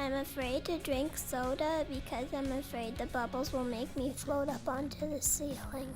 I'm afraid to drink soda because I'm afraid the bubbles will make me float up onto the ceiling.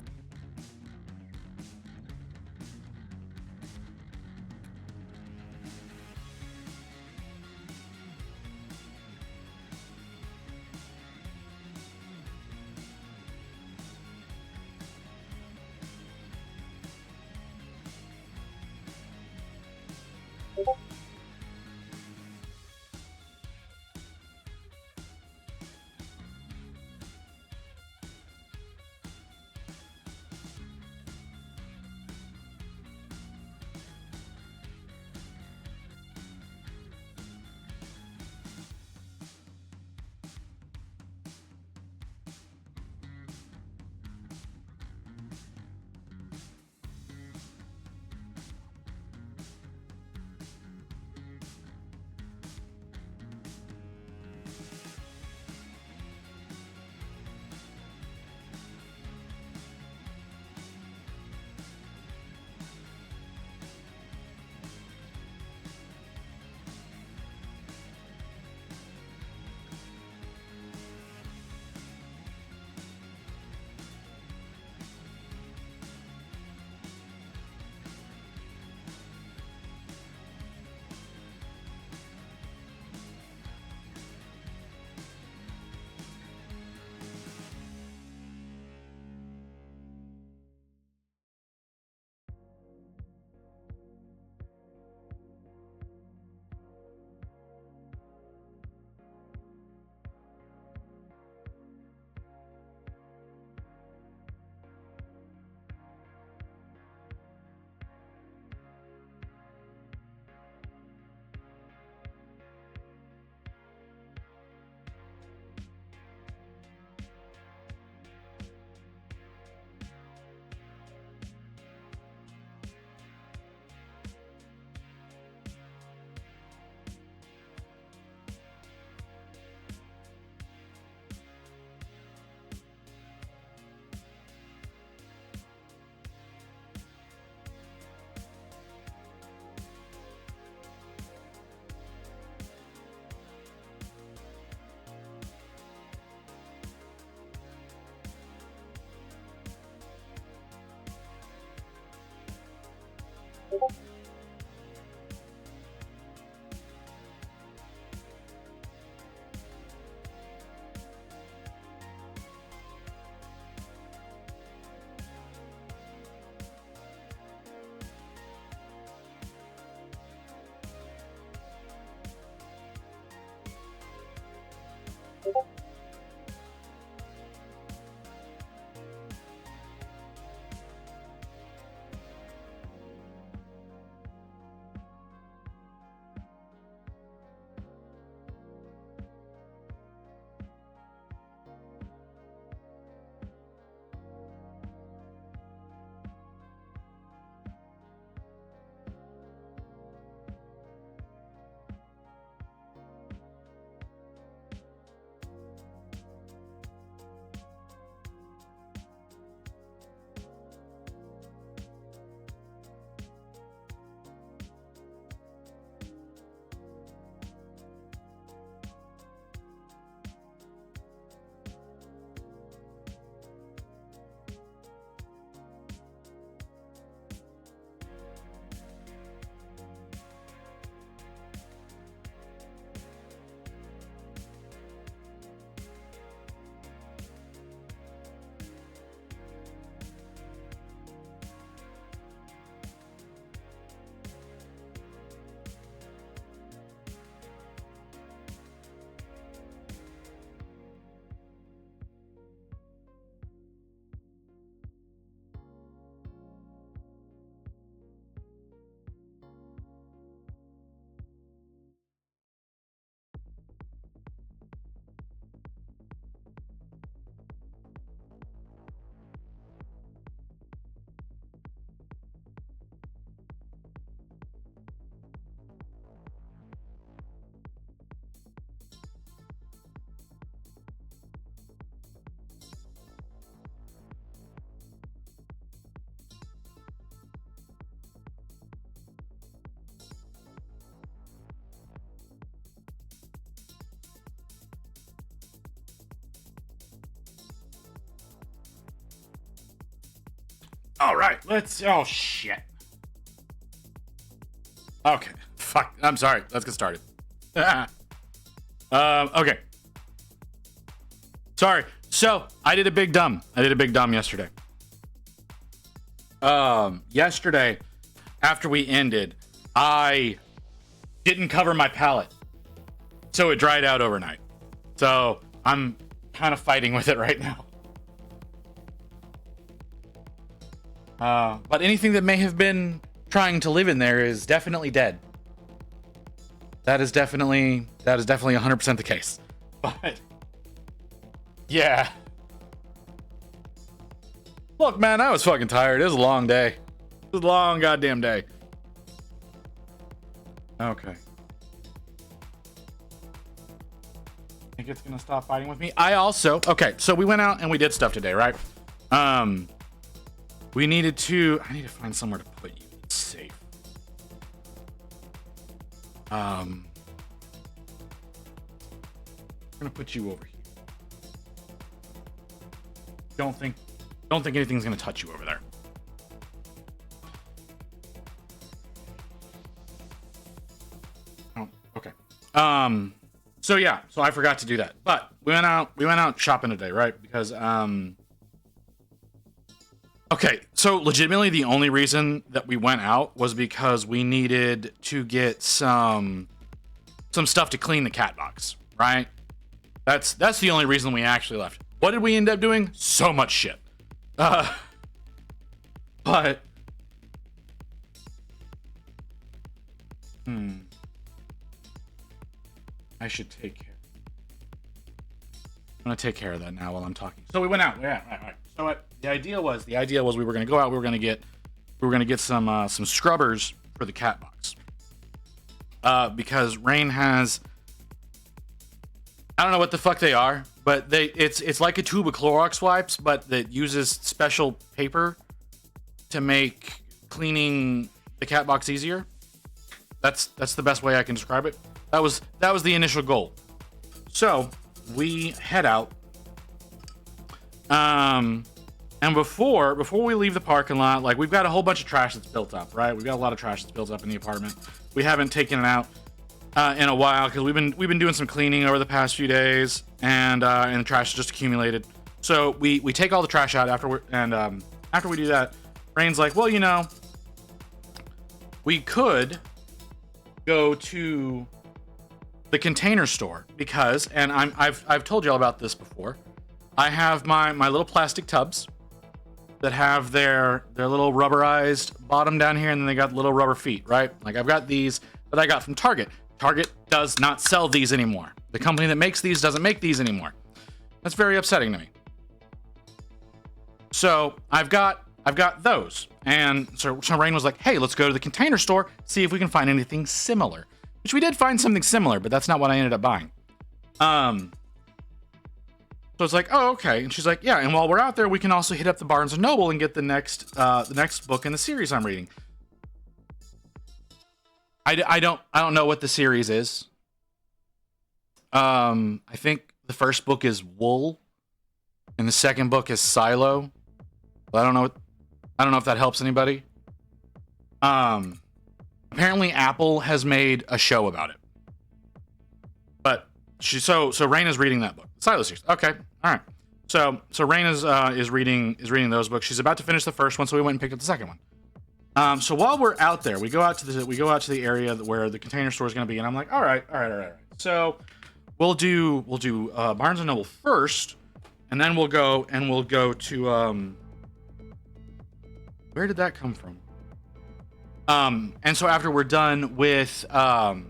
All right, let's. Oh shit. Okay, fuck. I'm sorry. Let's get started. Okay. Sorry. So I did a big dumb. Yesterday. Yesterday, after we ended, I didn't cover my palette, so it dried out overnight. So I'm kind of fighting with it right now. But anything that may have been trying to live in there is definitely dead. That is definitely 100% the case. But yeah. Look, man, I was fucking tired. It was a long day. It was a long goddamn day. Okay. Think it's gonna stop fighting with me? Okay, so we went out and we did stuff today, right? I need to find somewhere to put you. It's safe. I'm gonna put you over here. Don't think anything's gonna touch you over there. Oh, okay. So yeah, so I forgot to do that. But we went out shopping today, right? Because okay, so legitimately the only reason that we went out was because we needed to get some stuff to clean the cat box, right? That's the only reason we actually left. What did we end up doing? So much shit. But I should take care. I'm gonna take care of that now while I'm talking. So we went out. Yeah, right. So the idea was we were gonna go out. We were gonna get some scrubbers for the cat box. Because Rain has, I don't know what the fuck they are, but it's like a tube of Clorox wipes, but that uses special paper to make cleaning the cat box easier. That's the best way I can describe it. That was the initial goal. So we head out. And before we leave the parking lot, like, we've got a whole bunch of trash that's built up, right? We've got a lot of trash that's built up in the apartment. We haven't taken it out in a while because we've been doing some cleaning over the past few days, and the trash just accumulated. So we take all the trash out after we do that. Rain's like, well, we could go to the Container Store because, and I've told y'all about this before. I have my little plastic tubs that have their little rubberized bottom down here, and then they got little rubber feet, right? Like, I've got these that I got from Target. Target does not sell these anymore. The company that makes these doesn't make these anymore. That's very upsetting to me. So I've got those, and so Rain was like, "Hey, let's go to the Container Store, see if we can find anything similar." Which we did find something similar, but that's not what I ended up buying. So it's like, oh, okay. And she's like, yeah. And while we're out there, we can also hit up the Barnes and Noble and get the next book in the series I'm reading. I don't know what the series is. I think the first book is Wool, and the second book is Silo. But I don't know if that helps anybody. Apparently Apple has made a show about it. But so Rain is reading that book. Silo series. Okay. All right. So Rain is reading those books. She's about to finish the first one, so we went and picked up the second one. So while we're out there, we go out to the area where the Container Store is going to be, and I'm like, all right. So we'll do Barnes and Noble first, and then we'll go to where did that come from? And so after we're done with the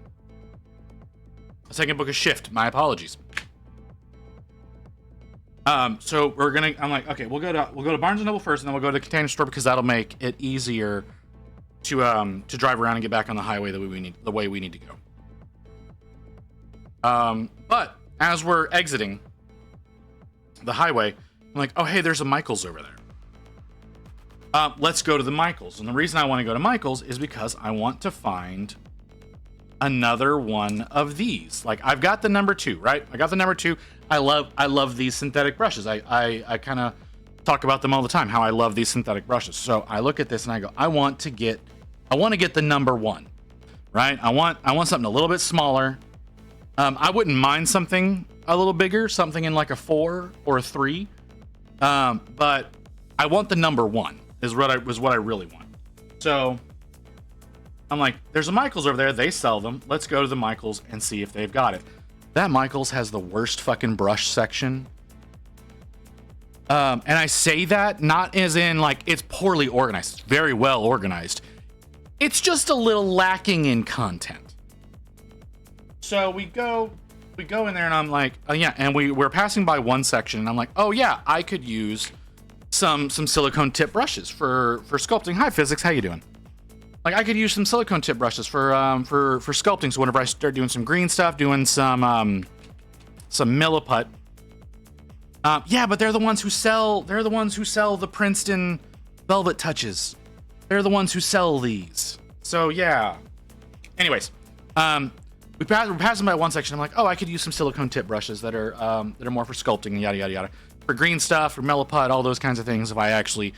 second book of Shift, my apologies. So I'm like, okay, we'll go to Barnes and Noble first, and then we'll go to the Container Store because that'll make it easier to drive around and get back on the highway the way we need to go. But as we're exiting the highway, I'm like, oh, hey, there's a Michael's over there. Let's go to the Michael's. And the reason I want to go to Michael's is because I want to find another one of these. Like, I've got the number 2, right? I got the number 2. I love these synthetic brushes. I kind of talk about them all the time, how I love these synthetic brushes. So I look at this and I go, I want to get the number one, right? I want something a little bit smaller. I wouldn't mind something a little bigger, something in like a 4 or a 3. But I want the number one is what I really want. So I'm like, there's a Michaels over there. They sell them. Let's go to the Michaels and see if they've got it. That Michaels has the worst fucking brush section. And I say that not as in like it's poorly organized. It's very well organized. It's just a little lacking in content. So we go in there and I'm like, oh yeah, and we're passing by one section and I'm like, oh yeah, I could use some silicone tip brushes for sculpting. Hi Physics, how you doing? Like I could use some silicone tip brushes for sculpting. So whenever I start doing some green stuff, doing some milliput. Yeah, but they're the ones who sell the Princeton Velvet Touches. They're the ones who sell these. So yeah. Anyways, we're passing by one section. I'm like, oh, I could use some silicone tip brushes that are more for sculpting and yada yada yada. For green stuff, for milliput, all those kinds of things. If I actually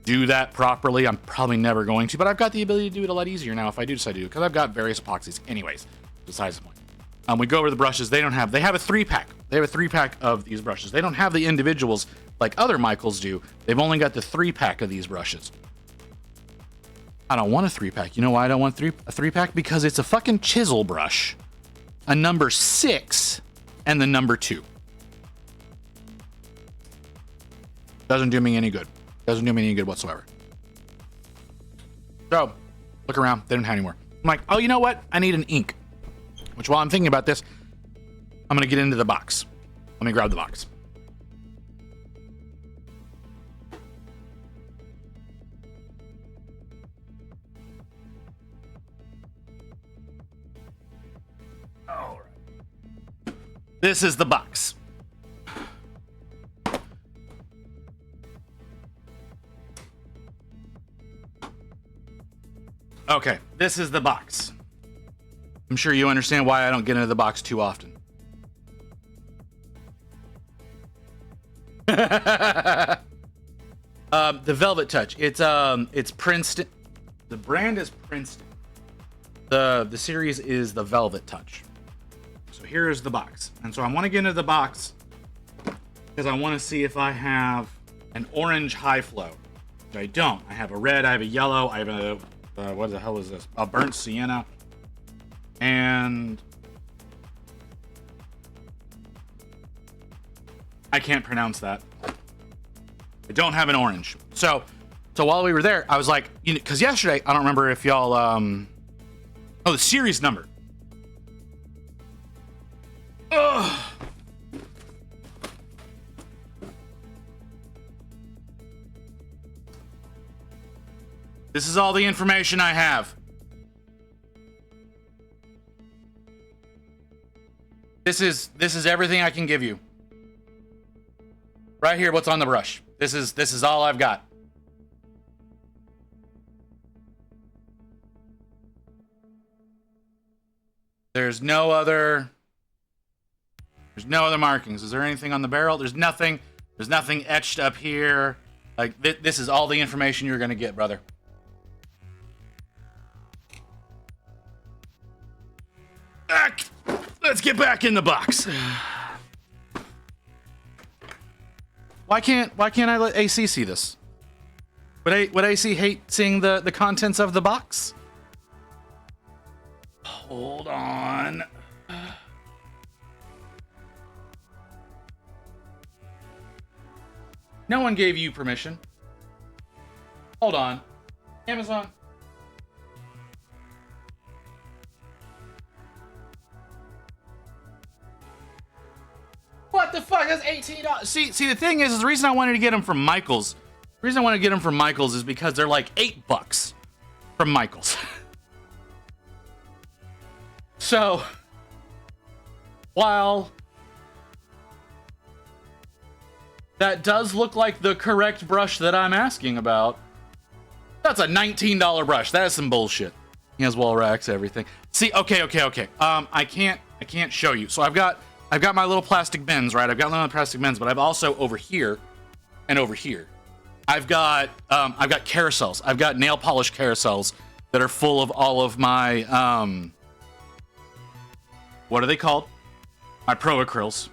do that properly, I'm probably never going to, but I've got the ability to do it a lot easier now if I do decide to do it, because I've got various epoxies. Anyways, besides the point. We go over to the brushes. They have a 3-pack. They have a 3-pack of these brushes. They don't have the individuals like other Michaels do. They've only got the 3-pack of these brushes. I don't want a 3-pack. You know why I don't want a 3-pack? Because it's a fucking chisel brush, a number 6, and the number 2. Doesn't do me any good. Doesn't do me any good whatsoever. So, look around. They don't have any more. I'm like, oh, you know what? I need an ink. Which, while I'm thinking about this, I'm going to get into the box. Let me grab the box. All right. This is the box. Okay, this is the box. I'm sure you understand why I don't get into the box too often. The Velvet Touch. It's Princeton. The brand is Princeton. The series is the Velvet Touch. So here is the box. And so I want to get into the box because I want to see if I have an orange high flow. Which I don't. I have a red, I have a yellow, I have a what the hell is this? A burnt sienna. And I can't pronounce that. I don't have an orange. So while we were there, I was like, you know, because yesterday, I don't remember if y'all, the series number. Ugh. This is all the information I have. This is everything I can give you. Right here, what's on the brush. This is all I've got. There's no other markings. Is there anything on the barrel? There's nothing etched up here. Like this is all the information you're gonna get, brother. Let's get back in the box. Why can't I let AC see this? Would AC hate seeing the contents of the box? Hold on. No one gave you permission. Hold on. Amazon. What the fuck? That's $18. See, the thing is the reason I wanted to get them from Michaels. The reason I wanted to get them from Michaels is because they're like $8 from Michaels. So, while that does look like the correct brush that I'm asking about, that's a $19 brush. That is some bullshit. He has wall racks, everything. See, okay. I can't show you. So I've got my little plastic bins, right? I've got little plastic bins, but I've also over here and over here. I've got carousels. I've got nail polish carousels that are full of all of my what are they called? My pro acryls.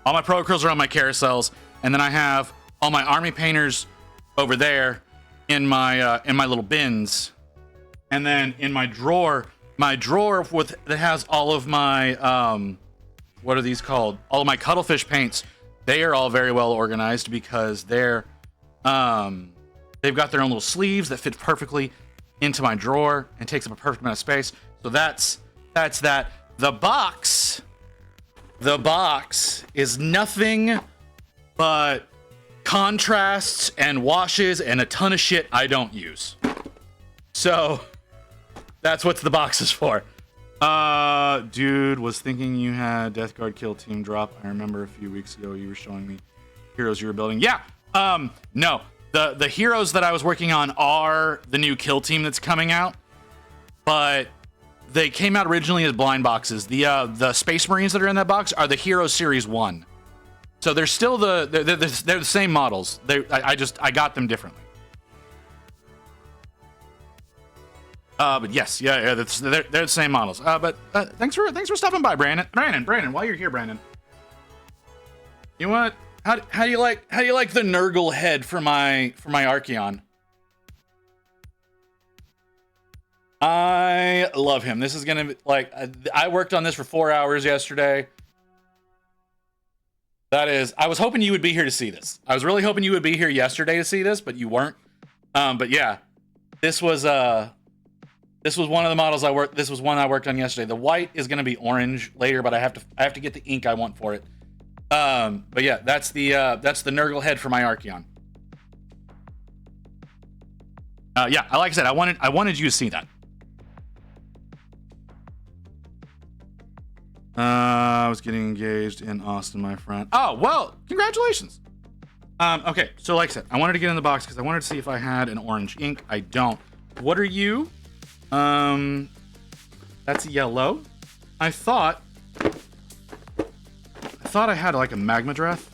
All my pro acryls are on my carousels, and then I have all my army painters over there in my little bins, and then in my drawer that has all of my what are these called? All of my cuttlefish paints. They are all very well organized because they've got their own little sleeves that fit perfectly into my drawer and takes up a perfect amount of space. So that's that. The box is nothing but contrasts and washes and a ton of shit I don't use. So that's what the box is for. Dude, was thinking you had Death Guard kill team drop. I remember a few weeks ago you were showing me heroes you were building. Yeah. No. The heroes that I was working on are the new kill team that's coming out, but they came out originally as blind boxes. The Space Marines that are in that box are the Heroes Series 1. So they're still they're the same models. I got them differently. But yes, yeah, they're the same models. But thanks for stopping by, Brandon. Brandon, while you're here, Brandon, you want how do you like the Nurgle head for my Archeon? I love him. This is gonna be like I worked on this for 4 hours yesterday. I was hoping you would be here to see this. I was really hoping you would be here yesterday to see this, but you weren't. But yeah, this was one of the models I worked. This was one I worked on yesterday. The white is gonna be orange later, but I have to get the ink I want for it. But yeah, that's the Nurgle head for my Archeon. Yeah, like I said, I wanted you to see that. I was getting engaged in Austin, my friend. Oh, well, congratulations. Okay, so like I said, I wanted to get in the box because I wanted to see if I had an orange ink. I don't. What are you? That's yellow. I thought I had like a magma breath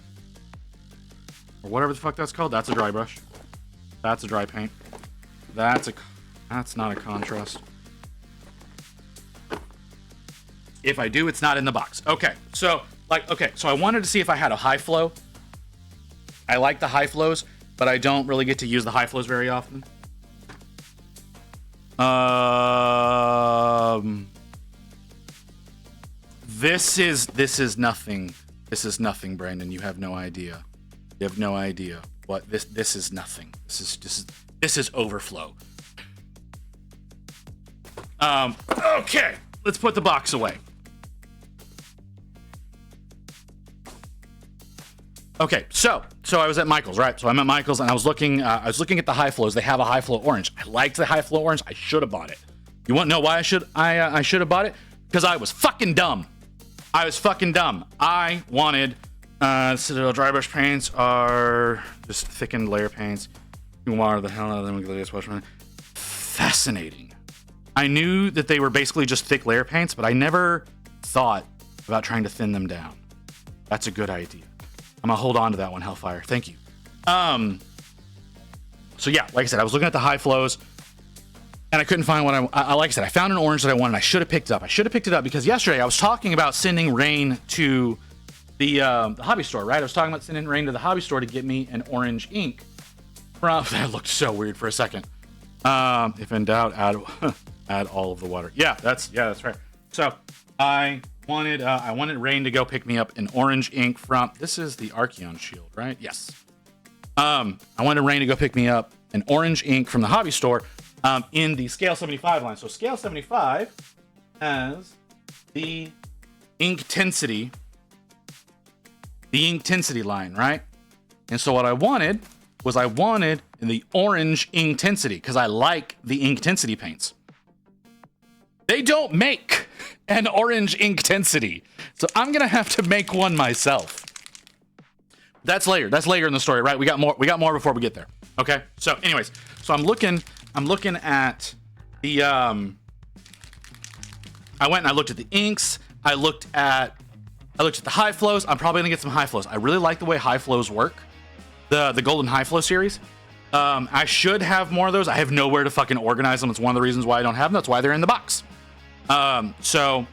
or whatever the fuck that's called. That's a dry brush. That's a dry paint. That's not a contrast. If I do, it's not in the box. Okay, so I wanted to see if I had a high flow. I like the high flows, but I don't really get to use the high flows very often. This is nothing. This is nothing, Brandon. You have no idea. You have no idea what this is nothing. This is overflow. Okay, let's put the box away. Okay, so I was at Michael's, right? So I'm at Michael's and I was looking at the high flows. They have a high flow orange. I liked the high flow orange. I should have bought it. You want to know why I should have bought it? Because I was fucking dumb. I wanted Citadel dry brush paints are just thickened layer paints. You water the hell out of them with glaze wash. Fascinating. I knew that they were basically just thick layer paints, but I never thought about trying to thin them down. That's a good idea. I'm gonna hold on to that one, Hellfire. Thank you. So yeah, like I said, I was looking at the high flows, and I couldn't find what I like I said, I found an orange that I wanted. I should have picked it up. I should have picked it up because yesterday I was talking about sending Rain to the hobby store, right? I was talking about sending Rain to the hobby store to get me an orange ink. That looked so weird for a second. If in doubt, add all of the water. Yeah, that's right. So I wanted Rain to go pick me up an orange ink from. This is the Archeon shield, right? Yes. I wanted Rain to go pick me up an orange ink from the hobby store in the Scale 75 line. So Scale 75 has the Inkintensity line, right? And so what I wanted the orange Inkintensity because I like the Inkintensity paints. They don't make an orange Inkintensity, so I'm gonna have to make one myself. That's later in the story, right? We got more before we get there. Okay. So, anyways, I'm looking at the I went and I looked at the inks. I looked at the high flows. I'm probably gonna get some high flows. I really like the way high flows work. The Golden High Flow series. I should have more of those. I have nowhere to fucking organize them. It's one of the reasons why I don't have them. That's why they're in the box. So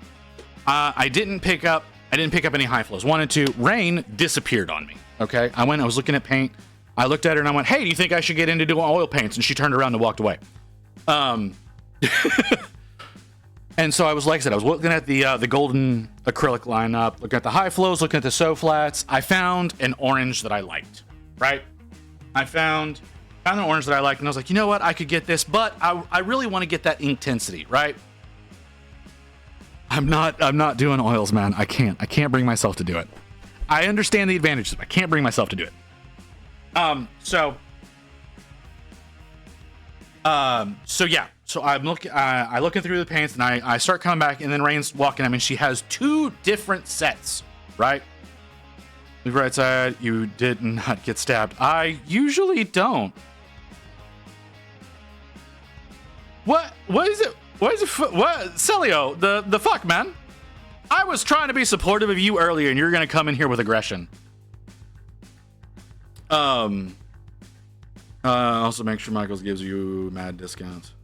I didn't pick up any high flows. Wanted to. Rain disappeared on me. Okay. I was looking at paint. I looked at her and I went, hey, do you think I should get into doing oil paints? And she turned around and walked away. And so I was, like I said, I was looking at the golden acrylic lineup, looking at the high flows, looking at the so flats. I found an orange that I liked, right? I found an orange that I liked, and I was like, you know what? I could get this, but I really want to get that intensity, right? I'm not doing oils, man. I can't bring myself to do it. I understand the advantages, but I can't bring myself to do it. So yeah. So I'm looking through the paints, and I start coming back, and then Rain's walking. I mean, she has 2 different sets, right? The right side, you did not get stabbed. I usually don't. What is it? What Celio, the fuck, man? I was trying to be supportive of you earlier, and you're gonna come in here with aggression. Also make sure Michaels gives you mad discounts.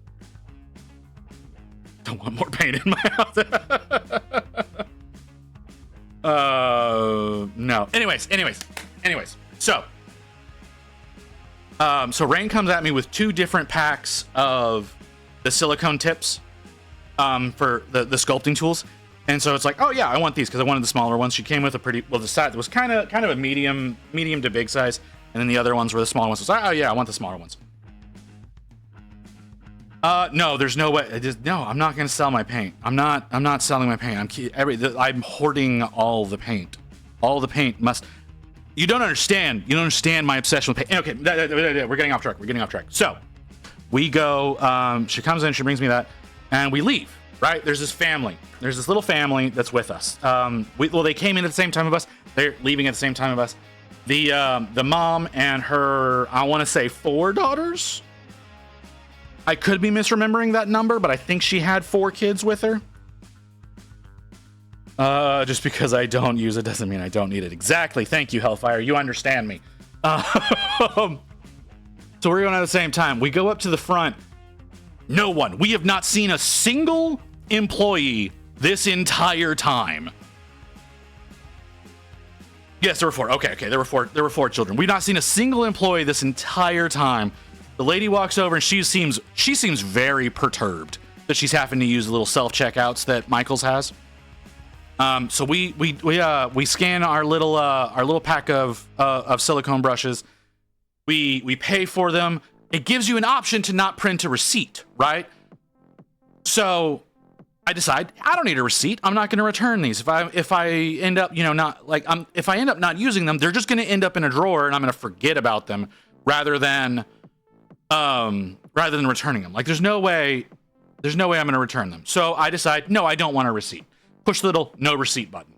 Don't want more paint in my house. No. Anyways. So Rain comes at me with 2 different packs of the silicone tips for the sculpting tools. And so it's like, oh yeah, I want these because I wanted the smaller ones. She came with the size was kind of a medium to big size, and then the other ones were the smaller ones. So I was like, oh yeah, I want the smaller ones. No, there's no way. No, I'm not gonna sell my paint. I'm not selling my paint. I'm hoarding all the paint. All the paint must. You don't understand. You don't understand my obsession with paint. Okay, we're getting off track. So we go. She comes in. She brings me that, and we leave. Right? There's this family. There's this little family that's with us. They came in at the same time of us. They're leaving at the same time of us. The mom and her, I want to say 4 daughters. I could be misremembering that number, but I think she had 4 kids with her. Just because I don't use it doesn't mean I don't need it. Exactly. Thank you, Hellfire. You understand me. So we're going at the same time. We go up to the front. No one. We have not seen a single employee this entire time. Yes, there were 4. Okay. There were 4 children. We've not seen a single employee this entire time. The lady walks over and she seems very perturbed that she's having to use the little self-checkouts that Michaels has. So we scan our little pack of silicone brushes. We pay for them. It gives you an option to not print a receipt, right? So I decide I don't need a receipt. I'm not going to return these. If I end up, if I end up not using them, they're just going to end up in a drawer and I'm going to forget about them rather than returning them. Like there's no way I'm going to return them. So I decide, no, I don't want a receipt. Push the little no receipt button.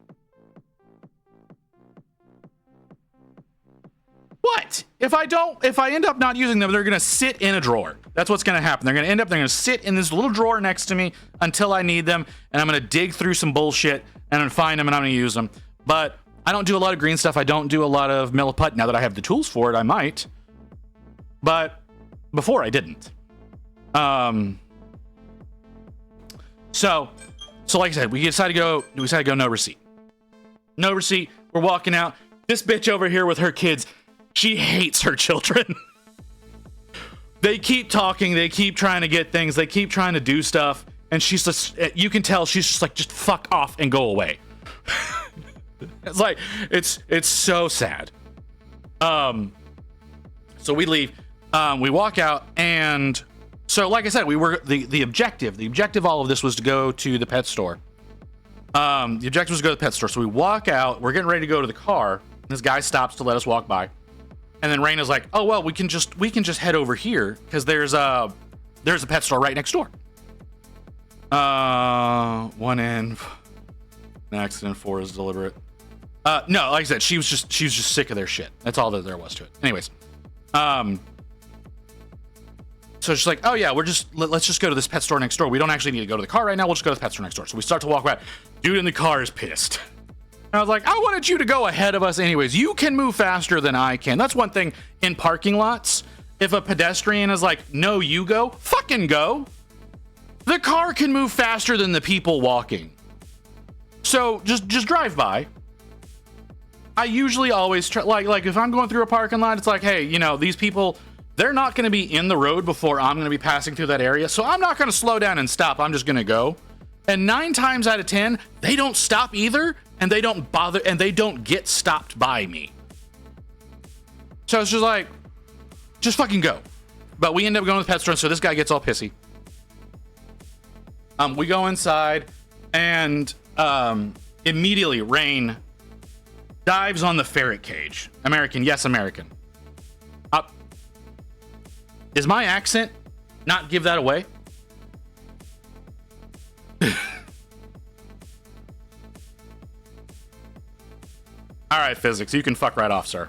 What? If I end up not using them, they're going to sit in a drawer. That's what's going to happen. They're going to sit in this little drawer next to me until I need them. And I'm going to dig through some bullshit and I'm going to find them and I'm going to use them. But I don't do a lot of green stuff. I don't do a lot of milliput. Now that I have the tools for it, I might. But before I didn't. So like I said, we decided to go no receipt. No receipt. We're walking out. This bitch over here with her kids, she hates her children. They keep talking. They keep trying to get things. They keep trying to do stuff. And she's just, you can tell she's just like, just fuck off and go away. It's like, it's so sad. So we leave. We walk out and so like I said, we were the objective of all of this was to go to the pet store. The objective was to go to the pet store. So we walk out, we're getting ready to go to the car. This guy stops to let us walk by. And then Raina's like, oh, well, we can just head over here because there's a pet store right next door. 1 in, an accident, 4 is deliberate. No, like I said, she was just sick of their shit. That's all that there was to it. Anyways, so she's like, oh yeah, let's just go to this pet store next door. We don't actually need to go to the car right now. We'll just go to the pet store next door. So we start to walk around. Dude in the car is pissed. And I was like, I wanted you to go ahead of us anyways. You can move faster than I can. That's one thing in parking lots. If a pedestrian is like, no, you go, fucking go. The car can move faster than the people walking. So just drive by. I usually always try, like if I'm going through a parking lot, it's like, hey, you know, these people, they're not going to be in the road before I'm going to be passing through that area. So I'm not going to slow down and stop. I'm just going to go. And 9 times out of 10, they don't stop either. And they don't bother, and they don't get stopped by me. So it's just like, just fucking go. But we end up going to the pet store, so this guy gets all pissy. We go inside, and immediately Rain dives on the ferret cage. American, yes, American. Is my accent not give that away? All right, physics, you can fuck right off, sir.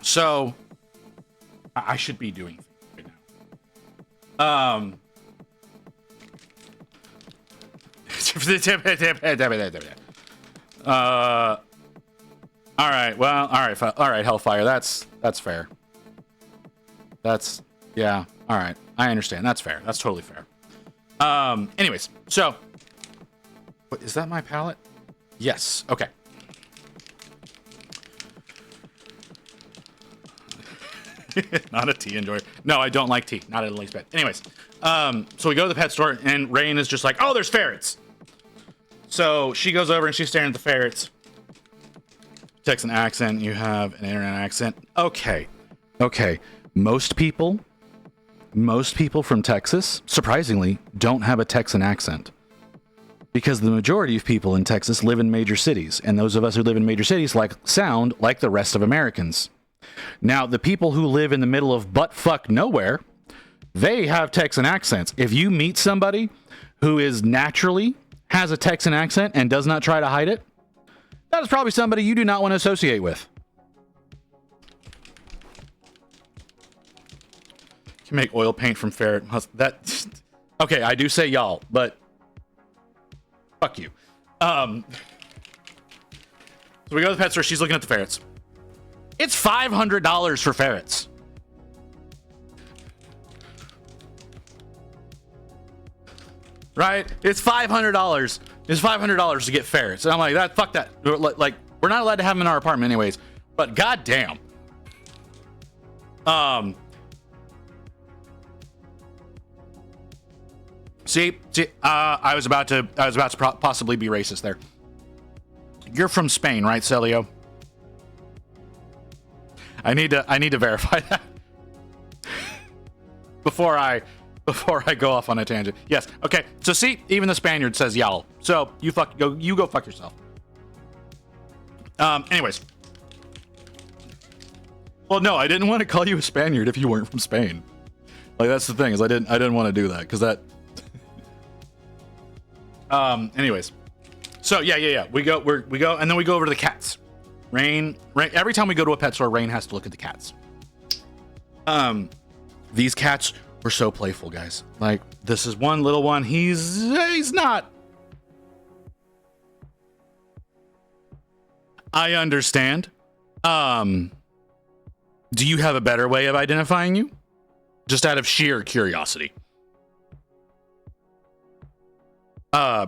So I should be doing things right now. All right, well, all right, Hellfire, that's fair. Yeah, all right, I understand. That's fair. That's totally fair. Anyways, so what is that? My palette? Yes. Okay. Not a tea enjoyer. No, I don't like tea. Not in the least bit. Anyways, so we go to the pet store, and Rain is just like, oh, there's ferrets. So she goes over and she's staring at the ferrets. Texan accent. You have an internet accent. Okay. Most people from Texas, surprisingly, don't have a Texan accent. Because the majority of people in Texas live in major cities, and those of us who live in major cities sound like the rest of Americans. Now, the people who live in the middle of butt-fuck nowhere, they have Texan accents. If you meet somebody who is naturally has a Texan accent and does not try to hide it, that is probably somebody you do not want to associate with. Can make oil paint from ferret. That okay, I do say y'all, but fuck you. So we go to the pet store. She's looking at the ferrets. It's $500 for ferrets. Right? It's $500. It's $500 to get ferrets. And I'm like, fuck that. Like, we're not allowed to have them in our apartment anyways. But goddamn. See, I was about to possibly be racist there. You're from Spain, right, Celio? I need to verify that before I go off on a tangent. Yes. Okay. So see, even the Spaniard says y'all. So you go fuck yourself. Anyways. Well, no, I didn't want to call you a Spaniard if you weren't from Spain. Like, that's the thing, is I didn't want to do that because that. Anyways. So yeah. We go, and then we go over to the cats. Rain. Every time we go to a pet store, Rain has to look at the cats. These cats were so playful, guys. Like, this is one little one. He's not. I understand. Do you have a better way of identifying you? Just out of sheer curiosity.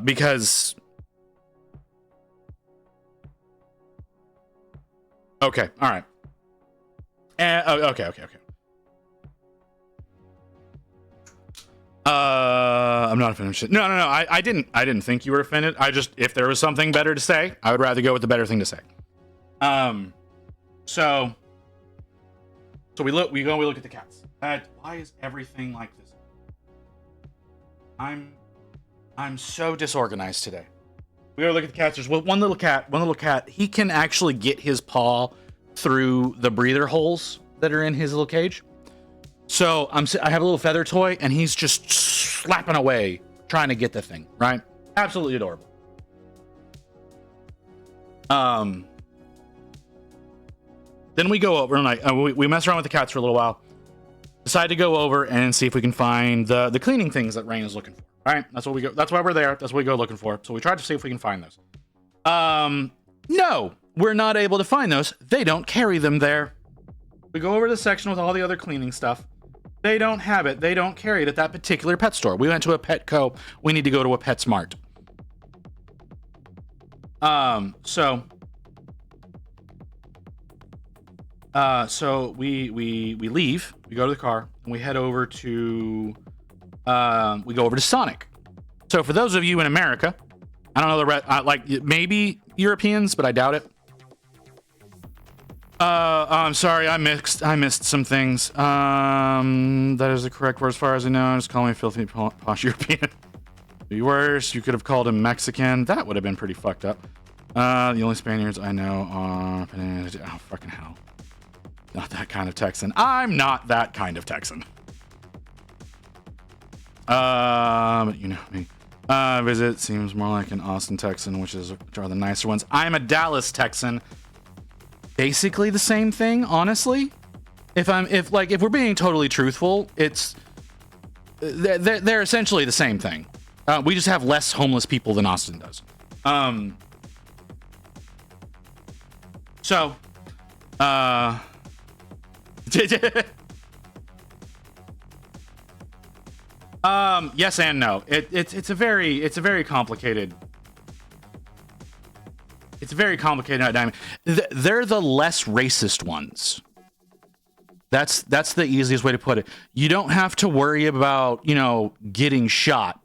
Because. Okay, all right. Okay. I'm not offended. No. I didn't think you were offended. If there was something better to say, I would rather go with the better thing to say. So we look at the cats. Why is everything like this? I'm so disorganized today. We go look at the cats. There's one little cat. He can actually get his paw through the breather holes that are in his little cage. So I have a little feather toy, and he's just slapping away trying to get the thing, right? Absolutely adorable. Then we go over and we mess around with the cats for a little while. Decide to go over and see if we can find the cleaning things that Rain is looking for. All right, that's what we go. That's why we're there. That's what we go looking for. So we tried to see if we can find those. No, we're not able to find those. They don't carry them there. We go over to the section with all the other cleaning stuff. They don't have it. They don't carry it at that particular pet store. We went to a Petco. We need to go to a PetSmart. So we leave. We go to the car and we head over to we go over to Sonic. So for those of you in America, I don't know like maybe Europeans, but I doubt it. I'm sorry, I missed some things. That is the correct word as far as I know. Just call me filthy posh European. Be worse, you could have called him Mexican. That would have been pretty fucked up. The only Spaniards I know are... Oh, fucking hell. Not that kind of Texan. I'm not that kind of Texan. But you know me. Visit seems more like an Austin Texan, which are the nicer ones. I'm a Dallas Texan. Basically the same thing, honestly. If we're being totally truthful, it's they're essentially the same thing. We just have less homeless people than Austin does. Yes and no. It's a very complicated. It's a very complicated dynamic. They're the less racist ones. That's the easiest way to put it. You don't have to worry about, getting shot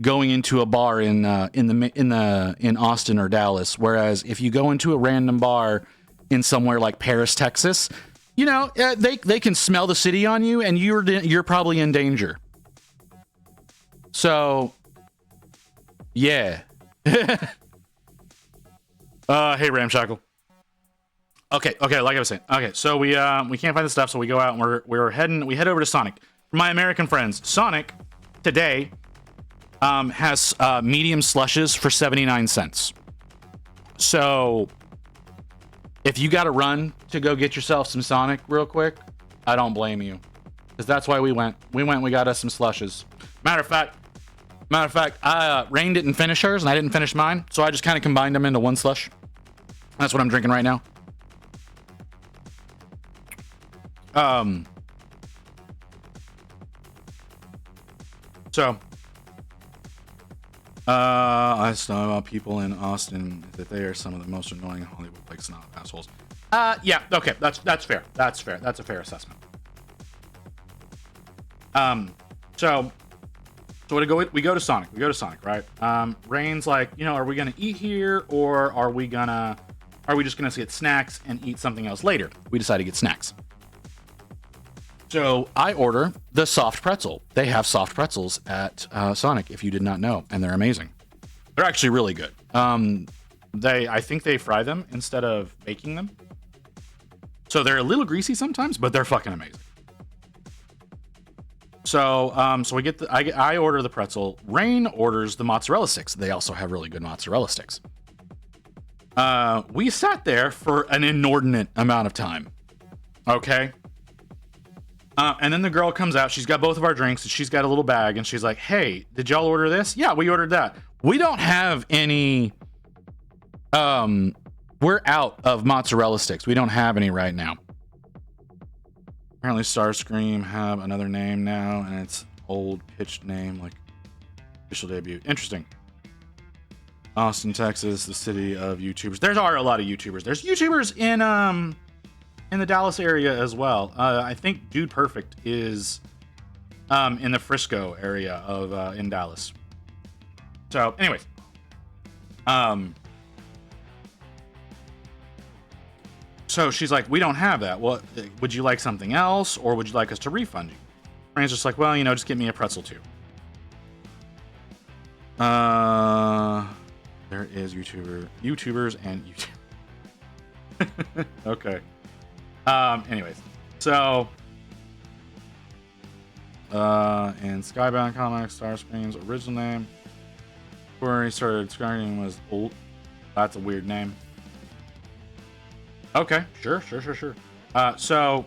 going into a bar in Austin or Dallas. Whereas if you go into a random bar in somewhere like Paris, Texas, they can smell the city on you and you're probably in danger. So, yeah. Hey Ramshackle. Okay, like I was saying. Okay, so we can't find the stuff, so we go out and we head over to Sonic. For my American friends, Sonic today has medium slushes for 79 cents. So if you got to run to go get yourself some Sonic real quick, I don't blame you, because that's why we went. We got us some slushes. Matter of fact, Rain didn't finish hers and I didn't finish mine, so I just kind of combined them into one slush. That's what I'm drinking right now. So, I saw about people in Austin that they are some of the most annoying Hollywood like snob assholes. Yeah, okay, that's fair. That's fair. That's a fair assessment. So we go to Sonic. We go to Sonic, right? Rain's like, are we gonna eat here or are we just gonna get snacks and eat something else later? We decide to get snacks. So I order the soft pretzel. They have soft pretzels at Sonic, if you did not know, and they're amazing. They're actually really good. I think they fry them instead of baking them. So they're a little greasy sometimes, but they're fucking amazing. So we get I order the pretzel. Rain orders the mozzarella sticks. They also have really good mozzarella sticks. We sat there for an inordinate amount of time. Okay. And then the girl comes out. She's got both of our drinks and she's got a little bag and she's like, "Hey, did y'all order this?" "Yeah, we ordered that." "We don't have any, we're out of mozzarella sticks. We don't have any right now." Apparently Starscream have another name now and it's old pitched name, like official debut. Interesting. Austin, Texas, the city of YouTubers. There are a lot of YouTubers. There's YouTubers in the Dallas area as well. I think Dude Perfect is in the Frisco area of in Dallas. So, anyways, so she's like, "We don't have that. Well, would you like something else, or would you like us to refund you?" Rand's just like, "Well, just get me a pretzel too." There is YouTubers and YouTube. Okay. Anyways, so in Skybound Comics, Starscream's original name, where he started Starscream, was old. That's a weird name. Okay, sure. So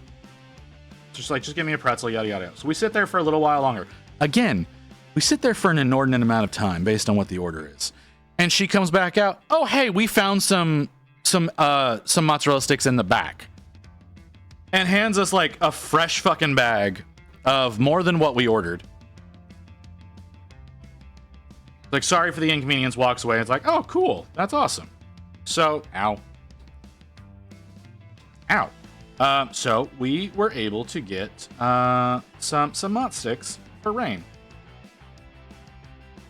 just give me a pretzel, yada yada. So we sit there for a little while longer. Again, we sit there for an inordinate amount of time based on what the order is. And she comes back out. "Oh, hey, we found some some mozzarella sticks in the back and hands us like a fresh fucking bag of more than what we ordered. Like, sorry for the inconvenience, walks away. It's like, oh, cool. That's awesome. So, ow. So we were able to get some mott sticks for Rain.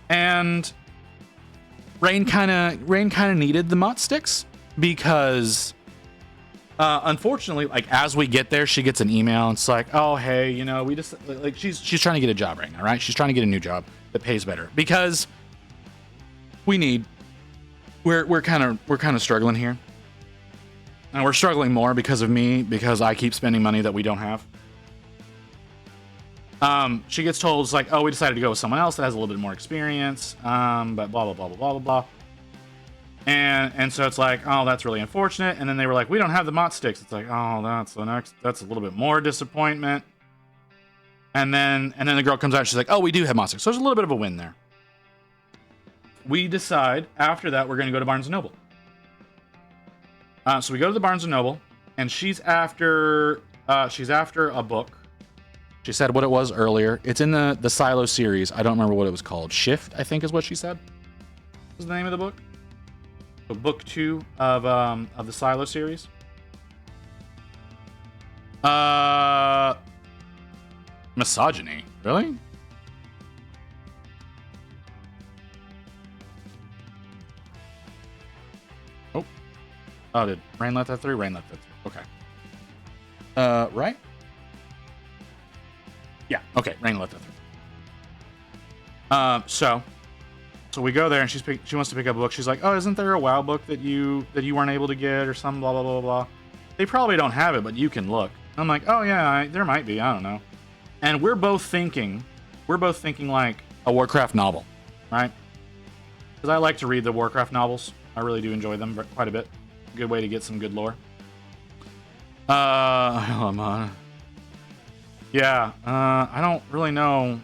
And Rain kind of needed the mott sticks because unfortunately, like, as we get there, she gets an email and it's like, oh, hey, you know, we just, like, she's trying to get a job right now, right? She's trying to get a new job that pays better because we're kind of struggling here. And we're struggling more because of me, because I keep spending money that we don't have. She gets told, it's like, oh, we decided to go with someone else that has a little bit more experience, but blah, blah, blah, blah, blah, blah, blah. And so it's like, oh, that's really unfortunate. And then they were like, we don't have the mott sticks. It's like, oh, that's a little bit more disappointment. And then the girl comes out, she's like, oh, we do have mott sticks. So there's a little bit of a win there. We decide after that we're going to go to Barnes & Noble. So we go to the Barnes & Noble, and she's after a book. She said what it was earlier. It's in the Silo series. I don't remember what it was called. Shift, I think is what she said. Was the name of the book? So book 2 of the Silo series. Misogyny. Really? Oh, did Rain let that through? Rain let that through. Okay. Right? Yeah. Okay. Rain let that through. So we go there and she wants to pick up a book. She's like, oh, isn't there a WoW book that you weren't able to get or something? Blah blah blah blah. They probably don't have it, but you can look. I'm like, oh yeah, there might be. I don't know. And we're both thinking like a Warcraft novel, right? Because I like to read the Warcraft novels. I really do enjoy them quite a bit. Good way to get some good lore. I don't really know.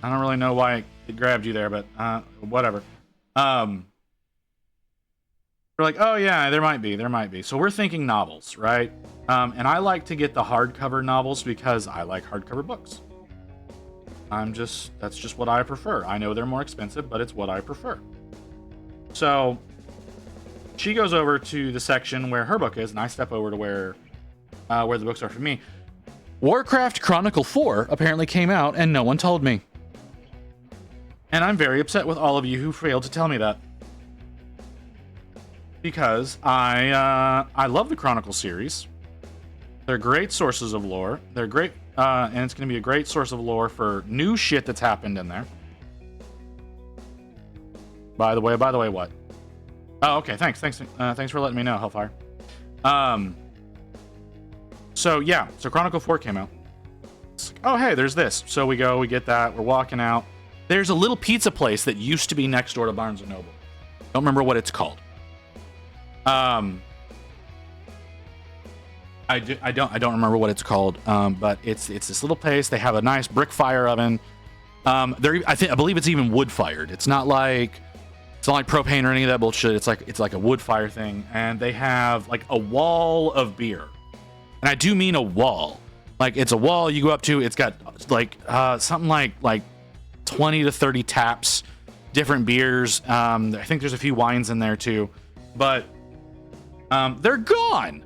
I don't really know why it grabbed you there, but whatever. We're like, oh yeah, there might be. So we're thinking novels, right? And I like to get the hardcover novels because I like hardcover books. That's just what I prefer. I know they're more expensive, but it's what I prefer. So she goes over to the section where her book is, and I step over to where the books are for me. Warcraft Chronicle 4 apparently came out, and no one told me. And I'm very upset with all of you who failed to tell me that. Because I love the Chronicle series. They're great sources of lore. They're great, and it's going to be a great source of lore for new shit that's happened in there. By the way, what? Oh, okay. Thanks for letting me know, Hellfire. So Chronicle 4 came out. It's like, oh, hey, there's this. So we get that. We're walking out. There's a little pizza place that used to be next door to Barnes & Noble. Don't remember what it's called. I don't remember what it's called. But it's this little place. They have a nice brick fire oven. I believe it's even wood fired. It's not like propane or any of that bullshit. It's like a wood fire thing, and they have like a wall of beer, and I do mean a wall. Like, it's a wall you go up to. It's got like something like 20 to 30 taps, different beers. I think there's a few wines in there too, but they're gone.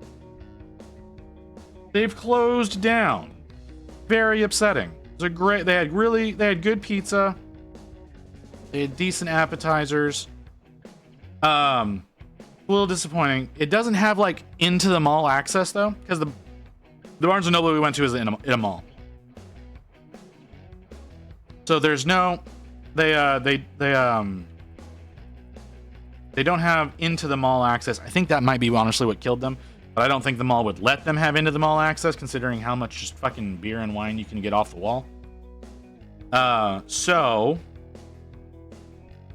They've closed down. Very upsetting. They had good pizza. They had decent appetizers. A little disappointing. It doesn't have like into the mall access though, because the Barnes & Noble we went to is in a mall. So there's no, they don't have into the mall access. I think that might be honestly what killed them, but I don't think the mall would let them have into the mall access, considering how much just fucking beer and wine you can get off the wall. So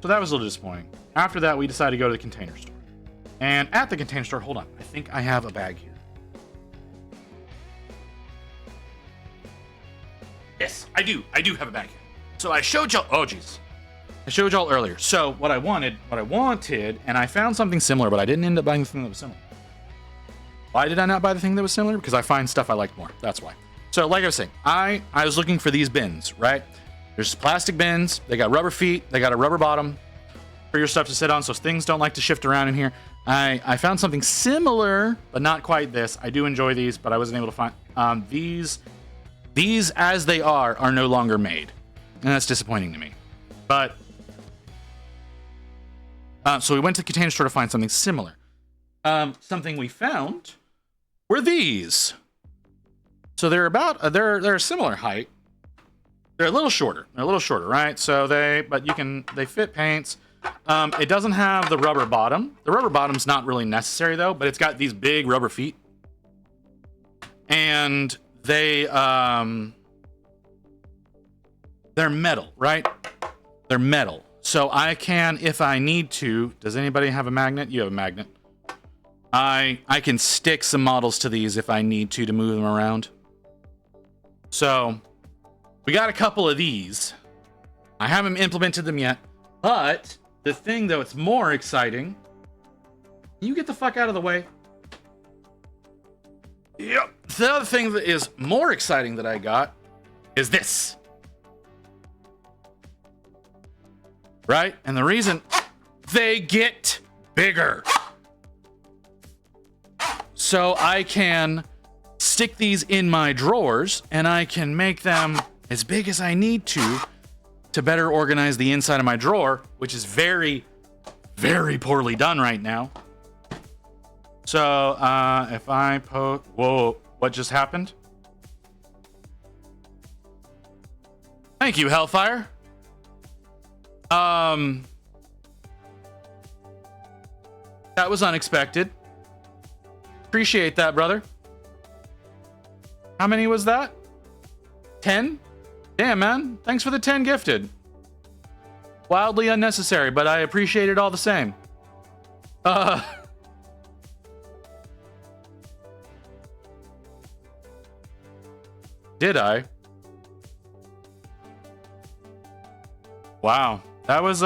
that was a little disappointing. After that, we decided to go to the Container Store. And at the Container Store, hold on, I think I have a bag here. Yes, I do have a bag here. So I showed y'all, oh jeez. I showed y'all earlier. So what I wanted, and I found something similar, but I didn't end up buying the thing that was similar. Why did I not buy the thing that was similar? Because I find stuff I liked more. That's why. So like I was saying, I was looking for these bins, right? There's plastic bins. They got rubber feet. They got a rubber bottom for your stuff to sit on, so things don't like to shift around in here. I found something similar, but not quite this. I do enjoy these, but I wasn't able to find these as they are no longer made, and that's disappointing to me. But so we went to the Container Store to find something similar. Something we found were these. So they're they're a similar height. They're a little shorter. Right? So they fit paints. It doesn't have the rubber bottom. The rubber bottom's not really necessary though, but it's got these big rubber feet. And they're metal, right? They're metal. So I can, if I need to, does anybody have a magnet? You have a magnet. I can stick some models to these if I need to move them around. So we got a couple of these. I haven't implemented them yet, but the thing though, it's more exciting. You get the fuck out of the way. Yep. The other thing that is more exciting that I got is this. Right? And the reason they get bigger. So I can stick these in my drawers and I can make them as big as I need to better organize the inside of my drawer, which is very, very poorly done right now. So if I whoa, what just happened? Thank you, Hellfire. That was unexpected. Appreciate that, brother. How many was that? 10? Damn, man. Thanks for the 10 gifted. Wildly unnecessary, but I appreciate it all the same. Did I? Wow. That was,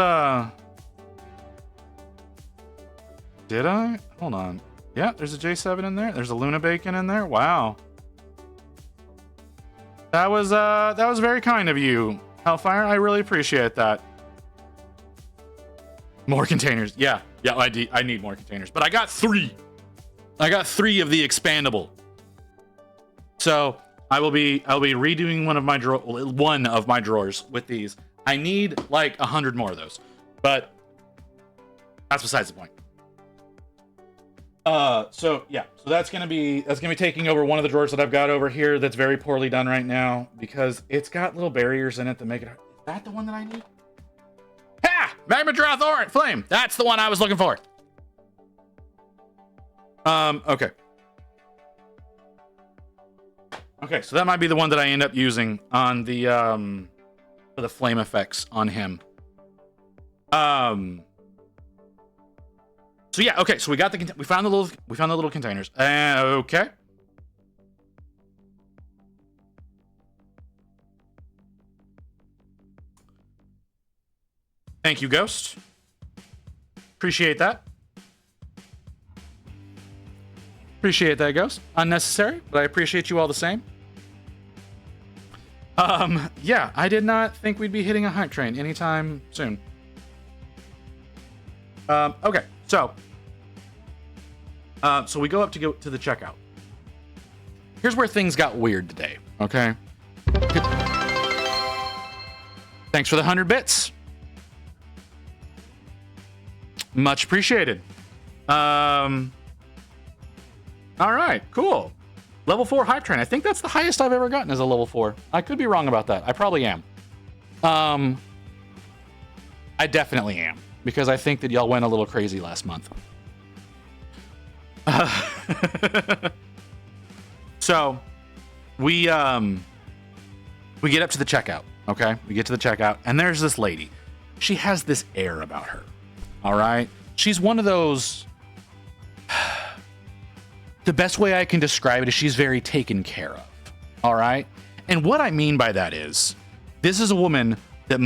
Did I? Hold on. Yeah, there's a J7 in there. There's a Luna Bacon in there. Wow. That was very kind of you, Hellfire. I really appreciate that. More containers. Yeah, I need more containers. But I got 3. I got 3 of the expandable. So I will be redoing one of my drawers with these. I need like 100 more of those, but that's besides the point. So that's gonna be taking over one of the drawers that I've got over here that's very poorly done right now because it's got little barriers in it that make it. Is that the one that I need? Ha! Magma Droth Orange Flame. That's the one I was looking for. Okay. Okay, so that might be the one that I end up using on the for the flame effects on him. So yeah, okay. So we got we found the little containers. Okay. Thank you, Ghost. Appreciate that. Appreciate that, Ghost. Unnecessary, but I appreciate you all the same. Yeah, I did not think we'd be hitting a hype train anytime soon. Okay, so we go to the checkout. Here's where things got weird today, okay? Thanks for the 100 bits. Much appreciated. All right, cool. Level 4 hype train. I think that's the highest I've ever gotten as a level 4. I could be wrong about that. I probably am. I definitely am, because I think that y'all went a little crazy last month. So we get up to the checkout, okay? We get to the checkout, and there's this lady. She has this air about her, all right? She's one of those... The best way I can describe it is she's very taken care of, all right? And what I mean by that is, this is a woman that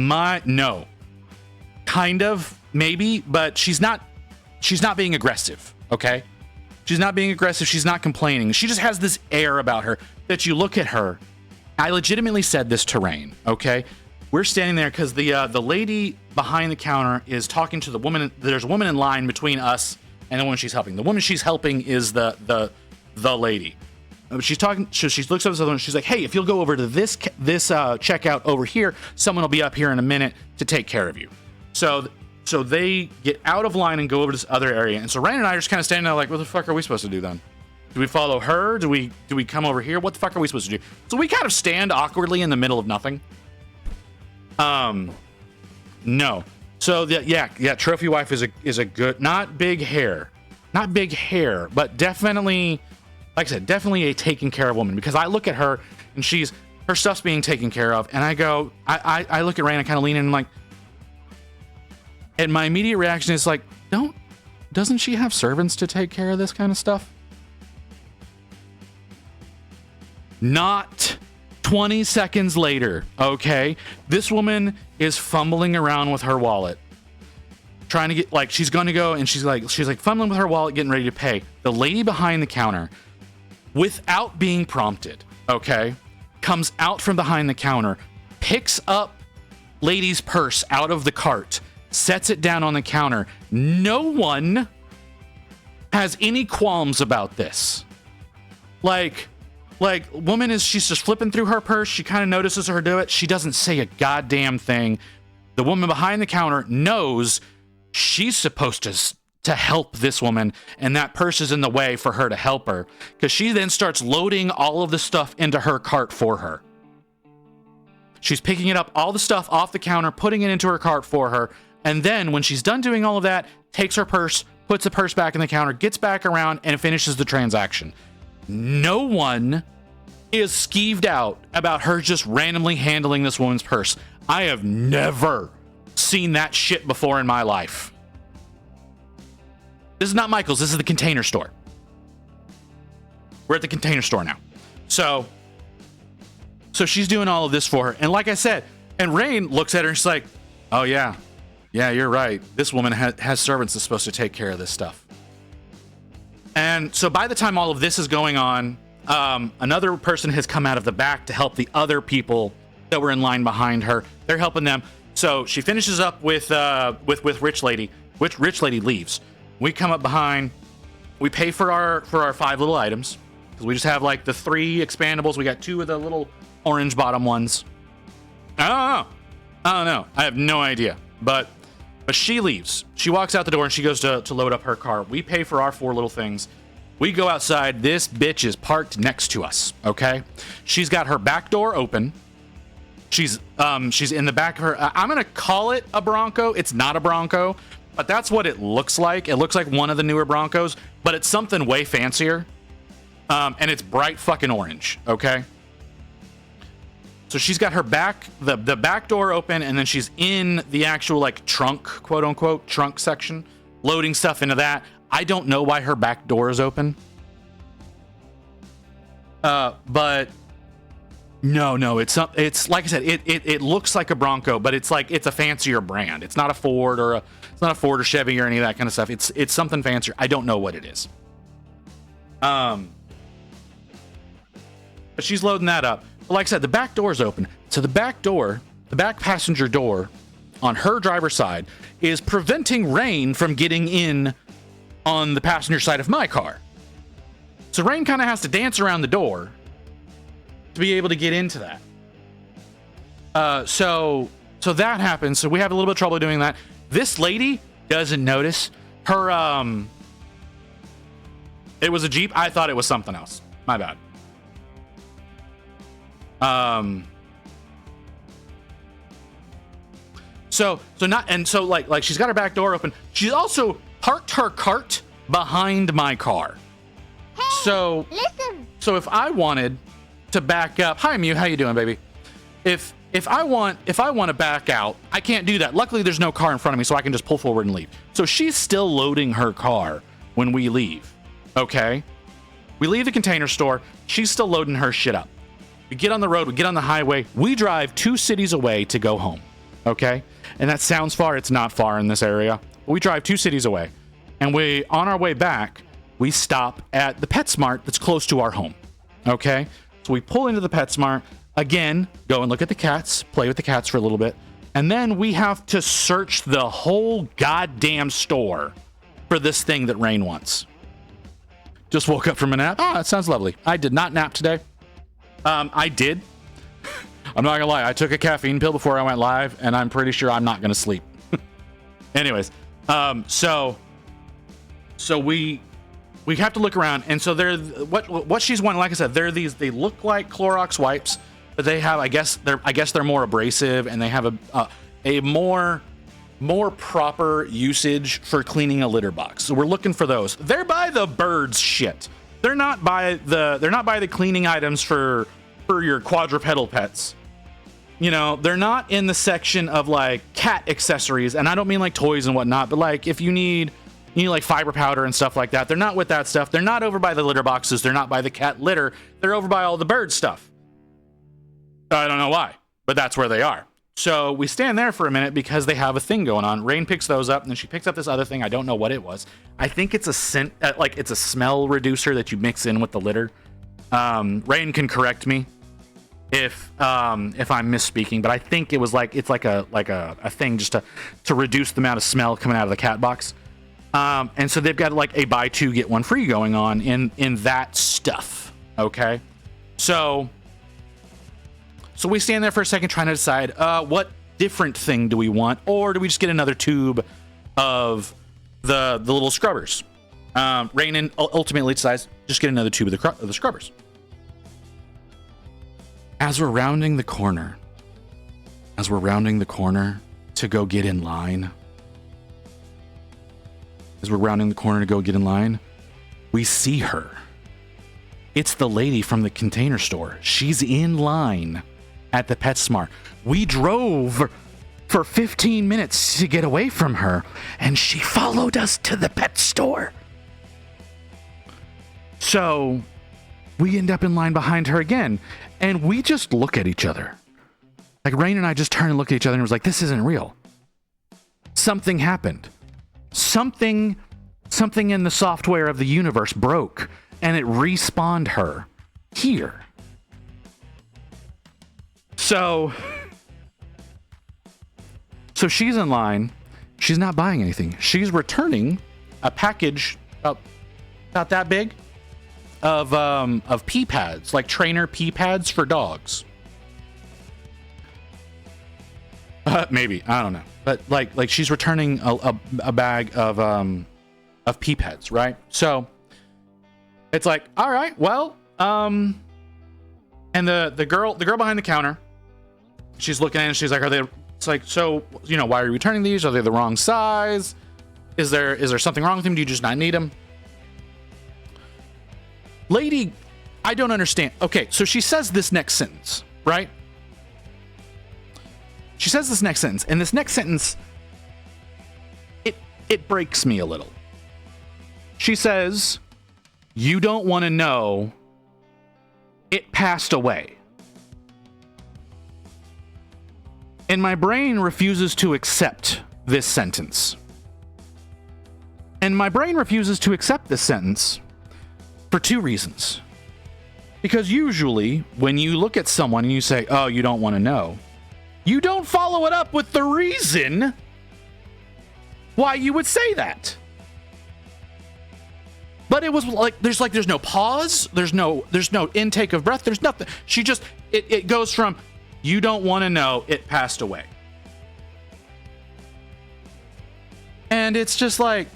kind of, maybe, but she's not being aggressive, okay? She's not being aggressive. She's not complaining. She just has this air about her that you look at her. I legitimately said this to Rain, okay? We're standing there because the lady behind the counter is talking to the woman. There's a woman in line between us and the woman she's helping. The woman she's helping is the lady. She's talking. She looks up at the other one. She's like, "Hey, if you'll go over to this checkout over here, someone will be up here in a minute to take care of you." So they get out of line and go over to this other area. And so Rain and I are just kind of standing there like, "What the fuck are we supposed to do then? Do we follow her? Do we come over here? What the fuck are we supposed to do?" So we kind of stand awkwardly in the middle of nothing. No. So yeah. Trophy wife is a good, not big hair, but definitely, like I said, definitely a taken care of woman, because I look at her and her stuff's being taken care of, and I go, I look at Rain, I kind of lean in and like, and my immediate reaction is like, doesn't she have servants to take care of this kind of stuff? Not 20 seconds later, okay, this woman is fumbling around with her wallet, trying to get, like, she's going to go, and she's like fumbling with her wallet, getting ready to pay. The lady behind the counter, without being prompted, okay, comes out from behind the counter, picks up lady's purse out of the cart, sets it down on the counter. No one has any qualms about this. Like, woman she's just flipping through her purse. She kind of notices her do it. She doesn't say a goddamn thing. The woman behind the counter knows she's supposed to help this woman, and that purse is in the way for her to help her, because she then starts loading all of the stuff into her cart for her. She's picking it up, all the stuff off the counter, putting it into her cart for her, and then when she's done doing all of that, takes her purse, puts the purse back in the counter, gets back around, and finishes the transaction. No one is skeeved out about her just randomly handling this woman's purse. I have never seen that shit before in my life. This is not Michael's. This is the Container Store. We're at the Container Store now. So she's doing all of this for her. And like I said, and Rain looks at her and she's like, "Oh yeah, you're right. This woman has servants that's supposed to take care of this stuff." And so by the time all of this is going on, another person has come out of the back to help the other people that were in line behind her. They're helping them. So she finishes up with Rich Lady. Rich Lady leaves. We come up behind. We pay for our 5 little items, because we just have like the 3 expandables. We got 2 of the little orange bottom ones. I don't know. I have no idea. But she leaves. She walks out the door and she goes to load up her car. We pay for our 4 little things. We go outside. This bitch is parked next to us, okay? She's got her back door open. She's in the back of her. I'm going to call it a Bronco. It's not a Bronco, but that's what it looks like. It looks like one of the newer Broncos, but it's something way fancier. And it's bright fucking orange, okay? So she's got her the back door open, and then she's in the actual, like, trunk, quote unquote, trunk section, loading stuff into that. I don't know why her back door is open. But no, it's like I said, it looks like a Bronco, but it's a fancier brand. It's not a Ford or Chevy or any of that kind of stuff. It's something fancier. I don't know what it is. But she's loading that up. But like I said, the back door is open. So the back passenger door on her driver's side is preventing Rain from getting in on the passenger side of my car. So Rain kind of has to dance around the door to be able to get into that. So that happens. So we have a little bit of trouble doing that. This lady doesn't notice. Her, it was a Jeep. I thought it was something else. My bad. So she's got her back door open. She's also parked her cart behind my car. Hey, so listen. So if I wanted to back up, hi Mew, how you doing, baby? If I want to back out, I can't do that. Luckily, there's no car in front of me, so I can just pull forward and leave. So she's still loading her car when we leave. Okay, we leave the Container Store. She's still loading her shit up. We get on the road. We get on the highway. We drive 2 cities away to go home. Okay, And that sounds far. It's not far in this area. We drive 2 cities away. And on our way back, we stop at the PetSmart that's close to our home. Okay? So we pull into the PetSmart. Again, go and look at the cats, play with the cats for a little bit. And then we have to search the whole goddamn store for this thing that Rain wants. Just woke up from a nap. Oh, that sounds lovely. I did not nap today. I did. I'm not gonna lie. I took a caffeine pill before I went live, and I'm pretty sure I'm not gonna sleep. Anyways, so we have to look around, and so they're what she's wanting. Like I said, they look like Clorox wipes, but they have I guess they're more abrasive, and they have a more proper usage for cleaning a litter box. So we're looking for those. They're by the birds shit. They're not by the cleaning items for your quadrupedal pets. You know, they're not in the section of like cat accessories, and I don't mean like toys and whatnot, but like if you need like fiber powder and stuff like that, they're not with that stuff. They're not over by the litter boxes. They're not by the cat litter. They're over by all the bird stuff. I don't know why, but that's where they are. So we stand there for a minute because they have a thing going on. Rain picks those up, and then she picks up this other thing. I don't know what it was. I think it's a scent, like it's a smell reducer that you mix in with the litter. Rain can correct me if I'm misspeaking, but I think it was like it's like a thing just to reduce the amount of smell coming out of the cat box. And so they've got like a buy 2 get 1 free going on in that stuff. Okay, so we stand there for a second trying to decide what different thing do we want, or do we just get another tube of the little scrubbers? Rain ultimately decides just get another tube of the scrubbers. As we're rounding the corner to go get in line, we see her. It's the lady from the Container Store. She's in line at the PetSmart. We drove for 15 minutes to get away from her, and she followed us to the pet store. So we end up in line behind her again, and we just look at each other. Like Rain and I just turned and looked at each other and was like, this isn't real. Something happened. Something in the software of the universe broke, and it respawned her here. So she's in line. She's not buying anything. She's returning a package about that big of pee pads, like trainer pee pads for dogs. Maybe, I don't know, but like she's returning a bag of pee pads, right? So it's like, all right, well, and the girl behind the counter, she's looking at it and she's like, it's like, so, you know, why are you returning these? Are they the wrong size? Is there something wrong with them? Do you just not need them? Lady, I don't understand. Okay, so she says this next sentence, right? She says this next sentence, and this next sentence, it breaks me a little. She says, you don't want to know it passed away. And my brain refuses to accept this sentence. And my brain refuses to accept this sentence for 2 reasons. Because usually, when you look at someone and you say, oh, you don't want to know, you don't follow it up with the reason why you would say that. But it was like there's no pause, there's no intake of breath, there's nothing. She just it goes from you don't want to know it passed away. And it's just like,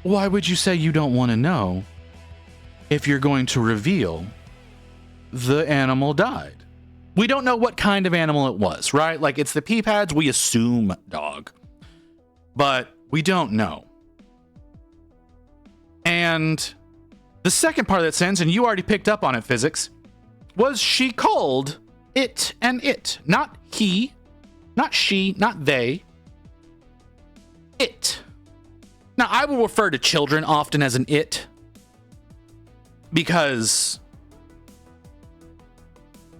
why would you say you don't want to know if you're going to reveal the animal died? We don't know what kind of animal it was, right? Like, it's the pee pads, we assume dog. But we don't know. And the second part of that sentence, and you already picked up on it, Physics, was she called it and it. Not he, not she, not they. It. Now, I will refer to children often as an it because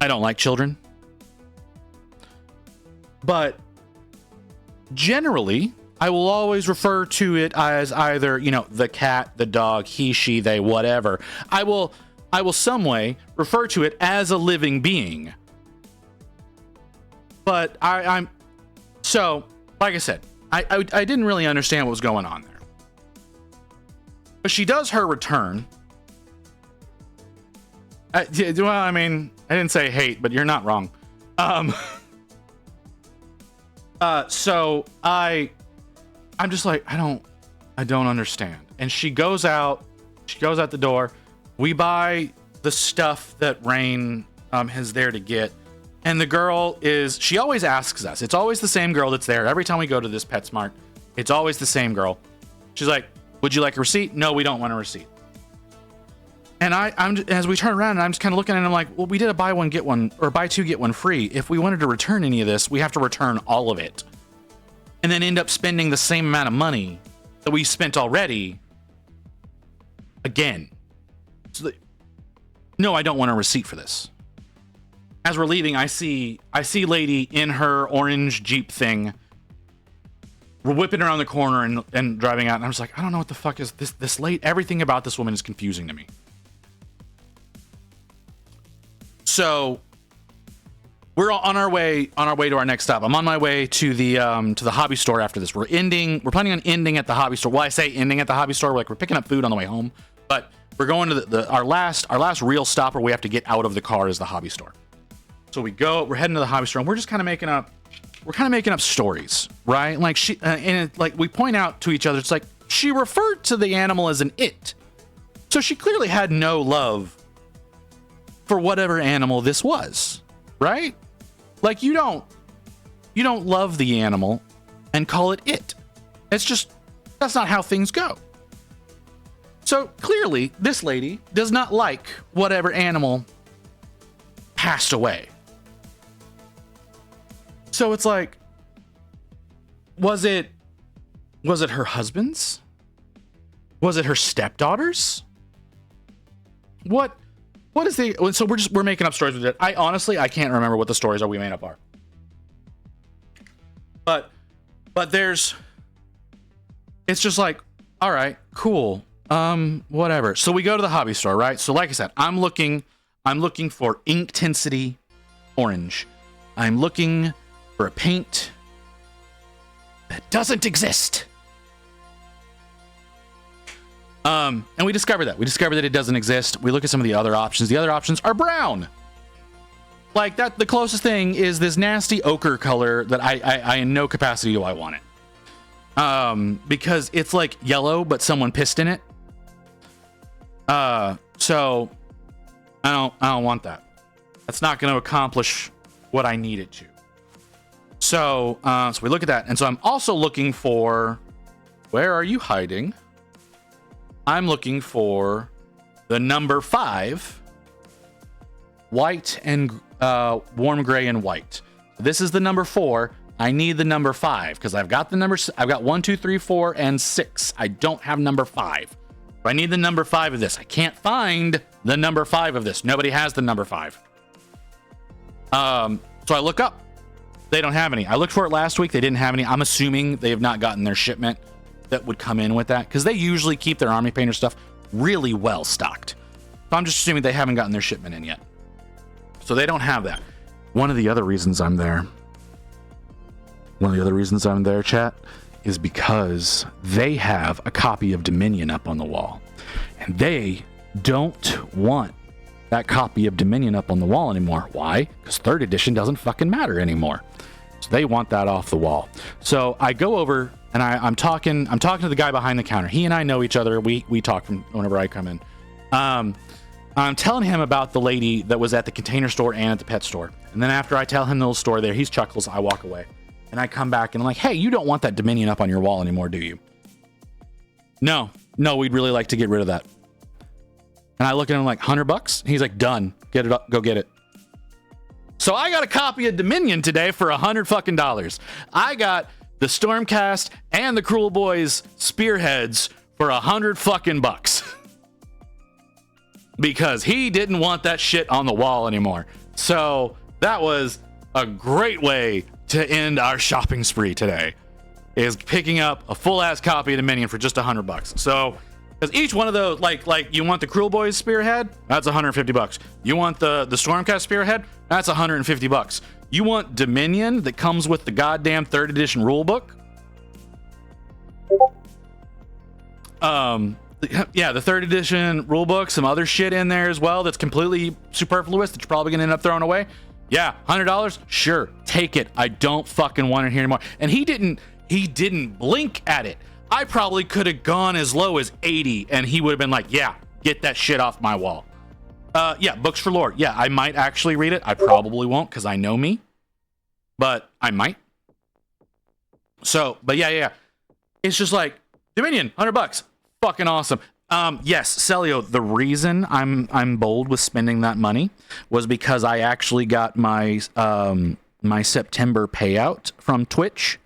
I don't like children. But generally, I will always refer to it as either, the cat, the dog, he, she, they, whatever. I will some way refer to it as a living being. But so, like I said, I didn't really understand what was going on there. But she does her return. I didn't say hate, but you're not wrong. So I'm just like, I don't understand. And she goes out the door. We buy the stuff that Rain is there to get. And the girl she always asks us. It's always the same girl that's there. Every time we go to this PetSmart, it's always the same girl. She's like, would you like a receipt? No, we don't want a receipt. And as we turn around, and I'm just kind of looking at it, I'm like, well, we did a buy one, get one, or buy two, get one free. If we wanted to return any of this, we have to return all of it. And then end up spending the same amount of money that we spent already again. So no, I don't want a receipt for this. As we're leaving, I see lady in her orange Jeep thing. We're whipping around the corner and driving out, and I'm just like, I don't know what the fuck is this late. Everything about this woman is confusing to me. So we're on our way to our next stop. I'm on my way to the hobby store after this. We're planning on ending at the hobby store. Well, I say ending at the hobby store, we're picking up food on the way home, but we're going to our last real stop where we have to get out of the car is the hobby store. So we're heading to the hobby store, and we're just kind of making up stories, right? Like we point out to each other, it's like she referred to the animal as an it. So she clearly had no love for whatever animal this was, right? Like you don't love the animal and call it it. That's not how things go. So clearly this lady does not like whatever animal passed away. So it's like, was it her husband's? Was it her stepdaughter's? What is so we're making up stories with it. I can't remember what the stories are we made up are. But it's just like, all right, cool. Whatever. So we go to the hobby store, right? So like I said, I'm looking for Inkintensity orange. I'm looking for a paint that doesn't exist. And we discover that it doesn't exist. We look at some of the other options. The other options are brown. Like that, the closest thing is this nasty ochre color that I in no capacity do I want it. Because it's like yellow, but someone pissed in it. So I don't want that. That's not going to accomplish what I need it to. So we look at that, and so I'm also looking for. Where are you hiding? I'm looking for the number 5, white and warm gray and white. This is the number 4. I need the number 5 because I've got the numbers. I've got 1, 2, 3, 4, and 6. I don't have number 5. I need the number 5 of this. I can't find the number 5 of this. Nobody has the number 5. So I look up. They don't have any. I looked for it last week. They didn't have any. I'm assuming they have not gotten their shipment that would come in with that because they usually keep their Army Painter stuff really well stocked. So I'm just assuming they haven't gotten their shipment in yet. So they don't have that. One of the other reasons I'm there, chat, is because they have a copy of Dominion up on the wall. And they don't want that copy of Dominion up on the wall anymore. Why? Because 3rd edition doesn't fucking matter anymore. So they want that off the wall. So I go over and I'm talking to the guy behind the counter. He and I know each other. We talk from whenever I come in. I'm telling him about the lady that was at the container store and at the pet store. And then after I tell him the little story there, he chuckles. I walk away. And I come back and I'm like, hey, you don't want that Dominion up on your wall anymore, do you? No, we'd really like to get rid of that. And I look at him like, $100? He's like, done. Get it up. Go get it. So I got a copy of Dominion today for $100 fucking dollars. I got the Stormcast and the Cruel Boys spearheads for $100 fucking bucks. Because he didn't want that shit on the wall anymore. So that was a great way to end our shopping spree today. is picking up a full ass copy of Dominion for just $100. So, because each one of those, like you want the Cruel Boys Spearhead, that's $150. You want the Stormcast Spearhead, that's $150. You want Dominion that comes with the goddamn 3rd edition rulebook? Yeah, the 3rd edition rulebook, some other shit in there as well that's completely superfluous that you're probably gonna end up throwing away. Yeah, $100? Sure, take it. I don't fucking want it here anymore. And he didn't blink at it. I probably could have gone as low as 80 and he would have been like, yeah, get that shit off my wall. Yeah, Books for Lore. Yeah, I might actually read it. I probably won't because I know me, but I might. So, but yeah. It's just like, Dominion, $100. Fucking awesome. Yes, Celio, the reason I'm bold with spending that money was because I actually got my my September payout from Twitch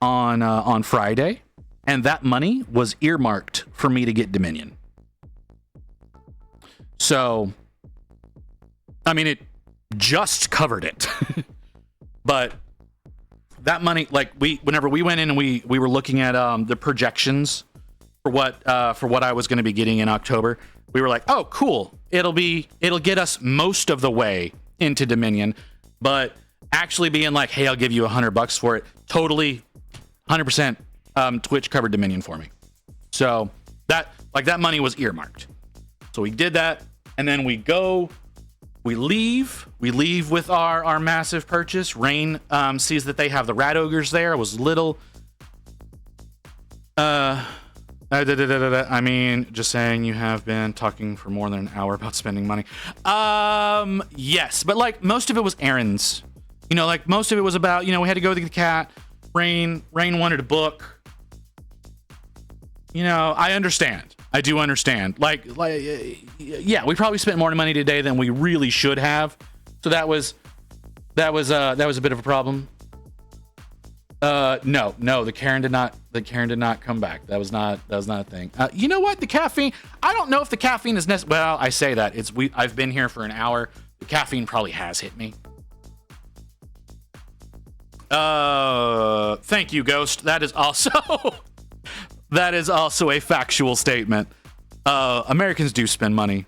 on Friday, and that money was earmarked for me to get Dominion. So, I mean, it just covered it. But that money, like whenever we went in and we were looking at the projections for what I was going to be getting in October, we were like, oh, cool. It'll get us most of the way into Dominion, but actually being like, hey, I'll give you $100 for it. Totally, 100%. Twitch covered Dominion for me. So that money was earmarked. So we did that, and then we leave with our massive purchase. Rain sees that they have the rat ogres there. I was little. I mean, just saying, you have been talking for more than an hour about spending money. Yes, but like most of it was errands. You know, like most of it was about, we had to go to the cat. Rain wanted a book. I understand. I do understand. Like, yeah, we probably spent more money today than we really should have. So that was a bit of a problem. No, the Karen did not come back. That was not a thing. You know what? The caffeine, I don't know if the caffeine is necessary. Well, I say that I've been here for an hour. The caffeine probably has hit me. Thank you, Ghost. That is also a factual statement. Americans do spend money.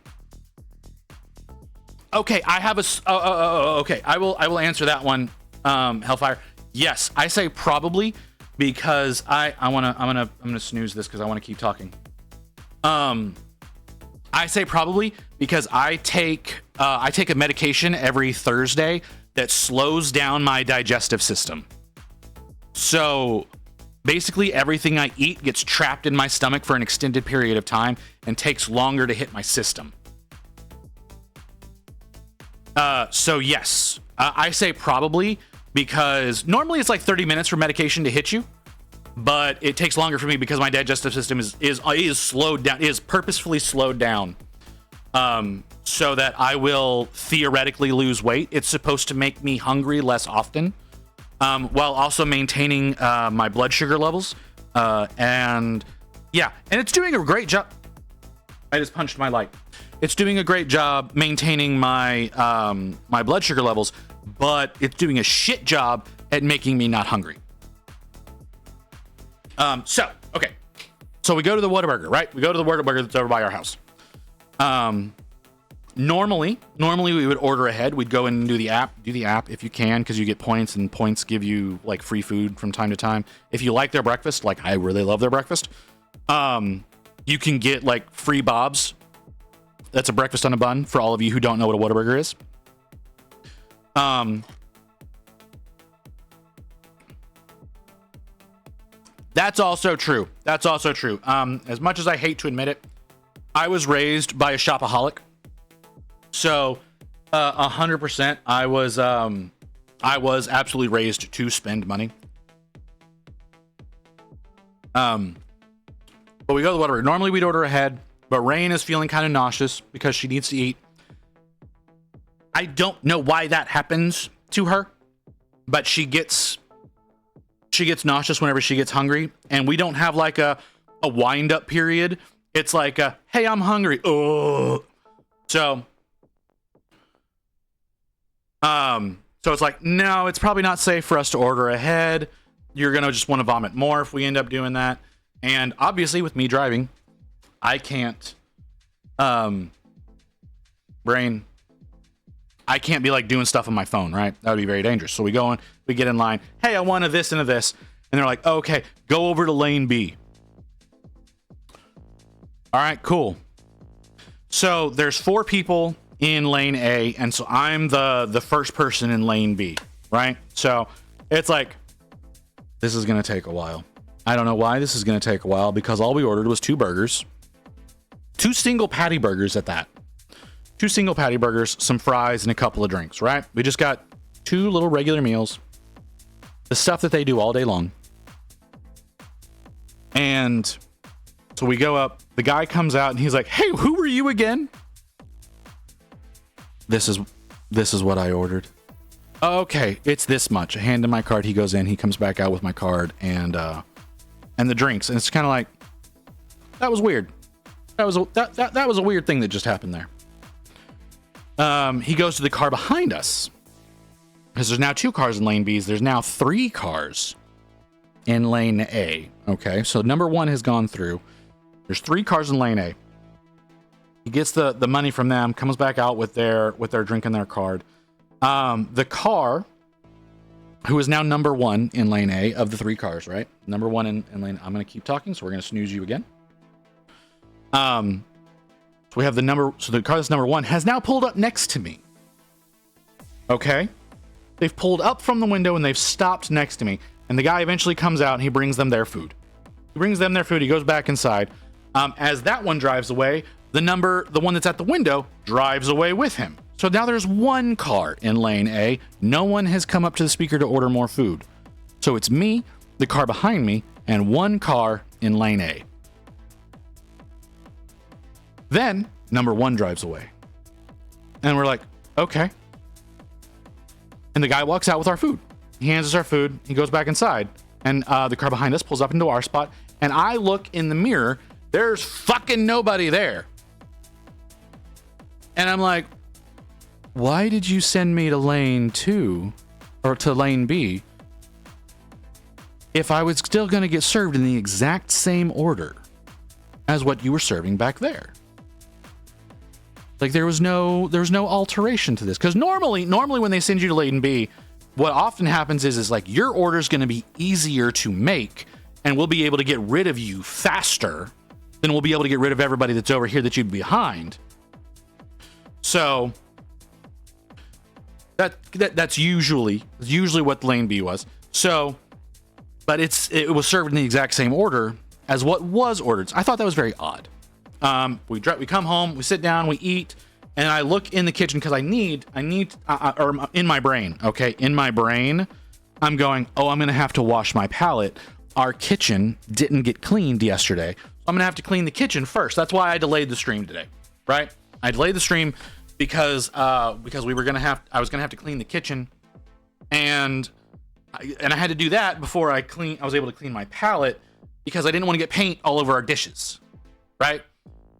Okay, I have okay. I will answer that one. Hellfire. Yes, I say probably because I'm gonna snooze this because I want to keep talking. I say probably because I take a medication every Thursday that slows down my digestive system. So basically everything I eat gets trapped in my stomach for an extended period of time and takes longer to hit my system. So yes, I say probably because normally it's like 30 minutes for medication to hit you, but it takes longer for me because my digestive system is slowed down, is purposefully slowed down, so that I will theoretically lose weight. It's supposed to make me hungry less often, while also maintaining my blood sugar levels, and it's doing a great job. I just punched my light. It's doing a great job maintaining my my blood sugar levels, but it's doing a shit job at making me not hungry. Okay. So we go to the Whataburger, right? We go to the Whataburger that's over by our house. Normally we would order ahead. We'd go in and do the app if you can, because you get points, and points give you like free food from time to time. If you like their breakfast, like I really love their breakfast, you can get like free Bob's. That's a breakfast on a bun for all of you who don't know what a Whataburger is. That's also true. As much as I hate to admit it, I was raised by a shopaholic. So, 100%, I was absolutely raised to spend money. But we go to the Whataburger. Normally we'd order ahead, but Rain is feeling kind of nauseous because she needs to eat. I don't know why that happens to her, but she gets nauseous whenever she gets hungry, and we don't have like a wind up period. It's like hey, I'm hungry. Oh, so it's like, no, it's probably not safe for us to order ahead. you're gonna just want to vomit more if we end up doing that. And obviously, with me driving, I can't, brain. I can't be like doing stuff on my phone, right? That would be very dangerous. So we go in, we get in line. Hey, I want a this and a this, and they're like, oh, okay, go over to lane B. All right, cool. So there's 4 people in lane A, and so I'm the first person in lane B, right? So it's like, this is gonna take a while. I don't know why this is gonna take a while, because all we ordered was 2 burgers, 2 single patty burgers at that. 2 single patty burgers, some fries, and a couple of drinks, right? We just got 2 little regular meals, the stuff that they do all day long. And so we go up, the guy comes out and he's like, hey, who were you again? This is what I ordered. Okay, it's this much. I hand him my card, he goes in, he comes back out with my card and the drinks. And it's kind of like, that was weird. That was a weird thing that just happened there. He goes to the car behind us, because there's now 2 cars in lane B. There's now 3 cars in lane A. Okay, so number 1 has gone through. There's 3 cars in lane A. He gets the money from them, comes back out with their drink and their card. The car, who is now number 1 in lane A of the 3 cars, right? Number 1 in lane. I'm gonna keep talking, so we're gonna snooze you again. So we have the car that's number 1 has now pulled up next to me. Okay? They've pulled up from the window and they've stopped next to me. And the guy eventually comes out and he brings them their food. He brings them their food, he goes back inside. As that one drives away, the one that's at the window drives away with him. So now there's 1 car in lane A. No one has come up to the speaker to order more food. So it's me, the car behind me, and 1 car in lane A. Then number 1 drives away. And we're like, okay. And the guy walks out with our food. He hands us our food. He goes back inside. And the car behind us pulls up into our spot. And I look in the mirror. There's fucking nobody there. And I'm like, why did you send me to lane 2 or to lane B if I was still going to get served in the exact same order as what you were serving back there? Like there was no alteration to this, because normally when they send you to lane B, what often happens is like your order is going to be easier to make, and we'll be able to get rid of you faster than we'll be able to get rid of everybody that's over here that you'd be behind. So that's usually what lane B was. So, but it was served in the exact same order as what was ordered. So I thought that was very odd. We come home, we sit down, we eat, and I look in the kitchen because I need, or in my brain, okay, in my brain, I'm going, oh, I'm gonna have to wash my palette. Our kitchen didn't get cleaned yesterday, so I'm gonna have to clean the kitchen first. That's why I delayed the stream today, right? I delayed the stream because I was gonna have to clean the kitchen, and I had to do that before I was able to clean my palette, because I didn't want to get paint all over our dishes, right?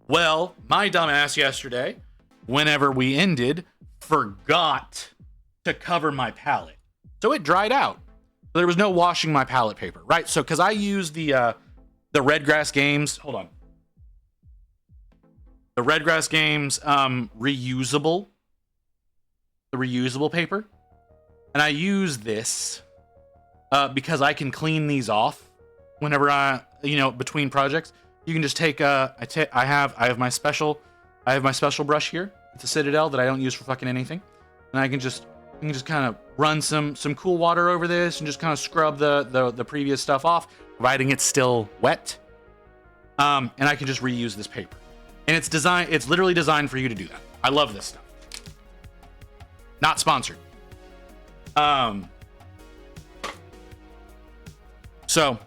Well, my dumbass yesterday, whenever we ended, forgot to cover my palette. So it dried out. There was no washing my palette paper, right? So, because I use the Redgrass Games, hold on. The Redgrass Games reusable paper. And I use this because I can clean these off whenever between projects. You can just take I have my special brush here. It's a Citadel that I don't use for fucking anything. And I can just kind of run some cool water over this and just kind of scrub the previous stuff off, providing it's still wet. And I can just reuse this paper. And it's literally designed for you to do that. I love this stuff. Not sponsored. So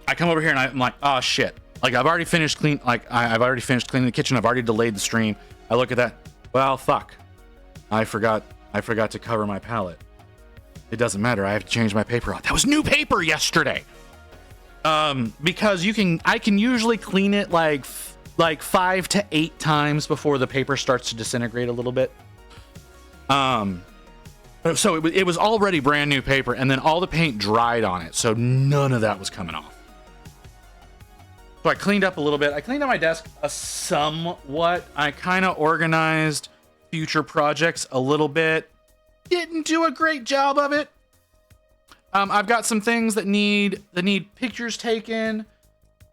I come over here and I'm like, oh shit. Like I've already finished cleaning the kitchen. I've already delayed the stream. I look at that. Well, fuck. I forgot to cover my palette. It doesn't matter. I have to change my paper out. That was new paper yesterday. Because I can usually clean it like 5 to 8 times before the paper starts to disintegrate a little bit. So it was already brand new paper, and then all the paint dried on it, so none of that was coming off. So I cleaned up a little bit. I cleaned up my desk somewhat. I kind of organized future projects a little bit. Didn't do a great job of it. I've got some things that need pictures taken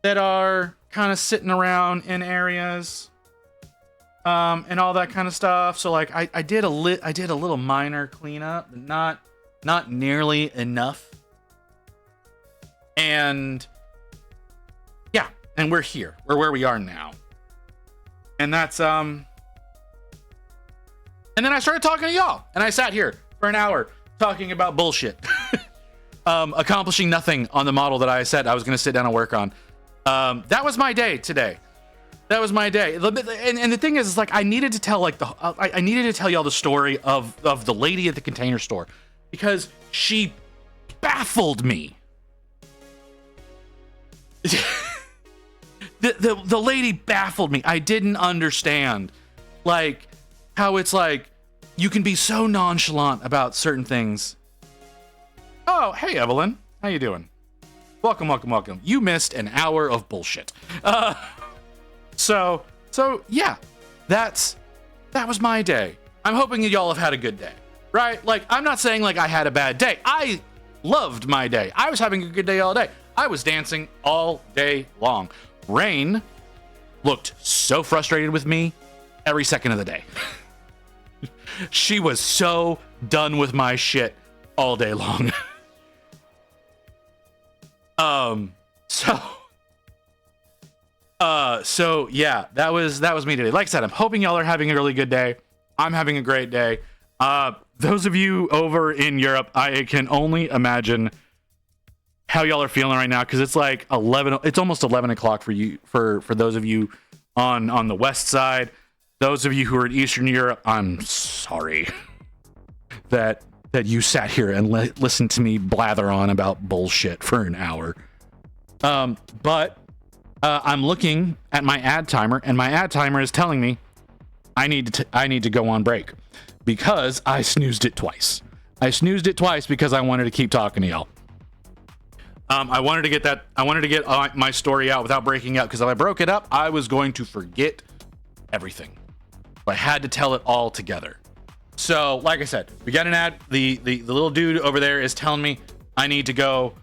that are kind of sitting around in areas, and all that kind of stuff. So like I did a little minor cleanup, not nearly enough. And yeah, and we're here. We're where we are now. And that's and then I started talking to y'all, and I sat here for an hour talking about bullshit. Accomplishing nothing on the model that I said I was going to sit down and work on. That was my day today. That was my day. And the thing is like I needed to tell like I needed to tell y'all the story of the lady at the Container Store, because she baffled me. The lady baffled me. I didn't understand like how it's like you can be so nonchalant about certain things. Oh, hey, Evelyn. How you doing? Welcome, welcome, welcome. You missed an hour of bullshit. So yeah, that was my day. I'm hoping that y'all have had a good day, right? Like, I'm not saying like I had a bad day. I loved my day. I was having a good day all day. I was dancing all day long. Rain looked so frustrated with me every second of the day. She was so done with my shit all day long. So yeah, that was me today. Like I said, I'm hoping y'all are having a really good day. I'm having a great day. Those of you over in Europe, I can only imagine how y'all are feeling right now, because it's like 11. It's almost 11 o'clock for you. For those of you on the west side, those of you who are in Eastern Europe, I'm sorry that you sat here and listened to me blather on about bullshit for an hour. But I'm looking at my ad timer, and my ad timer is telling me I need to go on break, because I snoozed it twice. I snoozed it twice because I wanted to keep talking to y'all. I wanted to get my story out without breaking up, because if I broke it up, I was going to forget everything. I had to tell it all together. So, like I said, we got an ad. The little dude over there is telling me I need to go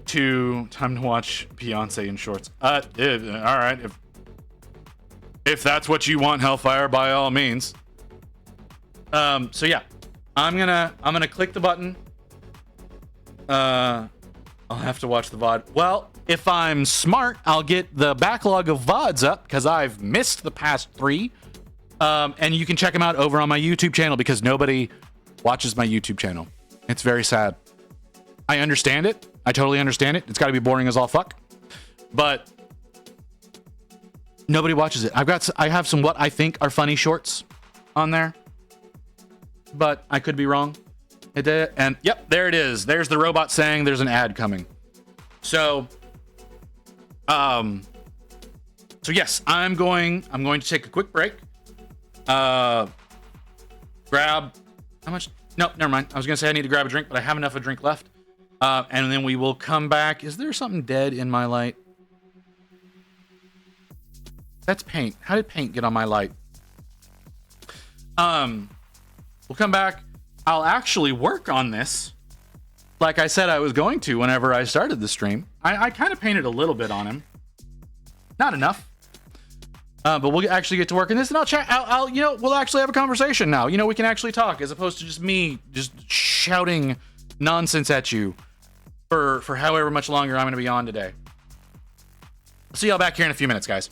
to time to watch Beyonce in shorts. All right, if that's what you want, Hellfire, by all means. So yeah, I'm gonna click the button. I'll have to watch the VOD. Well, if I'm smart, I'll get the backlog of VODs up, because I've missed the past 3. And you can check them out over on my YouTube channel, because nobody watches my YouTube channel. It's very sad. I understand it. I totally understand it. It's got to be boring as all fuck. But nobody watches it. I have some what I think are funny shorts on there, but I could be wrong. It did, and yep, there it is. There's the robot saying there's an ad coming. So yes, I'm going to take a quick break. Grab how much? No, never mind. I was gonna say I need to grab a drink, but I have enough of a drink left. And then we will come back. Is there something dead in my light? That's paint. How did paint get on my light? We'll come back. I'll actually work on this, like I said I was going to whenever I started the stream. I kind of painted a little bit on him, not enough. But we'll actually get to work on this, and I'll chat. We'll actually have a conversation now. We can actually talk, as opposed to just me just shouting nonsense at you for however much longer I'm going to be on today. See y'all back here in a few minutes, guys.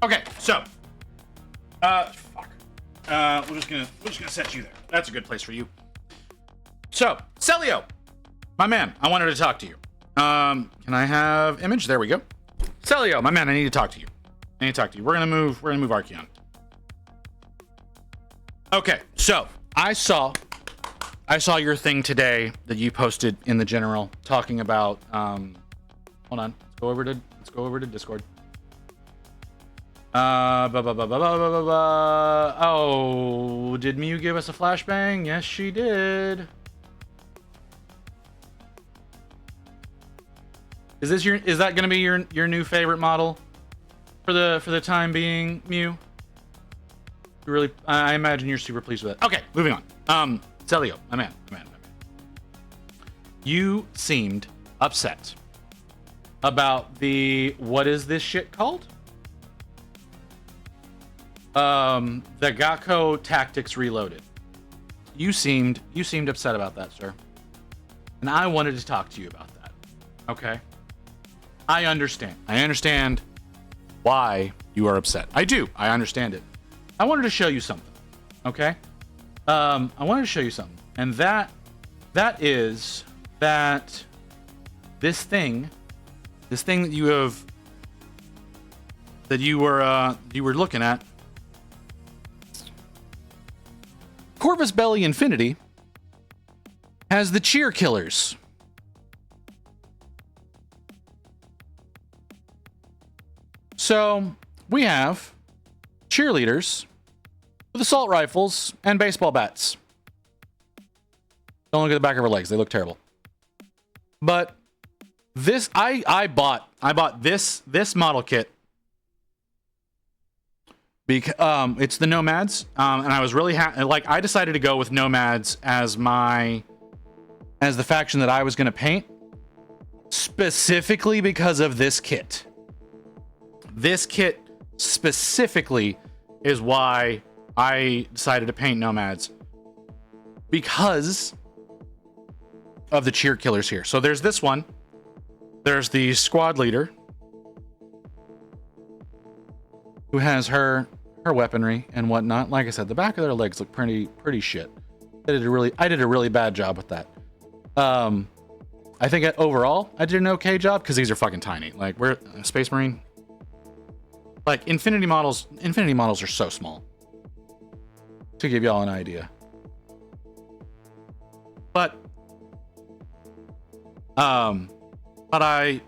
Okay, so, fuck. We're just gonna set you there. That's a good place for you. So, Celio, my man, I wanted to talk to you. Can I have image? There we go. Celio, my man, I need to talk to you. We're gonna move Archeon. Okay, so I saw your thing today that you posted in the general talking about hold on. Let's go over to Discord. Oh, did Mew give us a flashbang? Yes, she did. Is that gonna be your new favorite model for the time being, Mew? Really, I imagine you're super pleased with it. Okay, moving on. Celio, my man. You seemed upset about the, what is this shit called? The Gakko Tactics Reloaded. You seemed upset about that, sir. And I wanted to talk to you about that. Okay? I understand why you are upset. I do. I understand it. I wanted to show you something. Okay? I wanted to show you something. And that is that this thing that you were looking at, Corvus Belli Infinity has the cheer killers. So we have cheerleaders with assault rifles and baseball bats. Don't look at the back of her legs; they look terrible. But this, I bought this model kit because it's the Nomads, and I was really happy. Like, I decided to go with Nomads as the faction that I was going to paint, specifically because of this kit. This kit specifically is why I decided to paint Nomads, because of the cheer killers here. So there's this one. There's the squad leader who has her weaponry and whatnot. Like I said, the back of their legs look pretty shit. I did a really bad job with that. I think overall I did an okay job because these are fucking tiny. Like, we're a Space Marine. Like, Infinity models are so small. To give y'all an idea. But I, like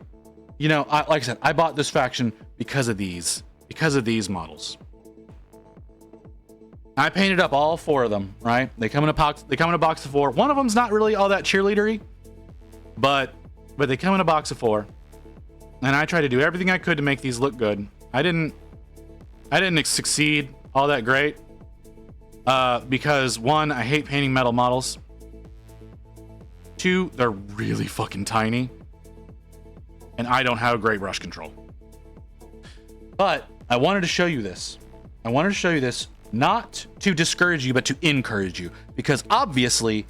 I said, I bought this faction because of these models. I painted up all 4 of them, right? They come in a box of 4. One of them's not really all that cheerleadery, but they come in a box of 4. And I tried to do everything I could to make these look good. I didn't succeed all that great. Because 1, I hate painting metal models. 2, they're really fucking tiny. And I don't have great brush control. But I wanted to show you this. Not to discourage you, but to encourage you. Because obviously,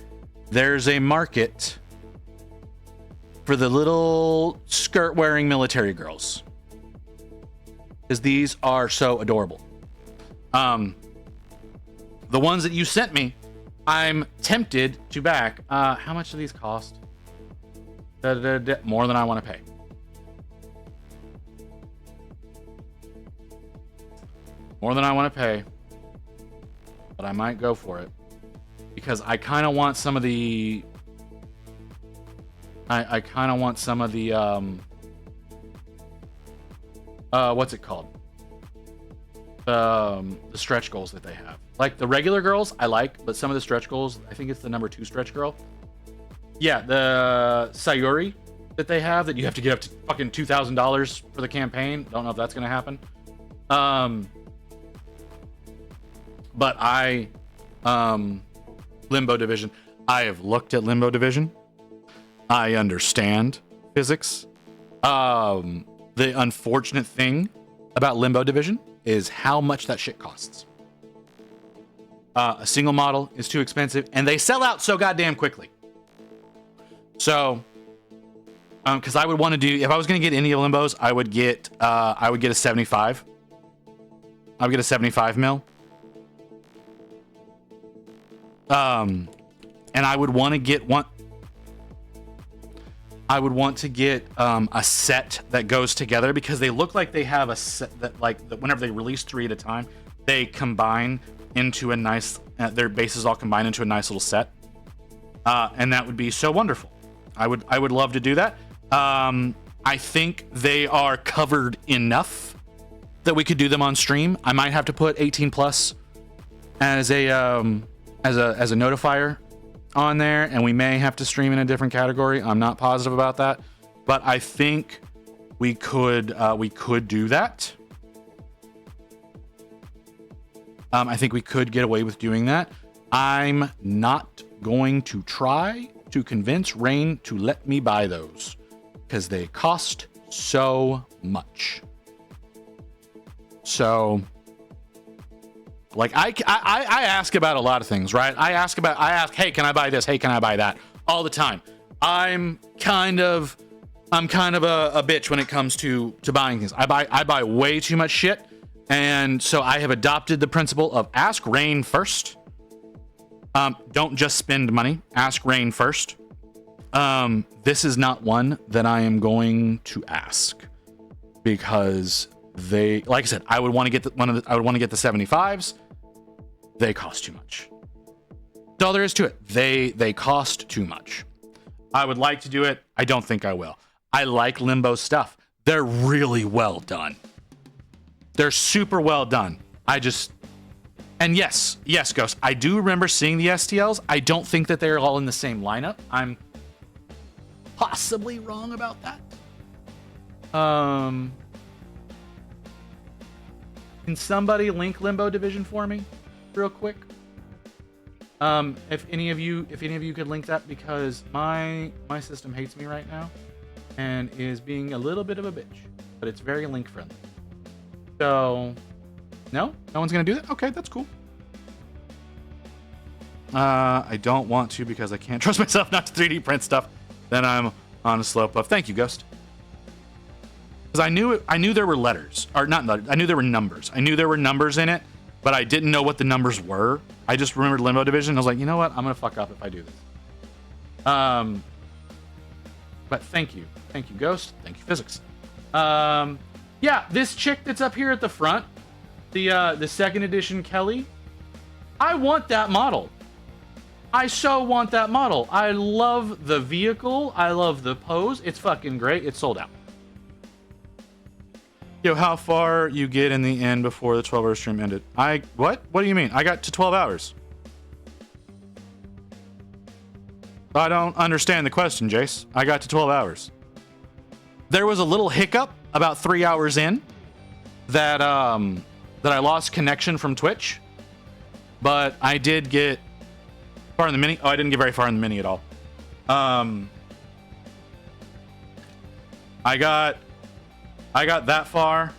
there's a market for the little skirt-wearing military girls. Because these are so adorable. The ones that you sent me, I'm tempted to back. How much do these cost? More than I want to pay. More than I want to pay. But I might go for it. Because I kind of want some of the... I kind of want some of the... what's it called? The stretch goals that they have. Like, the regular girls, I like, but some of the stretch goals, I think it's the number 2 stretch girl. Yeah, the Sayuri that they have, that you have to get up to fucking $2,000 for the campaign. Don't know if that's gonna happen. But Limbo Division. I have looked at Limbo Division. I understand physics. The unfortunate thing about Limbo Division is how much that shit costs. A single model is too expensive, and they sell out so goddamn quickly. So, because I would want to do, if I was going to get any of Limbos, I would get a 75. I would get a 75 mil. And I would want to get one. I would want to get a set that goes together because they look like they have a set that, like, whenever they release 3 at a time, they combine into a nice. Their bases all combine into a nice little set, and that would be so wonderful. I would love to do that. I think they are covered enough that we could do them on stream. I might have to put 18 plus as a notifier on there, and we may have to stream in a different category. I'm not positive about that, but I think we could do that. I think we could get away with doing that. I'm not going to try to convince Rain to let me buy those because they cost so much. So, like, I ask about a lot of things, right? I ask, hey, can I buy this? Hey, can I buy that? All the time. I'm kind of a bitch when it comes to buying things. I buy way too much shit, and so I have adopted the principle of ask Rain first. Don't just spend money. Ask Rain first. This is not one that I am going to ask because they, like I said, I would want to get the 75s. They cost too much. That's all there is to it. They cost too much. I would like to do it. I don't think I will. I like Limbo stuff. They're really well done. They're super well done. And yes, Ghost, I do remember seeing the STLs. I don't think that they're all in the same lineup. I'm possibly wrong about that. Can somebody link Limbo Division for me real quick? If any of you could link that, because my system hates me right now and is being a little bit of a bitch, but it's very link friendly. So no one's gonna do that. Okay, that's cool. I don't want to because I can't trust myself not to 3D print stuff. Then I'm on a slope of. Thank you, Ghost. Because I knew there were letters, or not letters. I knew there were numbers. I knew there were numbers in it, but I didn't know what the numbers were. I just remembered Limbo Division. I was like, you know what? I'm gonna fuck up if I do this. But thank you, Ghost. Thank you, Physics. Yeah, this chick that's up here at the front, the second edition Kelly. I want that model. I so want that model. I love the vehicle. I love the pose. It's fucking great. It's sold out. Yo, how far you get in the end before the 12-hour stream ended? What? What do you mean? I got to 12 hours. I don't understand the question, Jace. I got to 12 hours. There was a little hiccup about 3 hours in that I lost connection from Twitch, but I did get far in the mini. Oh, I didn't get very far in the mini at all. I got that far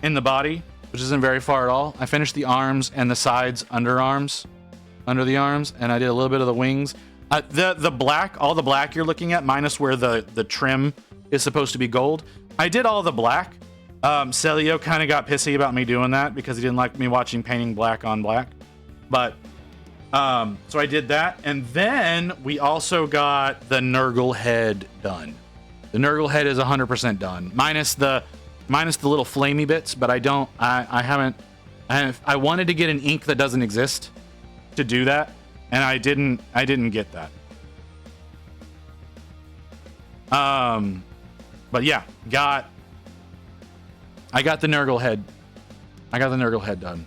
in the body, which isn't very far at all. I finished the arms and the sides under the arms, and I did a little bit of the wings. The black, all the black you're looking at, minus where the trim is supposed to be gold. I did all the black. Celio kind of got pissy about me doing that because he didn't like me watching painting black on black. But so I did that, and then we also got the Nurgle head done. The Nurgle head is 100% done, minus the little flamey bits. But I haven't. I wanted to get an ink that doesn't exist to do that, and I didn't get that. But yeah, I got the Nurgle head. I got the Nurgle head done.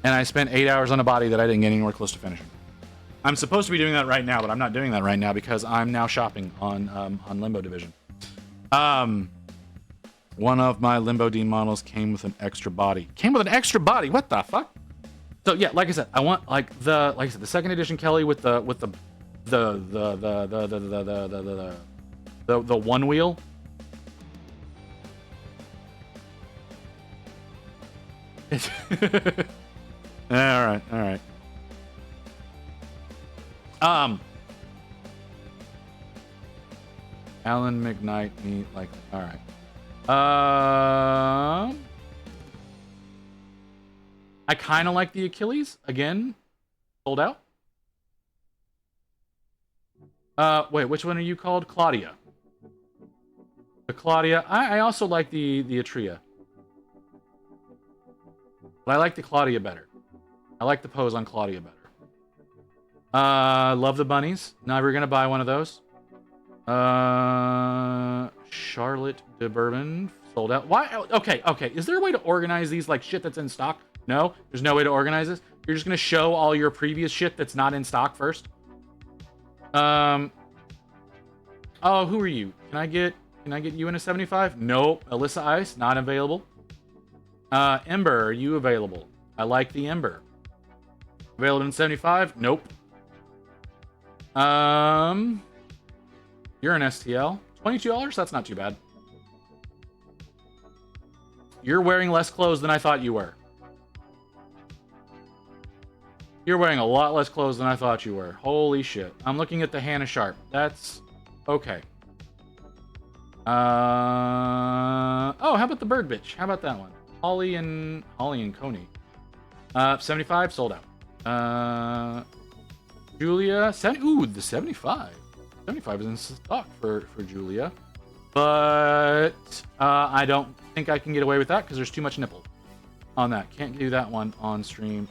And I spent 8 hours on a body that I didn't get anywhere close to finishing. I'm supposed to be doing that right now, but I'm not doing that right now because I'm now shopping on Limbo Division. One of my Limbo D models came with an extra body. What the fuck? So yeah, like I said, I want the second edition Kelly with the one wheel. All right. Alan McKnight, me like, all right. I kind of like the Achilles. Again, sold out. Wait, which one are you called? Claudia. The Claudia. I also like the Atria. But I like the Claudia better. I like the pose on Claudia better. Love the bunnies. Never gonna buy one of those. Charlotte de Bourbon sold out. Why? Okay. Is there a way to organize these like shit that's in stock? No, there's no way to organize this. You're just gonna show all your previous shit that's not in stock first. Oh, who are you? Can I get you in a 75? Nope. Alyssa Ice, not available. Ember, are you available? I like the Ember. Available in 75? Nope. You're an STL. $22? That's not too bad. You're wearing less clothes than I thought you were. You're wearing a lot less clothes than I thought you were. Holy shit. I'm looking at the Hannah Sharp. That's okay. Oh, how about the Bird Bitch? How about that one? Holly and Coney. 75 sold out. Julia, ooh, the 75. 75 is in stock for Julia. But I don't think I can get away with that because there's too much nipple on that. Can't do that one on stream.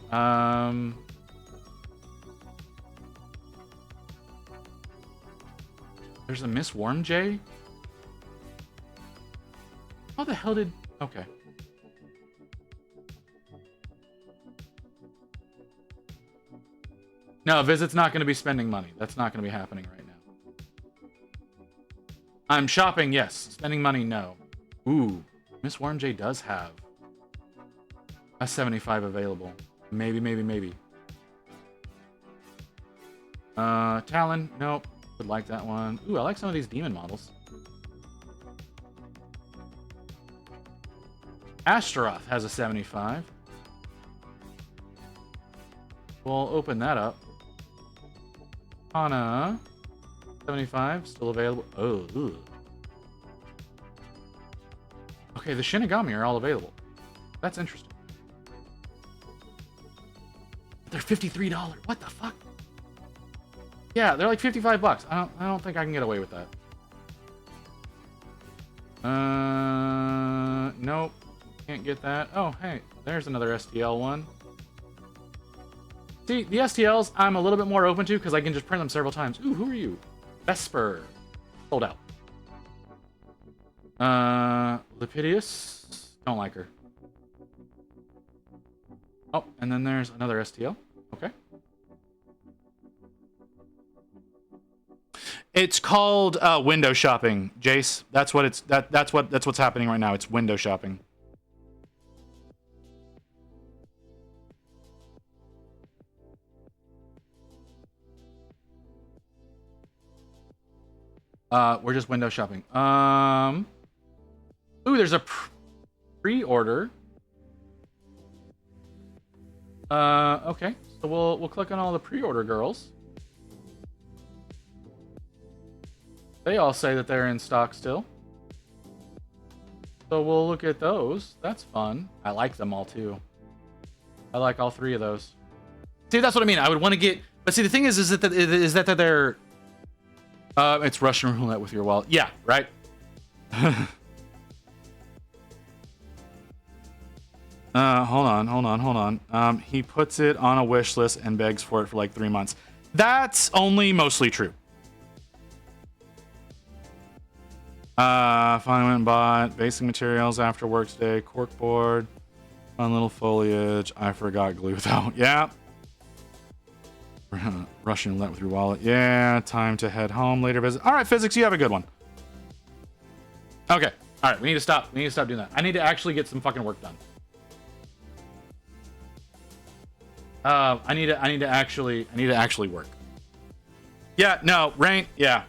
There's a Miss Worm J. How the hell did... Okay. No, Visit's not going to be spending money. That's not going to be happening right now. I'm shopping, yes. Spending money, no. Ooh, Miss Worm J does have a 75 available. Maybe. Talon, nope. Would like that one. Ooh, I like some of these demon models. Astaroth has a 75. We'll open that up. Hana, 75, still available. Oh, ugh. Okay, the Shinigami are all available. That's interesting. They're $53. What the fuck? Yeah, they're like $55. I don't think I can get away with that. Nope. Can't get that. Oh, hey, there's another STL one. See, the STLs I'm a little bit more open to because I can just print them several times. Ooh, who are you? Vesper. Sold out. Lepidius. Don't like her. Oh, and then there's another STL. Okay. It's called window shopping, Jace. That's what it's that's what's happening right now. It's window shopping. We're just window shopping. Ooh, there's a pre-order. Okay. So we'll click on all the pre-order girls. They all say that they're in stock still. So we'll look at those. That's fun. I like them all too. I like all three of those. See, that's what I mean. I would want to get, but see, the thing is that they're. It's Russian roulette with your wallet. Yeah, right. Hold on. He puts it on a wish list and begs for it for like 3 months. That's only mostly true. Finally went and bought basic materials after work today. Corkboard, fun little foliage. I forgot glue though. Yeah. Russian roulette with your wallet. Yeah. Time to head home. Later visit. All right, physics. You have a good one. Okay. All right. We need to stop. We need to stop doing that. I need to actually get some fucking work done. I need to actually work. Yeah. No. Rain. Yeah.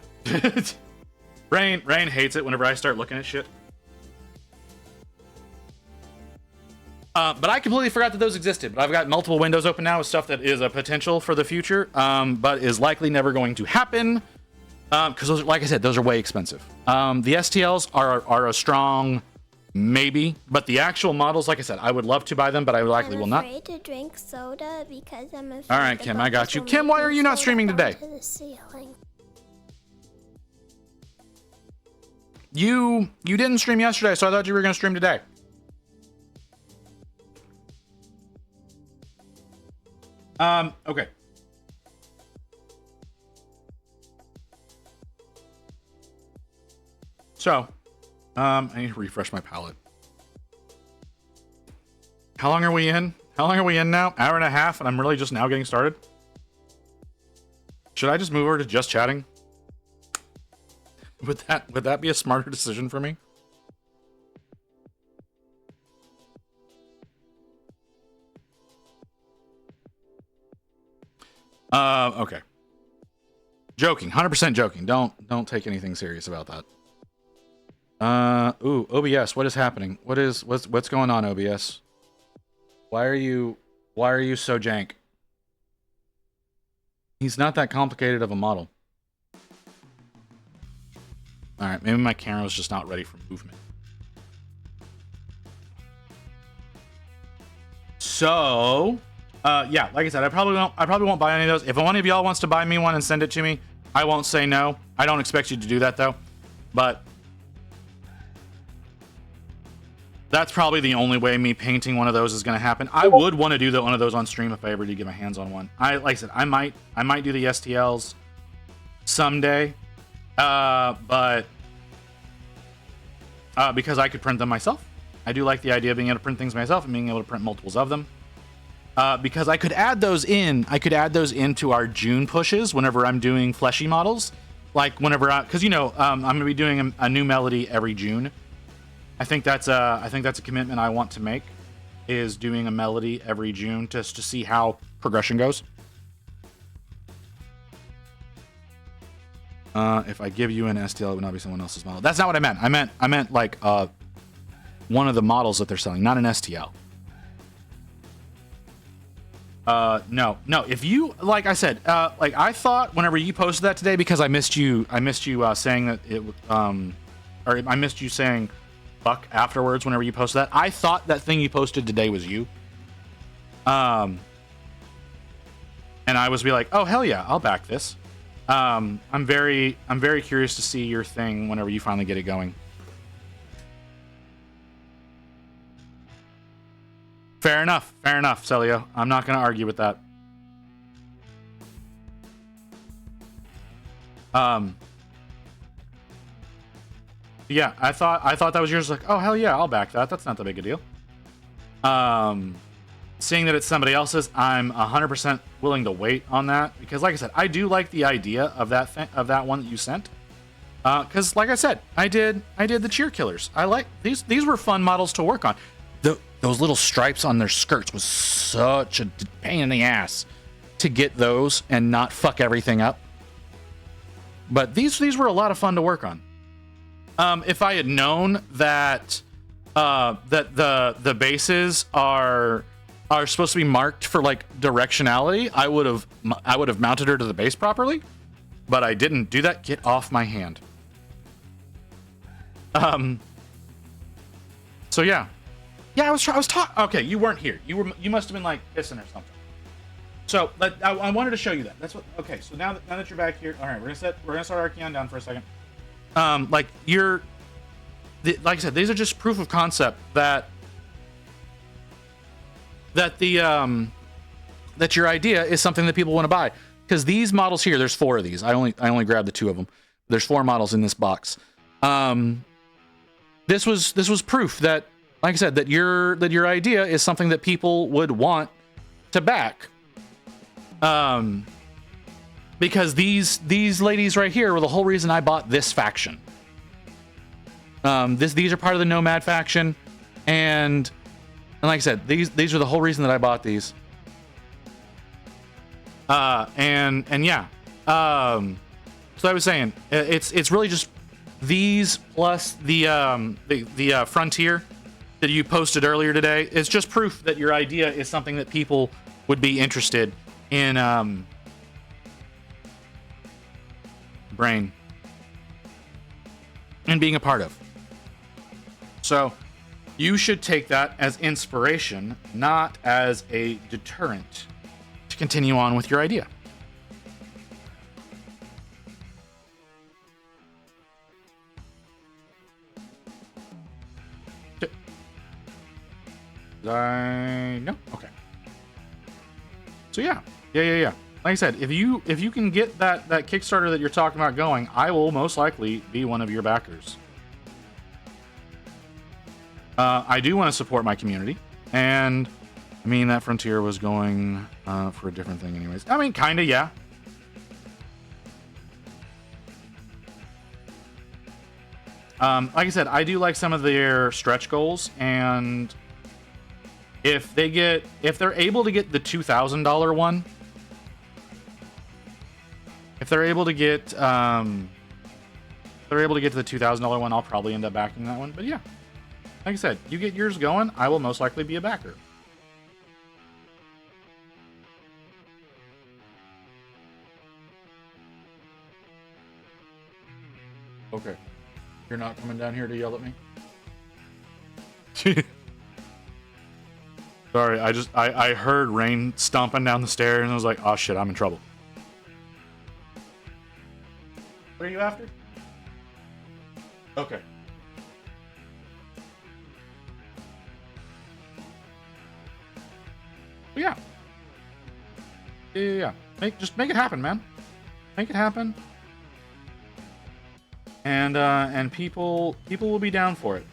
Rain hates it whenever I start looking at shit. But I completely forgot that those existed. But I've got multiple windows open now with stuff that is a potential for the future, but is likely never going to happen. Because those, like I said, those are way expensive. The STLs are a strong maybe. But the actual models, like I said, I would love to buy them, but I likely will not. I'm afraid to drink soda because I'm afraid. All right, the Kim, I got bubbles you. will Kim, make why are me you not float streaming up today? onto the ceiling. You didn't stream yesterday, so I thought you were going to stream today. Okay. So, I need to refresh my palette. How long are we in? How long are we in now? Hour and a half, and I'm really just now getting started? Should I just move over to just chatting? Would that be a smarter decision for me? Okay. Joking, 100% joking. Don't take anything serious about that. Ooh, OBS, what is happening? What's going on, OBS? Why are you so jank? He's not that complicated of a model. All right, maybe my camera was just not ready for movement. So, yeah, like I said, I probably won't buy any of those. If one of y'all wants to buy me one and send it to me, I won't say no. I don't expect you to do that though. But that's probably the only way me painting one of those is going to happen. I would want to do one of those on stream if I ever do get my hands on one. Like I said, I might do the STLs someday. But because I could print them myself. I do like the idea of being able to print things myself and being able to print multiples of them. Because I could add those into our June pushes whenever I'm doing fleshy models. Like whenever because I'm going to be doing a new melody every June. I think that's a commitment I want to make, is doing a melody every June just to see how progression goes. If I give you an STL, it would not be someone else's model. That's not what I meant. I meant like one of the models that they're selling, not an STL. No. If you, like I said, like I thought whenever you posted that today, because I missed you saying that it, or I missed you saying fuck afterwards whenever you posted that. I thought that thing you posted today was you. And I was like, oh hell yeah, I'll back this. I'm very curious to see your thing whenever you finally get it going. Fair enough, Celio. I'm not going to argue with that. Yeah, I thought that was yours. Like, oh hell yeah, I'll back that. That's not that big a deal. Seeing that it's somebody else's, I'm 100% willing to wait on that, because like I said, I do like the idea of that one that you sent. Because like I said, I did the cheer killers. I like these were fun models to work on. Those little stripes on their skirts was such a pain in the ass to get those and not fuck everything up. But these were a lot of fun to work on. If I had known that the bases are supposed to be marked for like directionality, I would have mounted her to the base properly, but I didn't do that. Get off my hand. So yeah, I was talking. Okay, you weren't here. You must have been like pissing or something. So I wanted to show you that. That's what. Okay, so now that you're back here, all right, we're gonna start Archeon down for a second. Like I said, these are just proof of concept that your idea is something that people want to buy. Because these models here, there's 4 of these. I only grabbed the 2 of them. There's 4 models in this box. This was proof that, like I said, that your idea is something that people would want to back. Because these ladies right here were the whole reason I bought this faction. These are part of the Nomad faction, and like I said, these are the whole reason that I bought these. And yeah. So I was saying, it's really just these plus the Frontier that you posted earlier today. It's just proof that your idea is something that people would be interested in. Brain and being a part of. So You should take that as inspiration, not as a deterrent to continue on with your idea. No? Okay. So yeah. Like I said, if you can get that Kickstarter that you're talking about going, I will most likely be one of your backers. I do want to support my community, and I mean that Frontier was going for a different thing anyways. I mean, kinda, yeah. Like I said, I do like some of their stretch goals, and if they're able to get the $2,000 one, if they're able to get to the $2,000 one, I'll probably end up backing that one. But yeah, like I said, you get yours going, I will most likely be a backer. Okay. You're not coming down here to yell at me? Sorry, I heard Rain stomping down the stairs and I was like, oh shit, I'm in trouble. What are you after? Okay. Yeah. Yeah. Just make it happen, man. Make it happen. And people will be down for it.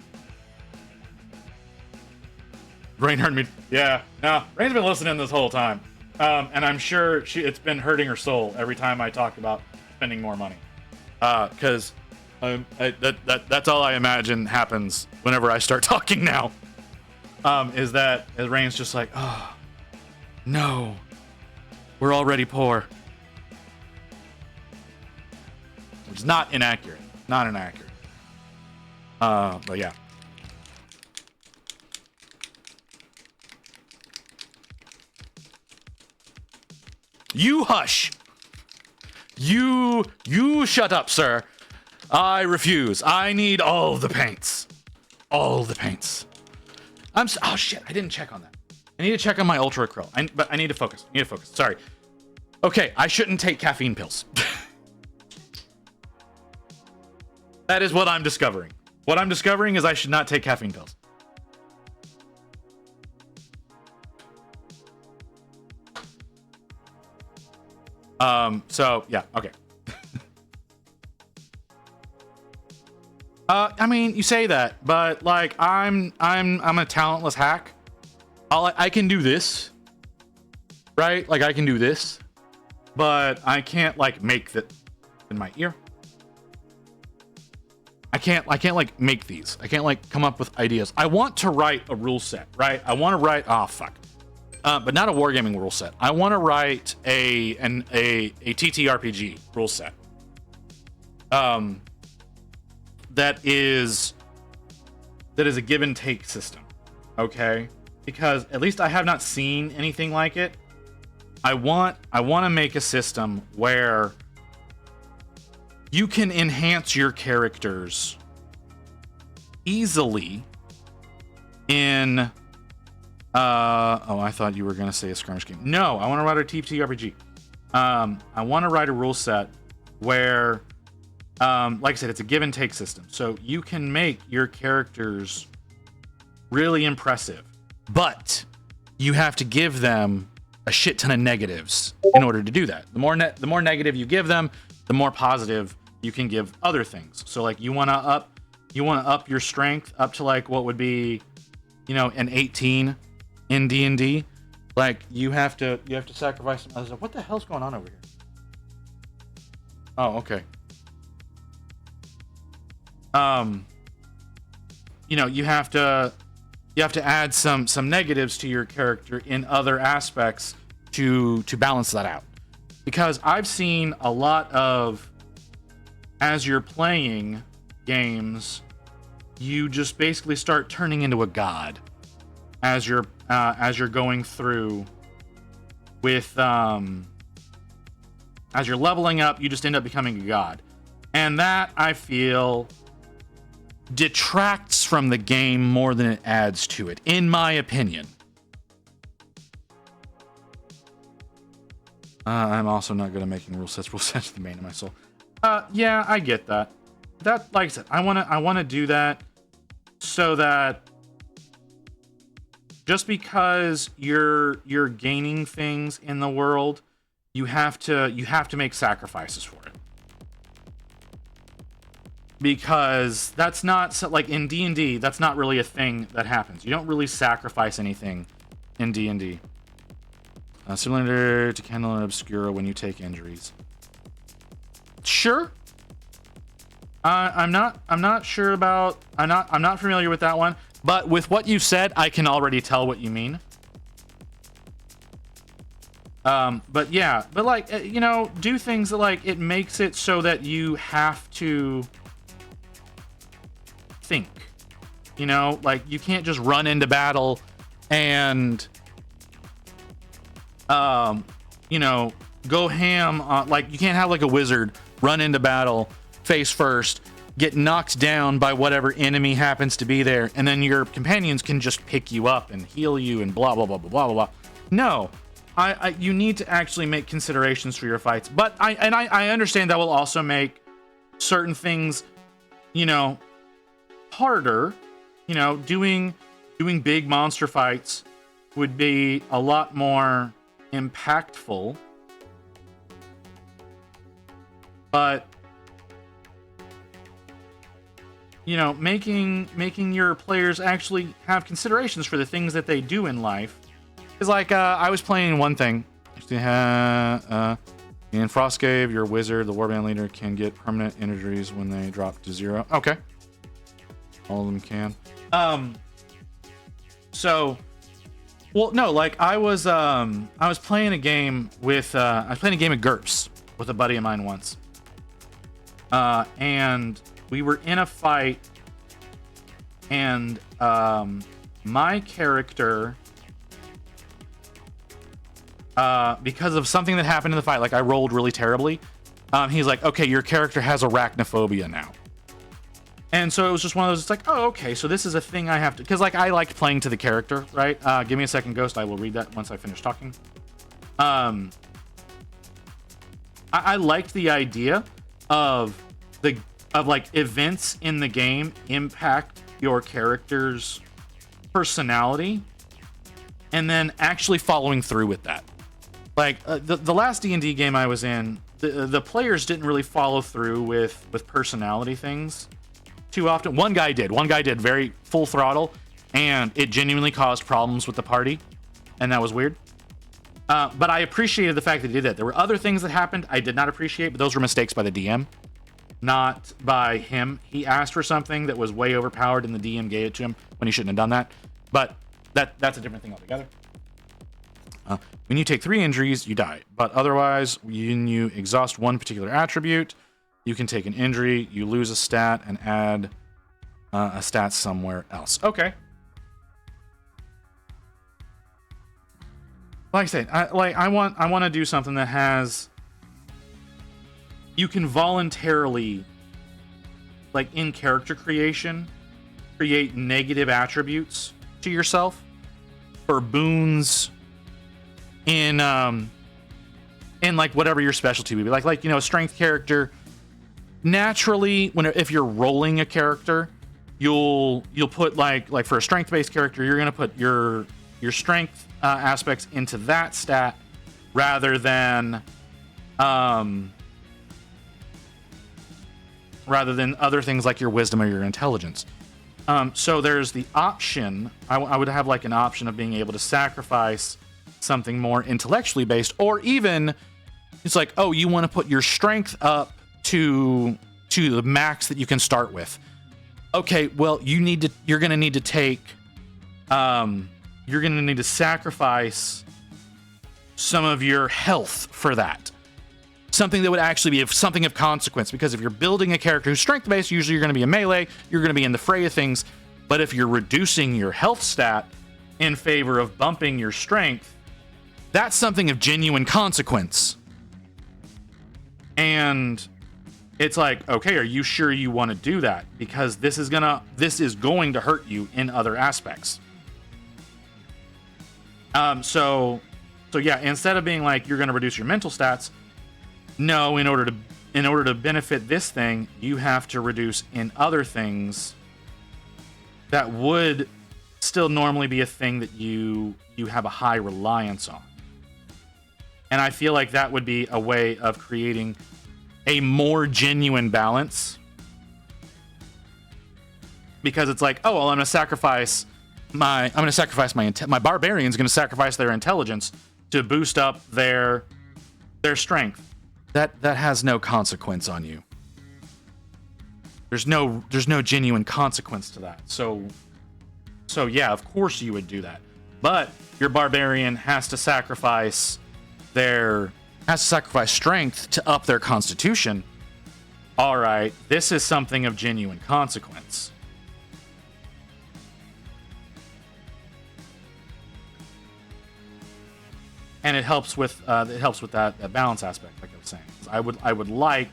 Rain heard me. Yeah, no, Rain's been listening this whole time, and I'm sure it's been hurting her soul every time I talk about spending more money, because that's all I imagine happens whenever I start talking now. Is that Rain's just like, oh no, we're already poor. It's not inaccurate. Not inaccurate. But yeah. You hush. You shut up, sir. I refuse. I need all the paints. All the paints. Oh shit, I didn't check on that. I need to check on my ultra acryl. But I need to focus. Sorry. Okay, I shouldn't take caffeine pills. That is what I'm discovering. What I'm discovering is I should not take caffeine pills. So yeah, okay. I mean, you say that, but like I'm a talentless hack. I can do this. Right? Like I can do this, but I can't like make that in my ear. I can't like make these. I can't like come up with ideas. I want to write a rule set, right? I want to write but not a wargaming rule set. I want to write a TTRPG rule set. That is a give and take system. Okay? Because at least I have not seen anything like it. I want to make a system where you can enhance your characters easily in I thought you were going to say a skirmish game. No, I want to write a TTRPG. I want to write a rule set where like I said, it's a give and take system. So you can make your characters really impressive, but you have to give them a shit ton of negatives in order to do that. The more negative you give them, the more positive you can give other things. So like you want to up your strength up to like what would be, an 18 in D&D. Like you have to sacrifice some others. What the hell's going on over here? Oh, okay. You have to add some negatives to your character in other aspects to balance that out. Because I've seen a lot of, as you're playing games, you just basically start turning into a god as you're going through with as you're leveling up, you just end up becoming a god. And that, I feel, detracts from the game more than it adds to it, in my opinion. I'm also not good at making rule sets. Rule sets the main of my soul. Yeah, I get that. That, like I said, I wanna do that so that just because you're gaining things in the world, you have to make sacrifices for it. Because that's not, like in D&D, that's not really a thing that happens. You don't really sacrifice anything in D&D. Similar to Candle and Obscura when you take injuries. Sure. I'm not sure about. I'm not familiar with that one. But with what you said, I can already tell what you mean. But yeah, but like you know, do things that like it makes it so that you have to think. You know, like you can't just run into battle and you know, go ham on, like you can't have like a wizard run into battle face first, get knocked down by whatever enemy happens to be there, and then your companions can just pick you up and heal you and blah blah blah blah blah blah. No, you need to actually make considerations for your fights. But I understand that will also make certain things, you know, harder. You know, doing big monster fights would be a lot more impactful. But you know, making your players actually have considerations for the things that they do in life is like I was playing one thing. Actually, in Frostgrave, your wizard, the warband leader, can get permanent injuries when they drop to 0. Okay, all of them can. So, well, no, like I was playing a game with I was playing a game of GURPS with a buddy of mine once, and we were in a fight, and my character, because of something that happened in the fight, like I rolled really terribly, he's like, okay, your character has arachnophobia now. And so it was just one of those, it's like, oh, okay, so this is a thing I have to, because like I liked playing to the character, right? Give me a second, Ghost, I will read that once I finish talking. I liked the idea of like events in the game impact your character's personality, and then actually following through with that. Like the last D&D game I was in, the players didn't really follow through with personality things too often. One guy did very full throttle, and it genuinely caused problems with the party, and that was weird. But I appreciated the fact that he did that. There were other things that happened I did not appreciate, but those were mistakes by the DM, not by him. He asked for something that was way overpowered, and the DM gave it to him when he shouldn't have done that. But that's a different thing altogether. When you take 3 injuries, you die. But otherwise, when you exhaust one particular attribute, you can take an injury, you lose a stat, and add a stat somewhere else. Okay. Like I said, I want to do something that has, you can voluntarily, like in character creation, create negative attributes to yourself for boons in like whatever your specialty would be. Like you know, a strength character, naturally if you're rolling a character, you'll put like for a strength based character, you're going to put your strength aspects into that stat rather than other things like your wisdom or your intelligence. So there's the option, I would have like an option of being able to sacrifice something more intellectually based, or even it's like, oh, you want to put your strength up to the max that you can start with. Okay, well, you're going to need to take, you're going to need to sacrifice some of your health for that. Something that would actually be something of consequence, because if you're building a character who's strength based, usually you're going to be a melee, you're going to be in the fray of things. But if you're reducing your health stat in favor of bumping your strength, that's something of genuine consequence. And it's like, okay, are you sure you want to do that? Because this is going to hurt you in other aspects. So yeah, instead of being like you're going to reduce your mental stats, no, in order to benefit this thing, you have to reduce in other things that would still normally be a thing that you have a high reliance on. And I feel like that would be a way of creating a more genuine balance, because it's like, oh well, I'm going to sacrifice my barbarian's going to sacrifice their intelligence to boost up their strength. That has no consequence on you. There's no genuine consequence to that. So yeah, of course you would do that. But your barbarian has to sacrifice strength to up their constitution. All right, this is something of genuine consequence. And it helps with that balance aspect, like I was saying. I would like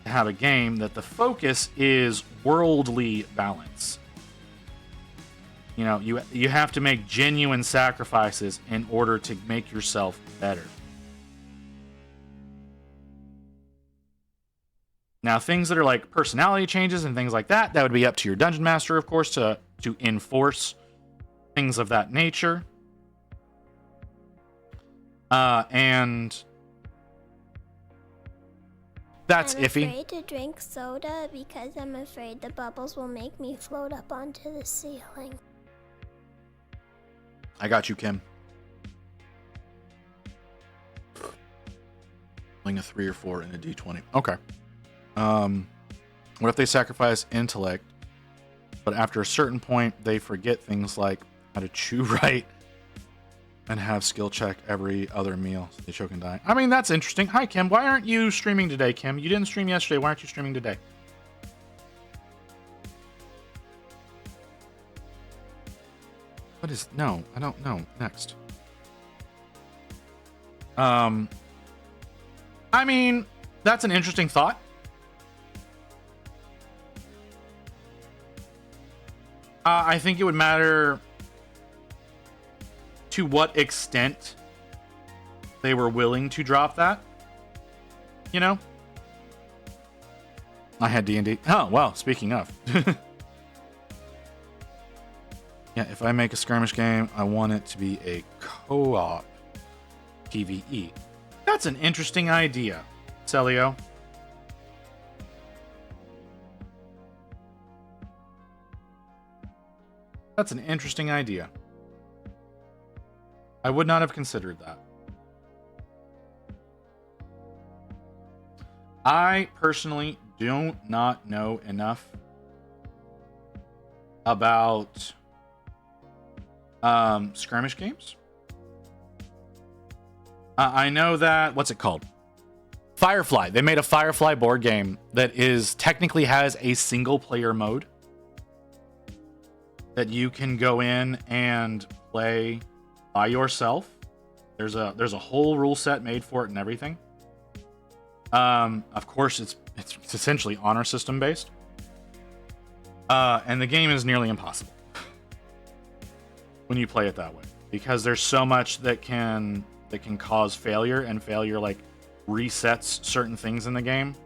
to have a game that the focus is worldly balance. You know, you have to make genuine sacrifices in order to make yourself better. Now, things that are like personality changes and things like that would be up to your dungeon master, of course, to enforce things of that nature. And that's iffy. I'm afraid to drink soda because I'm afraid the bubbles will make me float up onto the ceiling. I got you, Kim. Rolling a 3 or 4 in a d20. Okay. What if they sacrifice intellect, but after a certain point they forget things like how to chew right and have skill check every other meal, so they choke and die? I mean, that's interesting. Hi, Kim. Why aren't you streaming today, Kim? You didn't stream yesterday. Why aren't you streaming today? What is... No, I don't know. Next. I mean, that's an interesting thought. I think it would matter to what extent they were willing to drop that. You know? I had D&D. Oh, well, speaking of. Yeah, if I make a skirmish game, I want it to be a co-op PvE. That's an interesting idea, Celio. That's an interesting idea. I would not have considered that. I personally do not know enough about skirmish games. I know that, what's it called? Firefly. They made a Firefly board game that technically has a single player mode that you can go in and play by yourself. There's a whole rule set made for it and everything. Of course, it's essentially honor system based, and the game is nearly impossible when you play it that way, because there's so much that can cause failure, and failure like resets certain things in the game.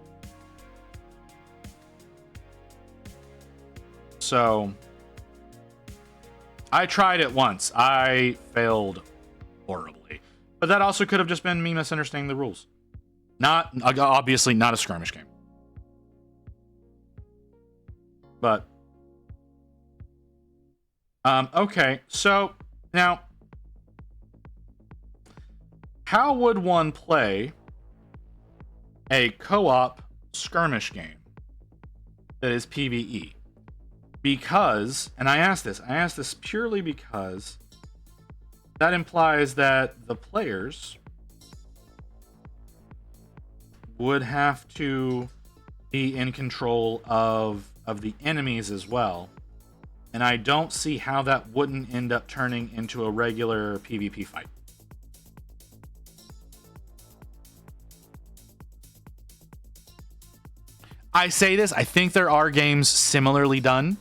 So I tried it once. I failed horribly. But that also could have just been me misunderstanding the rules. Obviously not a skirmish game. But okay, so now how would one play a co-op skirmish game that is PvE? Because, and I asked this purely because that implies that the players would have to be in control of the enemies as well. And I don't see how that wouldn't end up turning into a regular PvP fight. I say this, I think there are games similarly done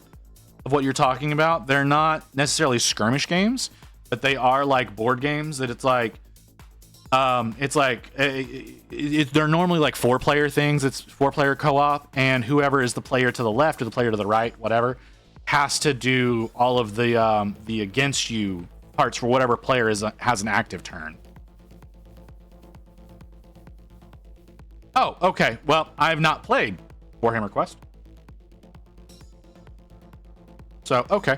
of what you're talking about. They're not necessarily skirmish games, but they are like board games that it's like they're normally like 4-player things. It's 4-player co-op, and whoever is the player to the left or the player to the right, whatever, has to do all of the against you parts for whatever player has an active turn. Oh, okay. Well, I've not played Warhammer Quest, so okay.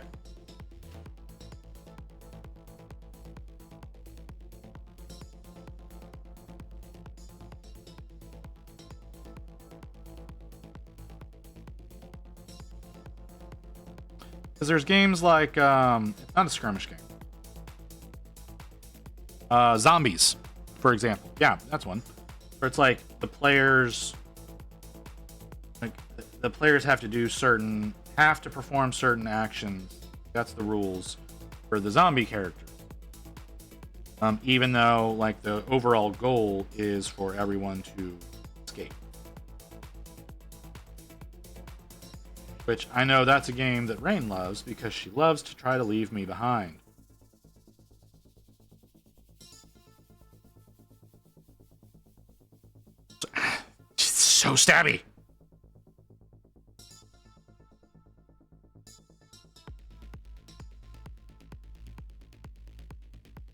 Because there's games like, it's not a skirmish game. Zombies, for example. Yeah, that's one. Where it's like the players have to perform certain actions. That's the rules for the zombie characters. Even though like the overall goal is for everyone to escape. Which I know that's a game that Rain loves because she loves to try to leave me behind. She's so stabby.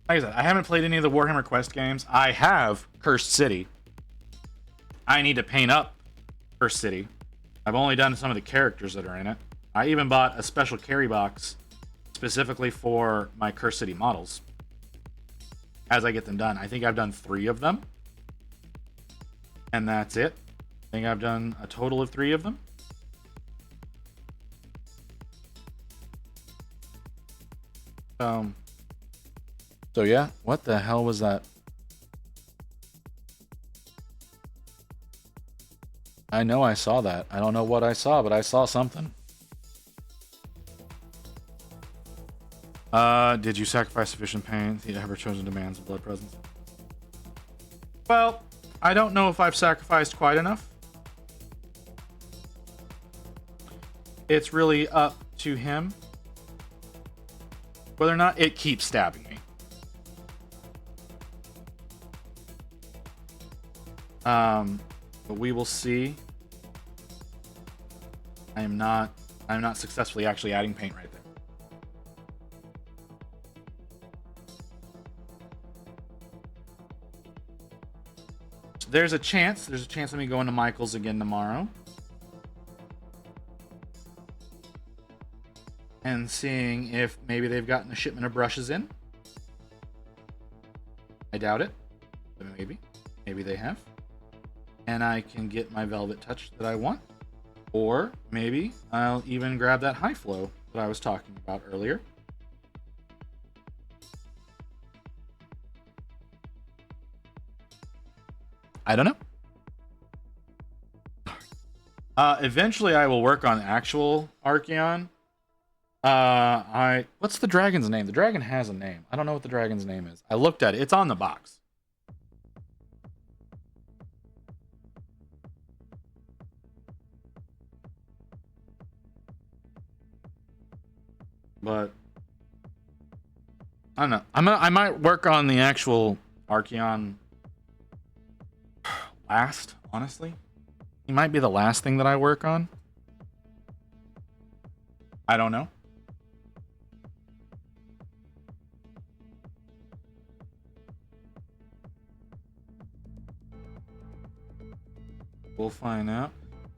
Like I said, I haven't played any of the Warhammer Quest games. I have Cursed City. I need to paint up Cursed City. I've only done some of the characters that are in it. I even bought a special carry box specifically for my Cursed City models as I get them done. I think I've done 3 of them. And that's it. I think I've done a total of 3 of them. So yeah, what the hell was that? I know I saw that. I don't know what I saw, but I saw something. Did you sacrifice sufficient pain? The ever-chosen demands of blood presence. Well, I don't know if I've sacrificed quite enough. It's really up to him whether or not it keeps stabbing me. But we will see. I'm not successfully actually adding paint right there. So there's a chance of me going to Michael's again tomorrow and seeing if maybe they've gotten a shipment of brushes in. I doubt it, but maybe they have. And I can get my velvet touch that I want. Or maybe I'll even grab that high flow that I was talking about earlier. I don't know. Eventually I will work on actual Archeon. What's the dragon's name? The dragon has a name. I don't know what the dragon's name is. I looked at it. It's on the box. But I don't know. I might work on the actual Archeon last, honestly. He might be the last thing that I work on. I don't know. We'll find out.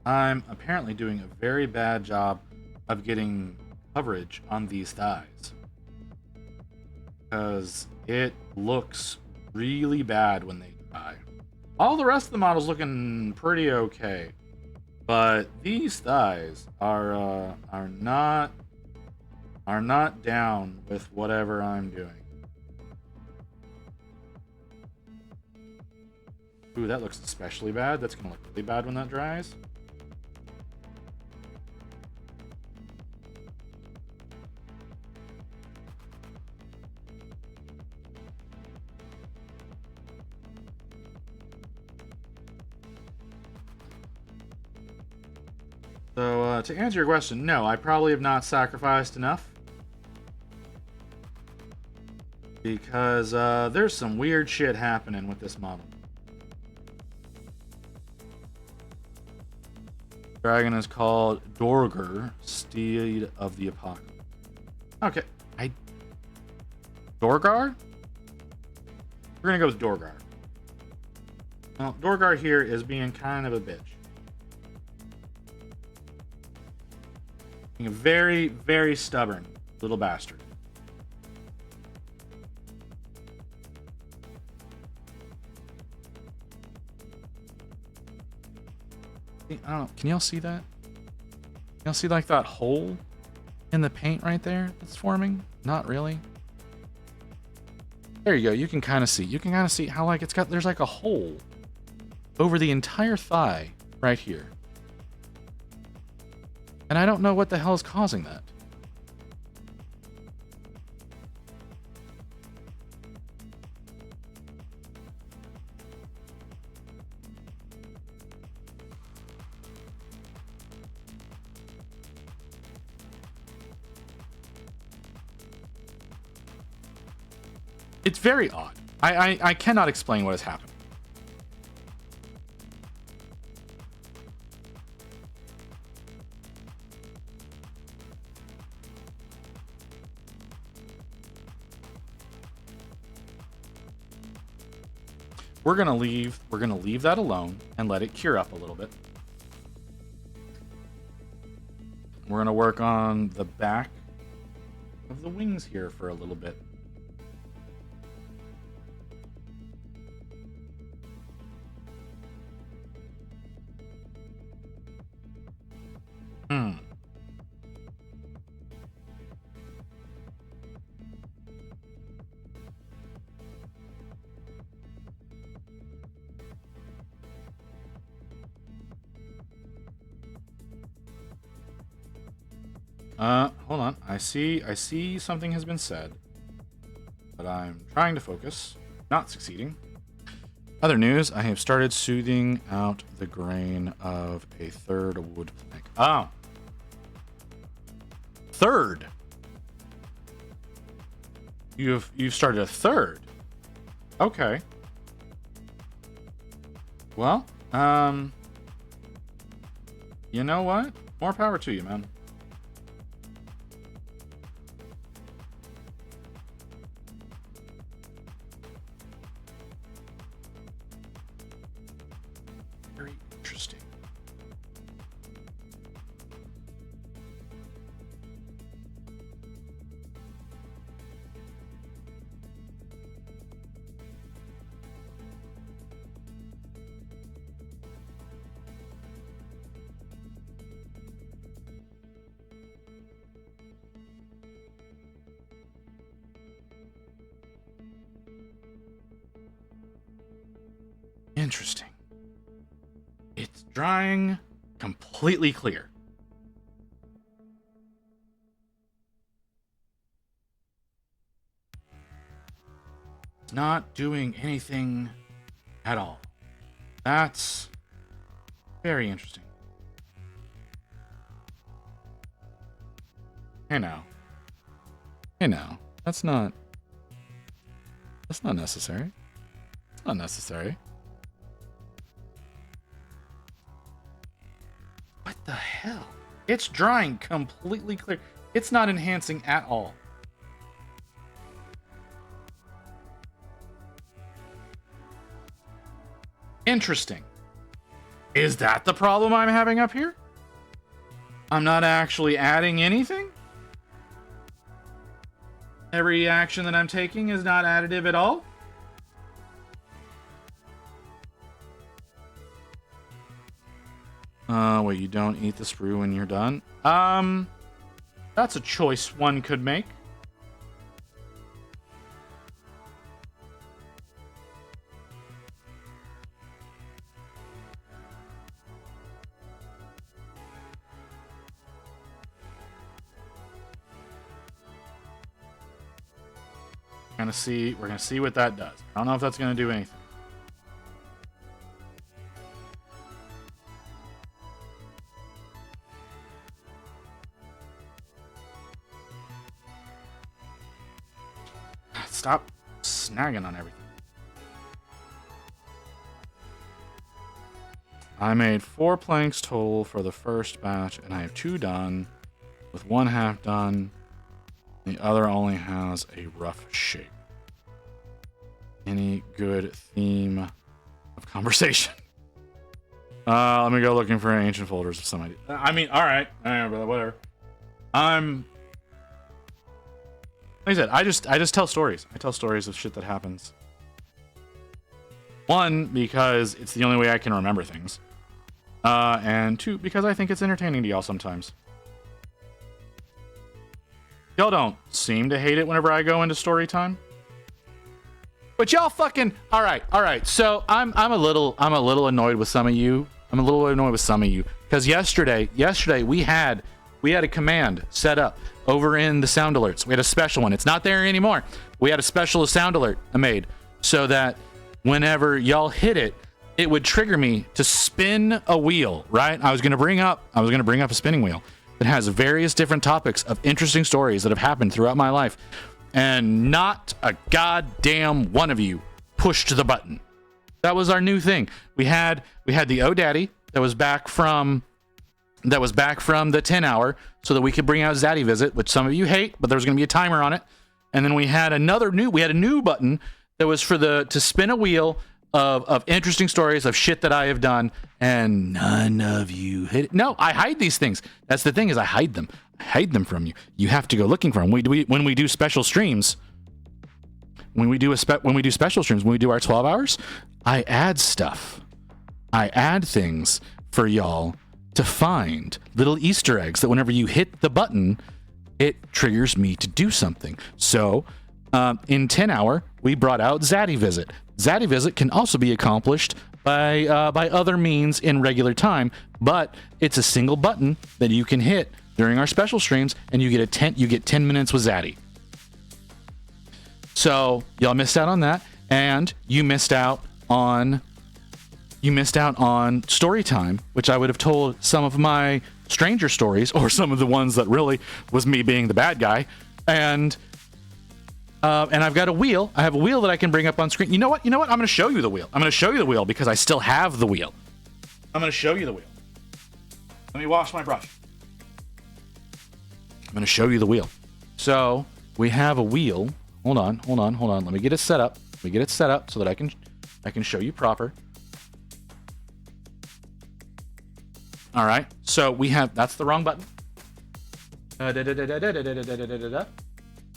I'm apparently doing a very bad job of getting coverage on these thighs because it looks really bad when they die. All the rest of the model's looking pretty okay, but these thighs are not down with whatever I'm doing. Ooh, that looks especially bad. That's gonna look really bad when that dries. So, to answer your question, no, I probably have not sacrificed enough. Because there's some weird shit happening with this model. Dragon is called Dorghar, Steed of the Apocalypse. Okay, Dorghar? We're gonna go with Dorghar. Well, Dorghar here is being kind of a bitch. Being a very, very stubborn little bastard. I don't know. Can y'all see that? Y'all see like that hole in the paint right there that's forming? Not really. There you go. You can kind of see. You can kind of see how like there's like a hole over the entire thigh right here. And I don't know what the hell is causing that. It's very odd. I cannot explain what has happened. We're gonna leave that alone and let it cure up a little bit. We're gonna work on the back of the wings here for a little bit. Hold on. I see something has been said, but I'm trying to focus, not succeeding. Other news, I have started smoothing out the grain of a third wood plank. Oh. Third. You've started a third. Okay. Well, you know what? More power to you, man. Very interesting. Interesting. It's drying completely clear. It's not doing anything at all. That's very interesting. Hey now. Hey now. That's not necessary. It's not necessary. What the hell? It's drying completely clear. It's not enhancing at all. Interesting. Is that the problem I'm having up here? I'm not actually adding anything? Every action that I'm taking is not additive at all? Wait, you don't eat the sprue when you're done? That's a choice one could make. We're gonna see what that does. I don't know if that's gonna do anything. stop snagging on everything. I made 4 planks total for the first batch, and I have 2 done, with 1 half done. The other only has a rough shape. Any good theme of conversation? Let me go looking for ancient folders of some idea. I mean, all right, whatever. Like I said, I just tell stories. I tell stories of shit that happens. 1, because it's the only way I can remember things. And 2, because I think it's entertaining to y'all sometimes. Y'all don't seem to hate it whenever I go into story time. But y'all fucking all right. So I'm a little annoyed with some of you. Because yesterday we had a command set up over in the sound alerts. We had a special one. It's not there anymore. We had a special sound alert made so that whenever y'all hit it, it would trigger me to spin a wheel, right? I was gonna bring up a spinning wheel that has various different topics of interesting stories that have happened throughout my life. And not a goddamn one of you pushed the button. That was our new thing. We had the O'Daddy that was back from the 10 hour so that we could bring out Zaddy Visit, which some of you hate, but there was going to be a timer on it. And then we had a new button that was to spin a wheel of interesting stories of shit that I have done, and none of you hit it. No, I hide these things. That's the thing, is I hide them. I hide them from you. You have to go looking for them. When we do special streams, when we do our 12 hours, I add stuff. I add things for y'all to find, little Easter eggs that whenever you hit the button, it triggers me to do something. So in 10 hour, we brought out Zaddy Visit. Zaddy Visit can also be accomplished by other means in regular time, but it's a single button that you can hit during our special streams, and you get 10 minutes with Zaddy. So y'all missed out on that, and you missed out on story time, which I would have told some of my stranger stories, or some of the ones that really was me being the bad guy, and I've got a wheel. I have a wheel that I can bring up on screen. You know what? I'm going to show you the wheel. I'm going to show you the wheel because I still have the wheel. I'm going to show you the wheel. Let me wash my brush. I'm going to show you the wheel. So we have a wheel. Hold on. Let me get it set up. So that I can show you proper. All right. So we have, that's the wrong button.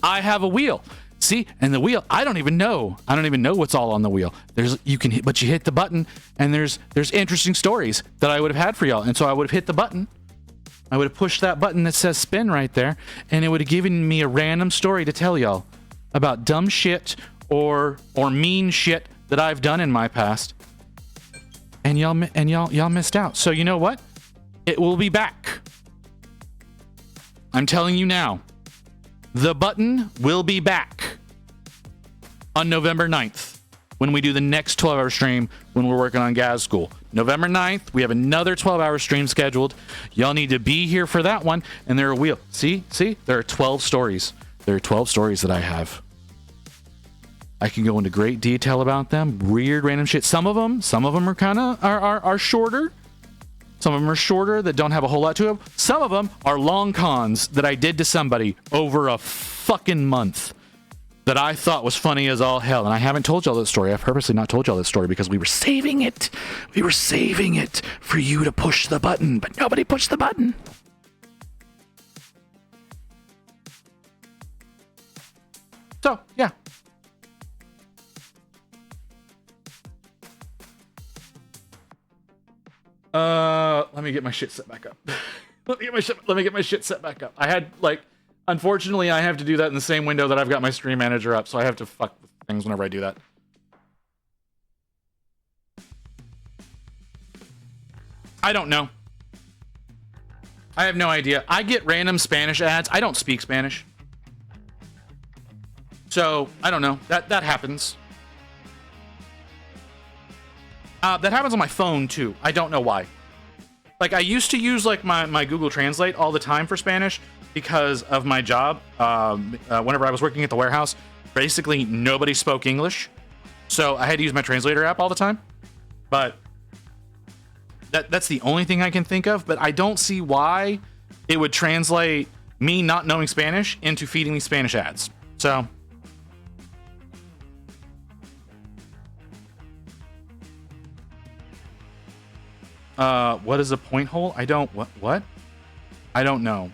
I have a wheel. See, and the wheel, I don't even know what's all on the wheel. You hit the button, and there's interesting stories that I would have had for y'all. And so I would have hit the button. I would have pushed that button that says spin right there, and it would have given me a random story to tell y'all about dumb shit or mean shit that I've done in my past. And y'all missed out. So you know what? It will be back. I'm telling you now. The button will be back on November 9th when we do the next 12-hour stream when we're working on Gaz School. November 9th, we have another 12-hour stream scheduled. Y'all need to be here for that one, and there are wheel. See? There are 12 stories. There are 12 stories that I have. I can go into great detail about them. Weird, random shit. Some of them are kind of are shorter. Some of them are shorter that don't have a whole lot to them. Some of them are long cons that I did to somebody over a fucking month that I thought was funny as all hell. And I haven't told y'all that story. I've purposely not told y'all that story because we were saving it. We were saving it for you to push the button, but nobody pushed the button. So, yeah. Let me get my shit set back up. Let me get my shit set back up. I had, unfortunately, I have to do that in the same window that I've got my stream manager up, so I have to fuck with things whenever I do that. I don't know. I have no idea. I get random Spanish ads. I don't speak Spanish. So, I don't know. That happens. That happens on my phone, too. I don't know why. I used to use, my Google Translate all the time for Spanish because of my job. Whenever I was working at the warehouse, basically nobody spoke English, so I had to use my translator app all the time. But that's the only thing I can think of. But I don't see why it would translate me not knowing Spanish into feeding me Spanish ads. So what is a point hole? I don't what? I don't know.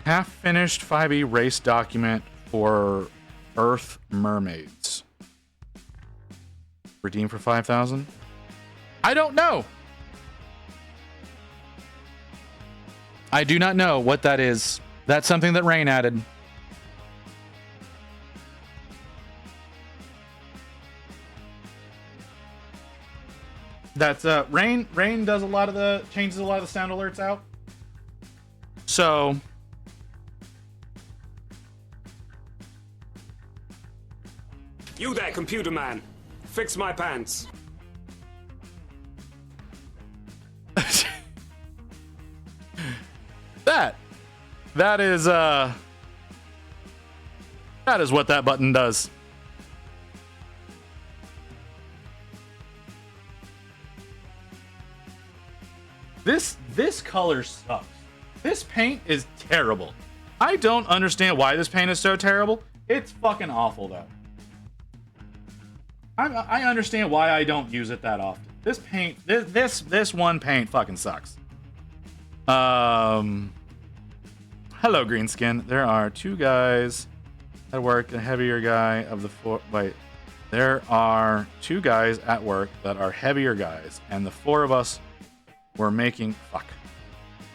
Half-finished 5e race document for Earth Mermaids. Redeem for 5,000? I don't know. I do not know what that is. That's something that Rain added. That's Rain does changes a lot of the sound alerts out. So You there, computer man. Fix my pants. That is what that button does. This color sucks. This paint is terrible. I don't understand why this paint is so terrible. It's fucking awful though. I understand why I don't use it that often. This paint, this one paint fucking sucks. Hello, Greenskin. There are two guys at work, a heavier guy of the four. Wait, there are two guys at work that are heavier guys, and the four of us were making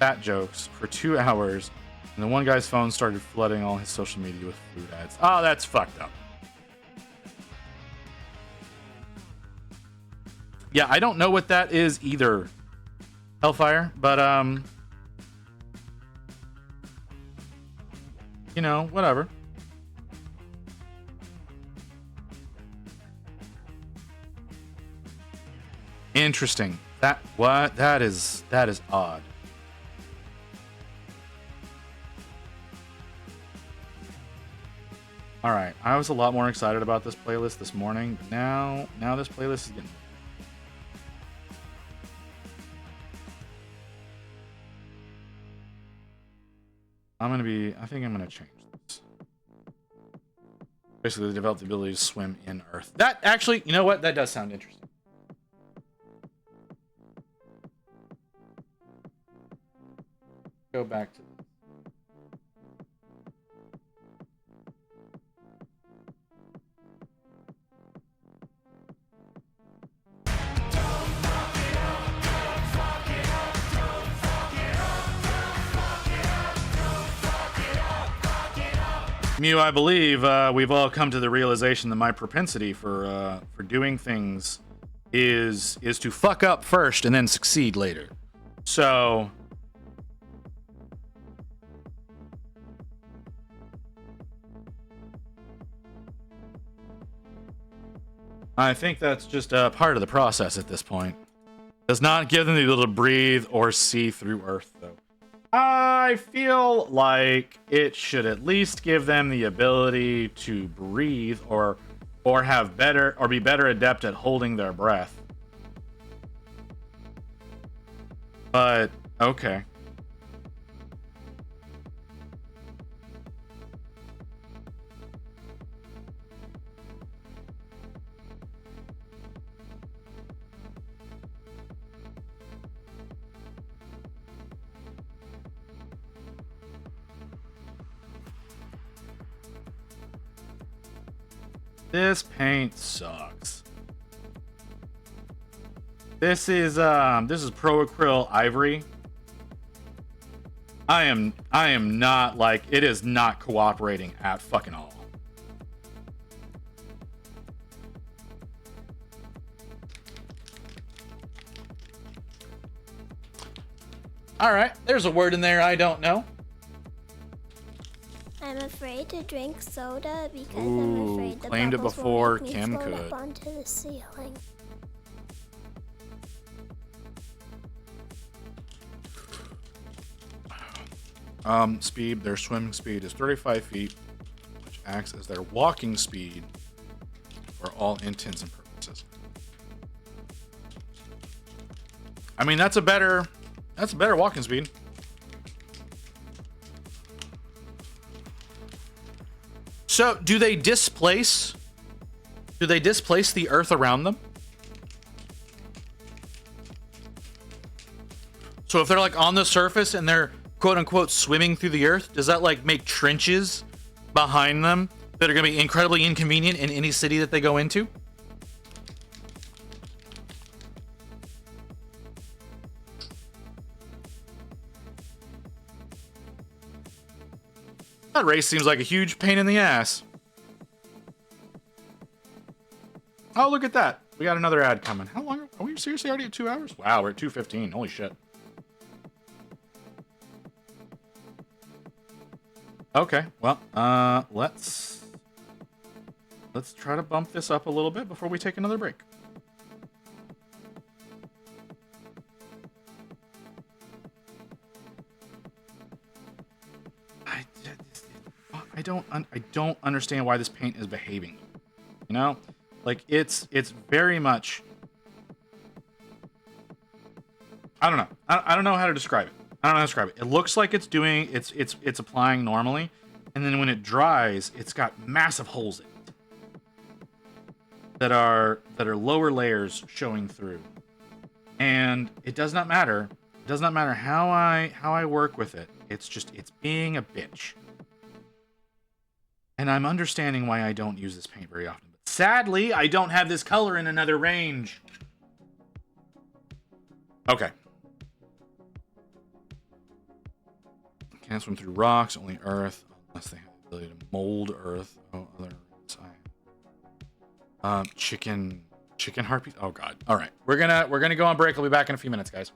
fat jokes for 2 hours, and the one guy's phone started flooding all his social media with food ads. Oh, that's fucked up. Yeah, I don't know what that is either, Hellfire, but you know, whatever. Interesting. That is odd. All right, I was a lot more excited about this playlist this morning. Now this playlist is getting. I think I'm gonna change this. Basically, they developed the ability to swim in Earth. That actually, you know what? That does sound interesting. Go back to this. Mew, I believe we've all come to the realization that my propensity for doing things is to fuck up first and then succeed later. So I think that's just a part of the process at this point. Does not give them the ability to breathe or see through Earth, though. I feel like it should at least give them the ability to breathe or have better or be better adept at holding their breath. But okay. This paint sucks. This is Pro Acryl Ivory. I am not like, it is not cooperating at fucking all. All right, there's a word in there I don't know. I'm afraid to drink soda because I'm afraid the claimed it bubbles before will make me Kim float could. up onto the ceiling. speed. Their swimming speed is 35 feet, which acts as their walking speed for all intents and purposes. I mean, that's a better walking speed. So, do they displace the earth around them? So if they're like on the surface and they're quote unquote swimming through the earth, does that like make trenches behind them that are going to be incredibly inconvenient in any city that they go into? That race seems like a huge pain in the ass. Oh, look at that. We got another ad coming. How long are we seriously already at 2 hours? Wow, we're at 2:15. Holy shit. Okay, well, let's try to bump this up a little bit before we take another break. I don't understand why this paint is behaving. You know, like it's very much. I don't know. I don't know how to describe it. I don't know how to describe it. It looks like it's doing it's applying normally, and then when it dries, it's got massive holes in it that are lower layers showing through. And it does not matter. It does not matter how I work with it. It's being a bitch. And I'm understanding why I don't use this paint very often. But sadly, I don't have this color in another range. Okay. Can't swim through rocks, only earth, unless they have the ability to mold earth. Oh, other side. Chicken harpies. Oh god. All right, we're gonna go on break. I'll be back in a few minutes, guys.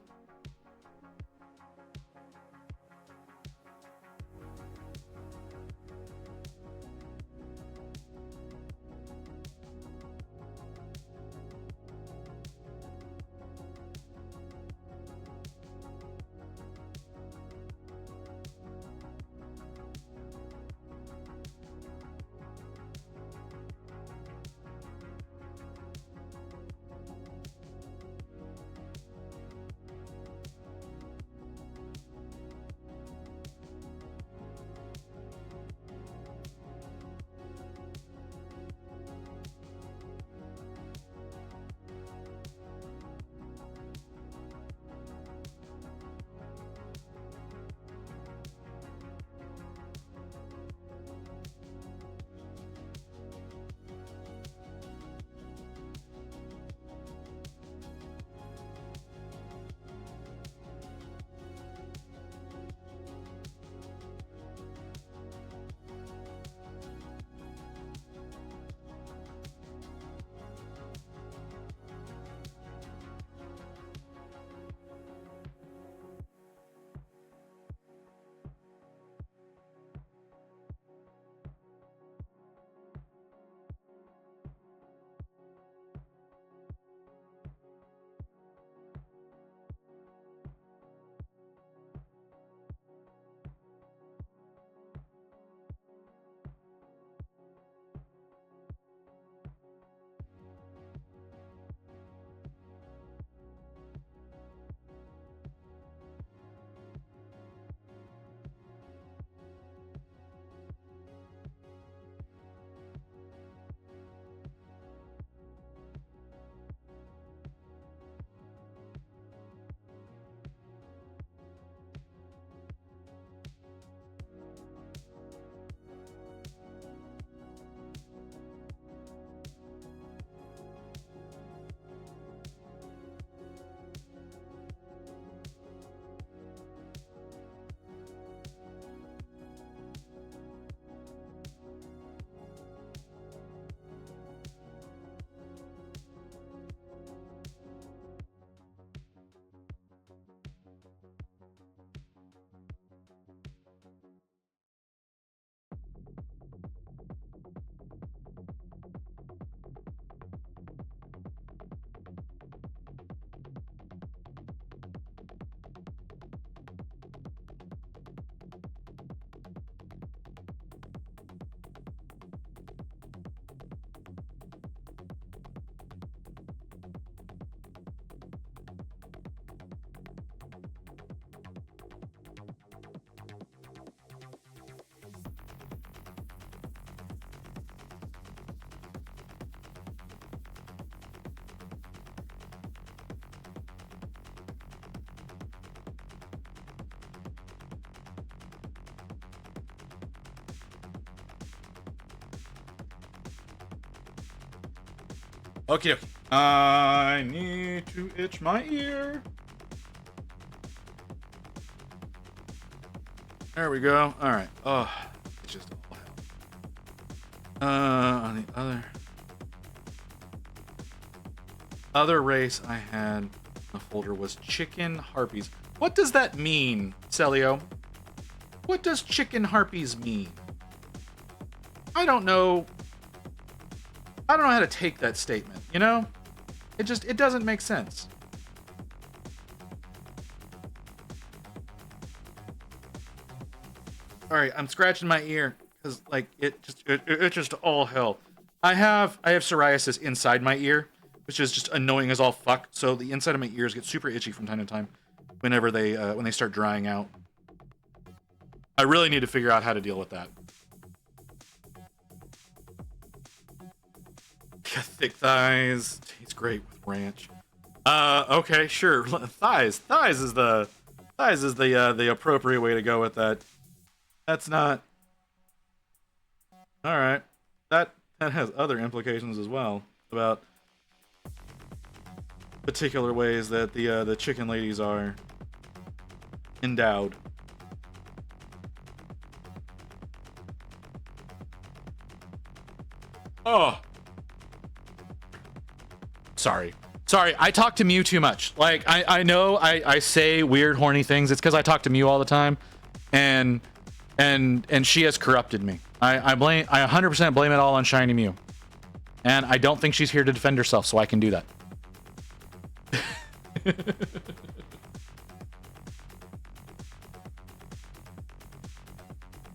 Okay. I need to itch my ear. There we go. All right. Oh, it's just all hell. On the other race I had in the folder was chicken harpies. What does that mean, Celio? What does chicken harpies mean? I don't know. I don't know how to take that statement, you know? It doesn't make sense. All right, I'm scratching my ear cuz like it's just all hell. I have psoriasis inside my ear, which is just annoying as all fuck. So the inside of my ears get super itchy from time to time whenever when they start drying out. I really need to figure out how to deal with that. Yeah, thick thighs. Tastes great with ranch. Okay, sure. Thighs is the appropriate way to go with that. That's not. All right. That has other implications as well about particular ways that the chicken ladies are endowed. Oh. Sorry, I talk to Mew too much. Like, I know I say weird, horny things. It's because I talk to Mew all the time, and she has corrupted me. I 100% blame it all on Shiny Mew, and I don't think she's here to defend herself, so I can do that.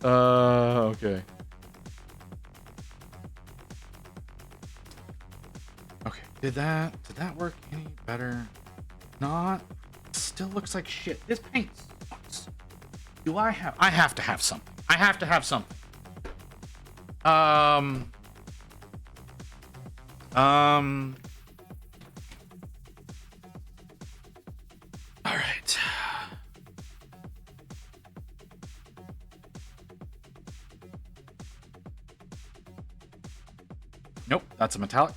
Okay. Okay, did that work any better? Not. Still looks like shit. This paint sucks. I have to have something. I have to have something. All right. Nope, that's a metallic.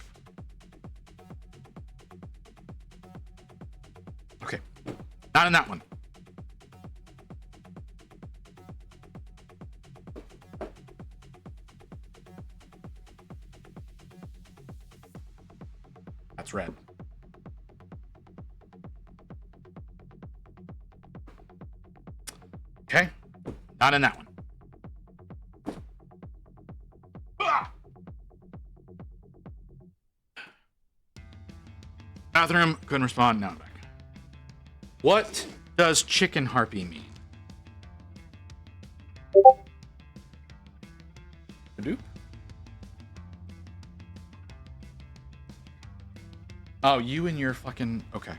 Okay, not in that one. That's red. Okay, not in that one. Ah! Bathroom, couldn't respond, now I'm back. What does chicken harpy mean? Hadoop? Oh, you and your fucking... Okay.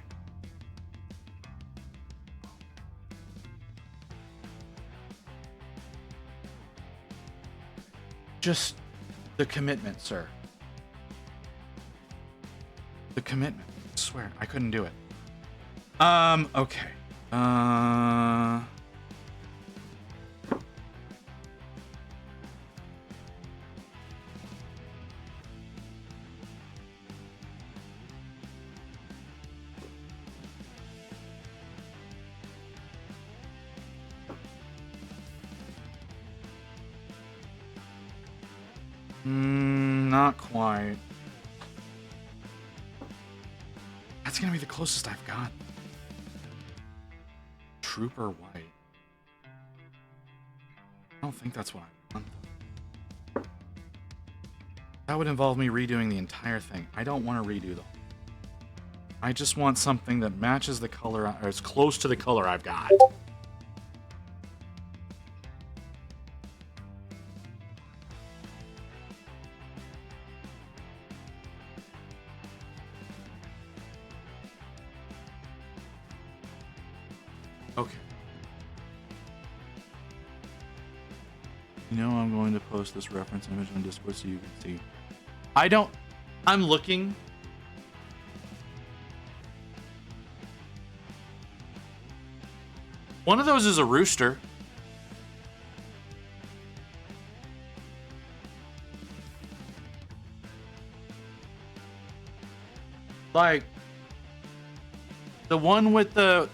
Just the commitment, sir. The commitment. I swear, I couldn't do it. Okay. Not quite. That's gonna be the closest I've got. Trooper white. I don't think that's what I want. That would involve me redoing the entire thing. I don't want to redo them. I just want something that matches the color, or is close to the color I've got. Okay. You know I'm going to post this reference image on Discord so you can see. I'm looking. One of those is a rooster. Like the one with the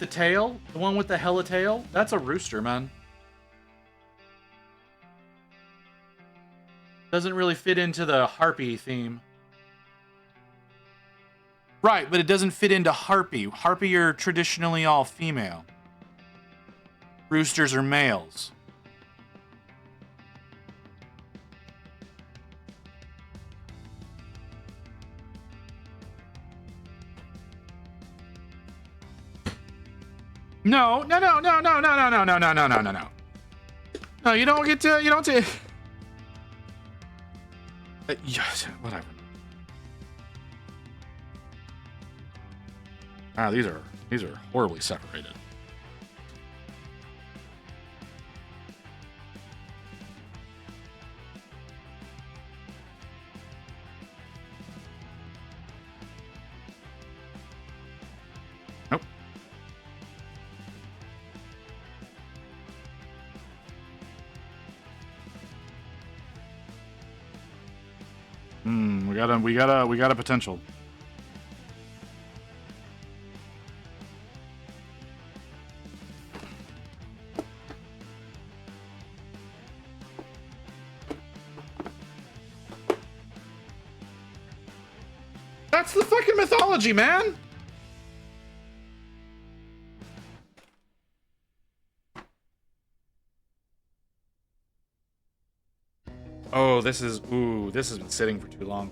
tail, the one with the hella tail, that's a rooster, man. Doesn't really fit into the harpy theme. Right, but it doesn't fit into harpy. Harpy are traditionally all female. Roosters are males. No. No, you don't get to, yes, whatever. Ah, these are horribly separated. Nope. We got a potential. That's the fucking mythology, man. Oh, this has been sitting for too long.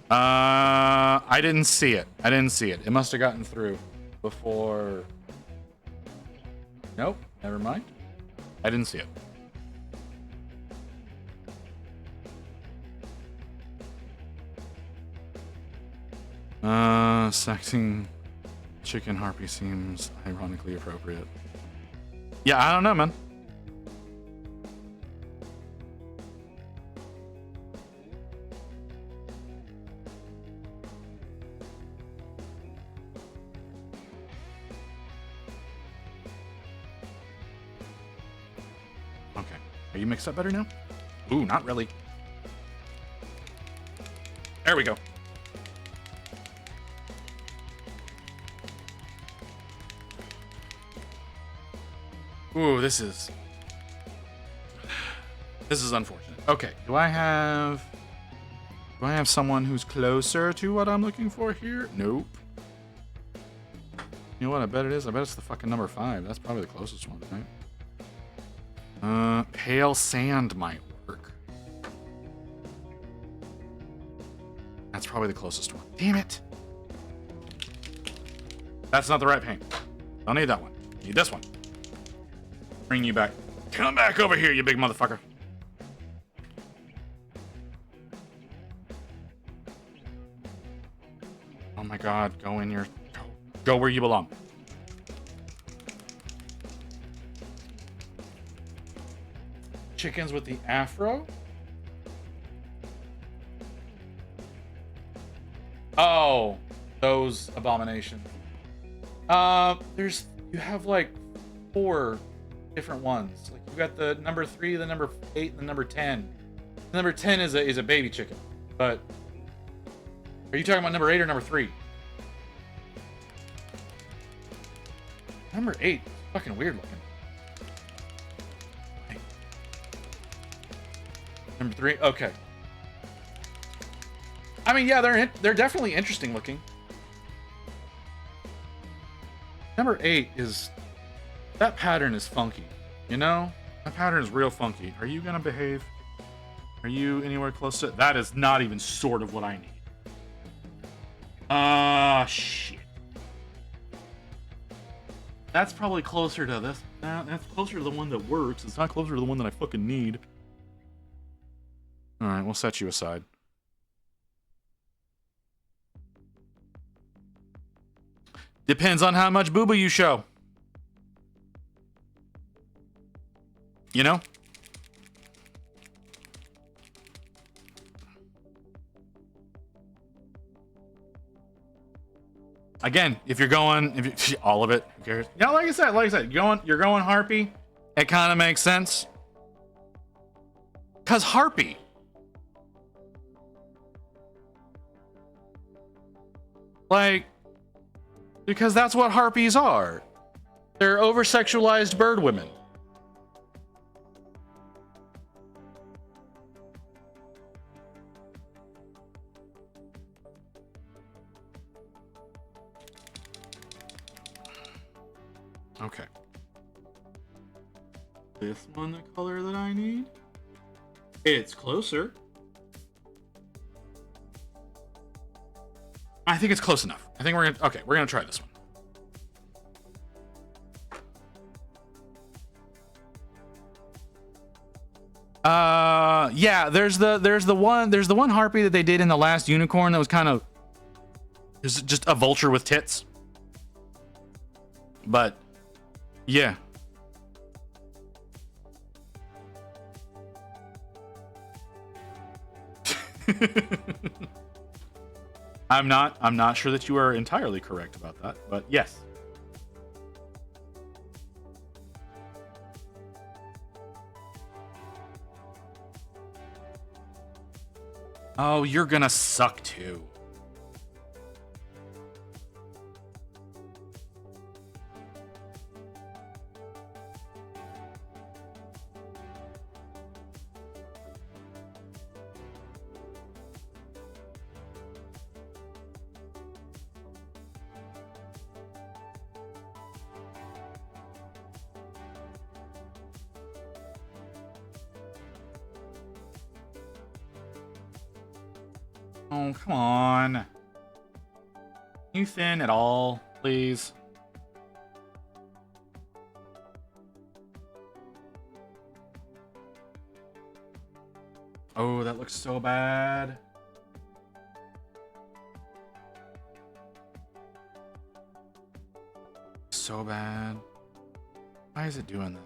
I didn't see it. It must have gotten through before. Nope, never mind. I didn't see it. Sexing chicken harpy seems ironically appropriate. Yeah, I don't know, man. Okay. Are you mixed up better now? Ooh, not really. There we go. Ooh, this is unfortunate. Okay, do I have someone who's closer to what I'm looking for here? Nope. You know what? I bet it is. I bet it's the fucking number 5. That's probably the closest one, right? Pale sand might work. That's probably the closest one. Damn it. That's not the right paint. Don't need that one. Need this one. Bring you back. Come back over here, you big motherfucker. Oh my god, go in your... Go where you belong. Chickens with the afro? Oh, those abominations. You have like 4 different ones. Like you got the number 3, the number 8, and the number 10. The number 10 is a baby chicken. But are you talking about number 8 or number 3? Number 8 is fucking weird looking. Wait. Number 3, okay. I mean, yeah, they're definitely interesting looking. Number 8 is... That pattern is funky, you know? That pattern is real funky. Are you gonna behave? Are you anywhere close to it? That is not even sort of what I need. Shit. That's probably closer to this. That's closer to the one that works. It's not closer to the one that I fucking need. Alright, we'll set you aside. Depends on how much boo-boo you show. You know? Again, if you're going, if you, all of it, who cares? Yeah, like I said, you're going harpy. It kind of makes sense. Cause harpy. Like, because that's what harpies are. They're over-sexualized bird women. Okay. This one, the color that I need. It's closer. I think it's close enough. I think we're gonna try this one. Yeah, there's the one harpy that they did in the last unicorn that was kind of, it was just a vulture with tits. But yeah. I'm not sure that you are entirely correct about that, but yes. Oh, you're gonna suck too. Oh, come on. You thin at all, please? Oh, that looks so bad. So bad. Why is it doing that?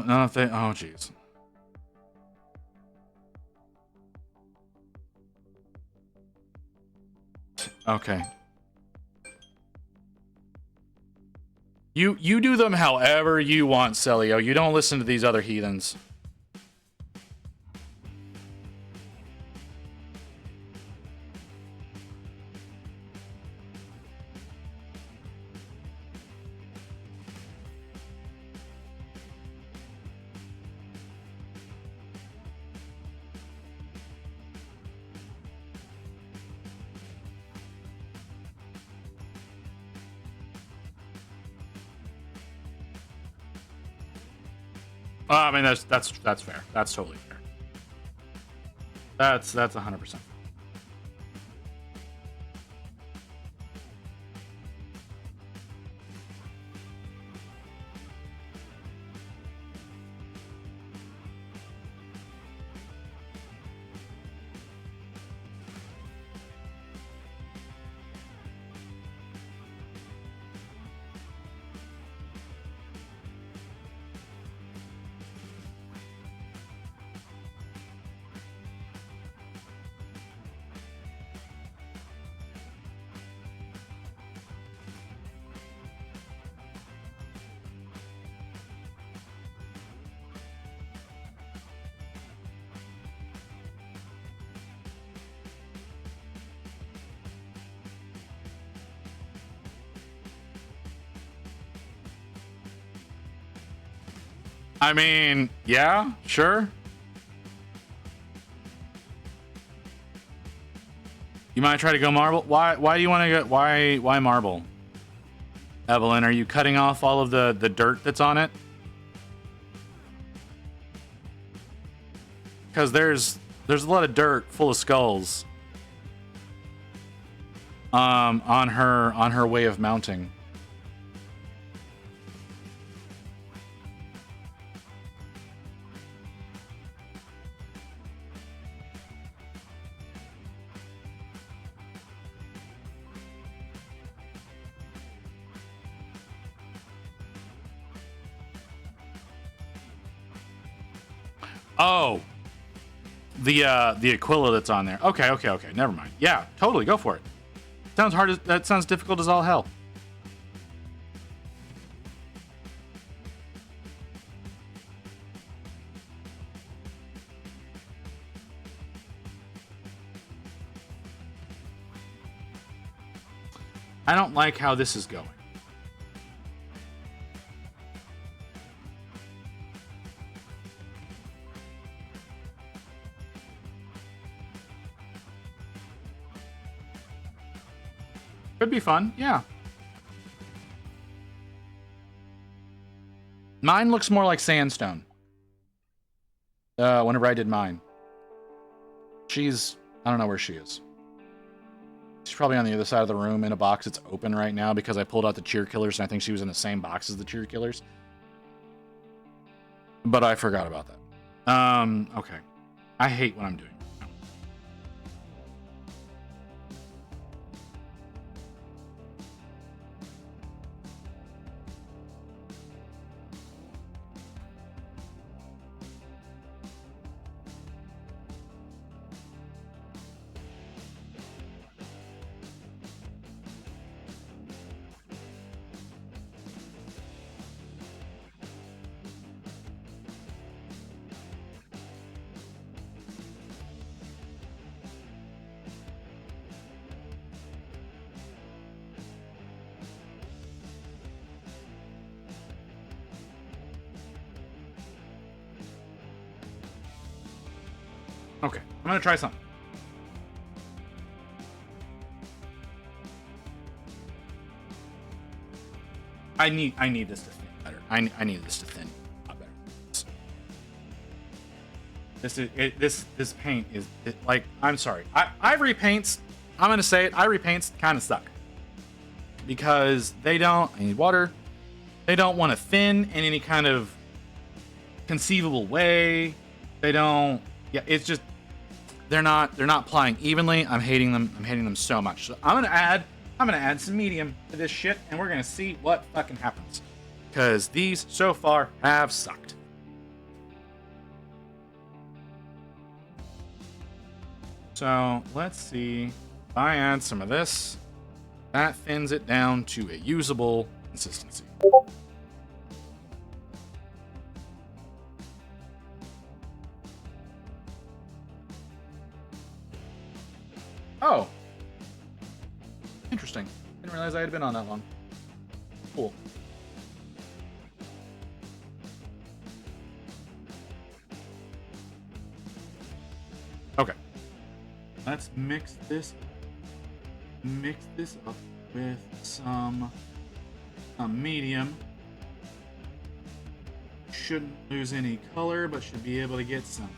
Nothing. Oh, jeez. Okay. You do them however you want, Celio. You don't listen to these other heathens. I mean, that's fair. That's totally fair. That's 100%. I mean, yeah, sure. You might try to go marble. Why do you want to go? Why marble? Evelyn, are you cutting off all of the dirt that's on it? Because there's a lot of dirt full of skulls. On her way of mounting. Oh, the Aquila that's on there. Okay. Never mind. Yeah, totally. Go for it. Sounds hard. That sounds difficult as all hell. I don't like how this is going. Could be fun, yeah. Mine looks more like sandstone. Whenever I did mine. I don't know where she is. She's probably on the other side of the room in a box that's open right now because I pulled out the cheer killers and I think she was in the same box as the cheer killers. But I forgot about that. Okay. I hate what I'm doing. Okay, I'm gonna try something. I need this to thin better. I need this to thin a lot better. This paint is like, I'm sorry. Ivory paints, I'm gonna say it, ivory paints kind of suck. Because I need water. They don't want to thin in any kind of conceivable way. Yeah, it's just they're not applying evenly. I'm hating them so much. So I'm gonna add some medium to this shit, and we're gonna see what fucking happens. Because these so far have sucked. So let's see. If I add some of this, that thins it down to a usable consistency. Oh. Interesting. Didn't realize I had been on that long. Cool. Okay. Let's mix this up with some medium. Shouldn't lose any color, but should be able to get some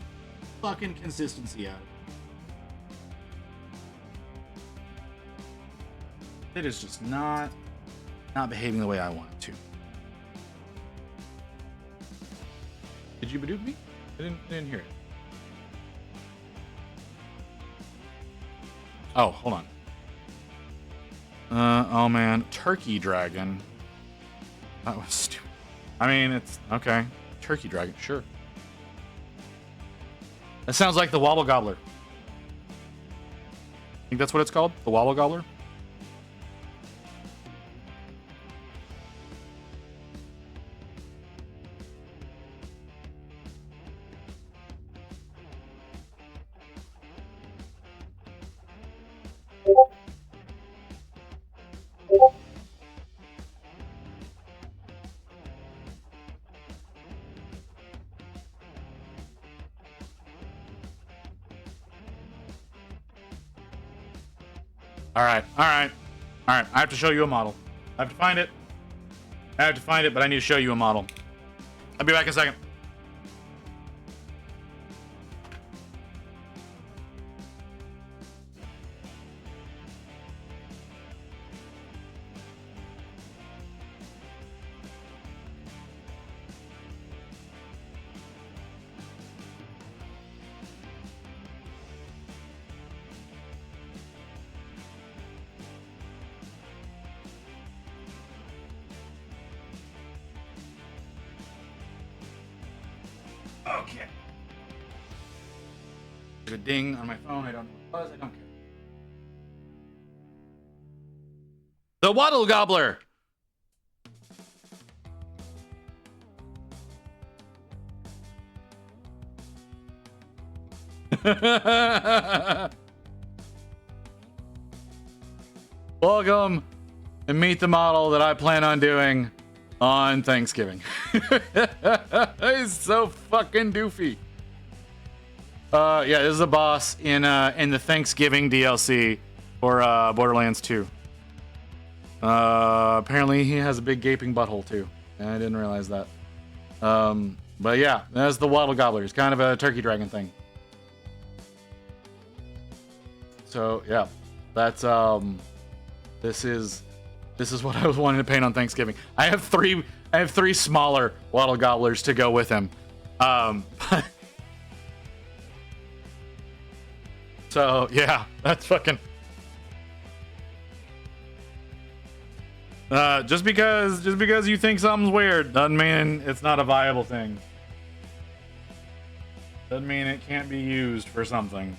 fucking consistency out of it. It is just not behaving the way I want it to. Did you badoop me? I didn't hear it. Oh, hold on. Oh man, Turkey Dragon. That was stupid. I mean, it's okay. Turkey Dragon, sure. That sounds like the Wobble Gobbler. Think that's what it's called? The Wobble Gobbler? All right. I have to show you a model. I have to find it, but I need to show you a model. I'll be back in a second. Okay. There's a ding on my phone. I don't know what it was. I don't care. The Waddle Gobbler. Welcome and meet the model that I plan on doing on Thanksgiving. He's so fucking doofy. Yeah, this is the boss in the Thanksgiving DLC for Borderlands 2. Apparently he has a big gaping butthole too. And I didn't realize that. But yeah, that's the Waddle Gobbler. It's kind of a turkey dragon thing. So yeah, that's this is what I was wanting to paint on Thanksgiving. I have three smaller Waddle Gobblers to go with him. So yeah, that's fucking. Just because you think something's weird doesn't mean it's not a viable thing. Doesn't mean it can't be used for something.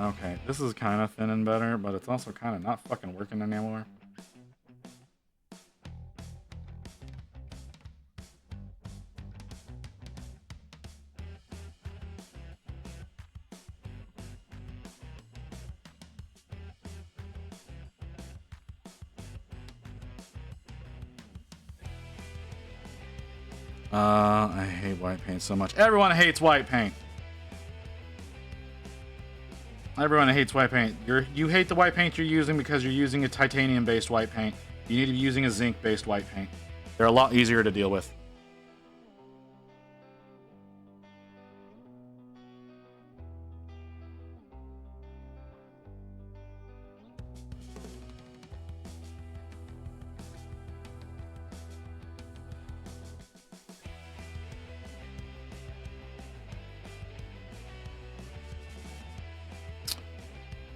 Okay, this is kind of thin and better, but it's also kind of not fucking working anymore. I hate white paint so much. Everyone hates white paint. Everyone hates white paint. You hate the white paint you're using because you're using a titanium-based white paint. You need to be using a zinc-based white paint. They're a lot easier to deal with.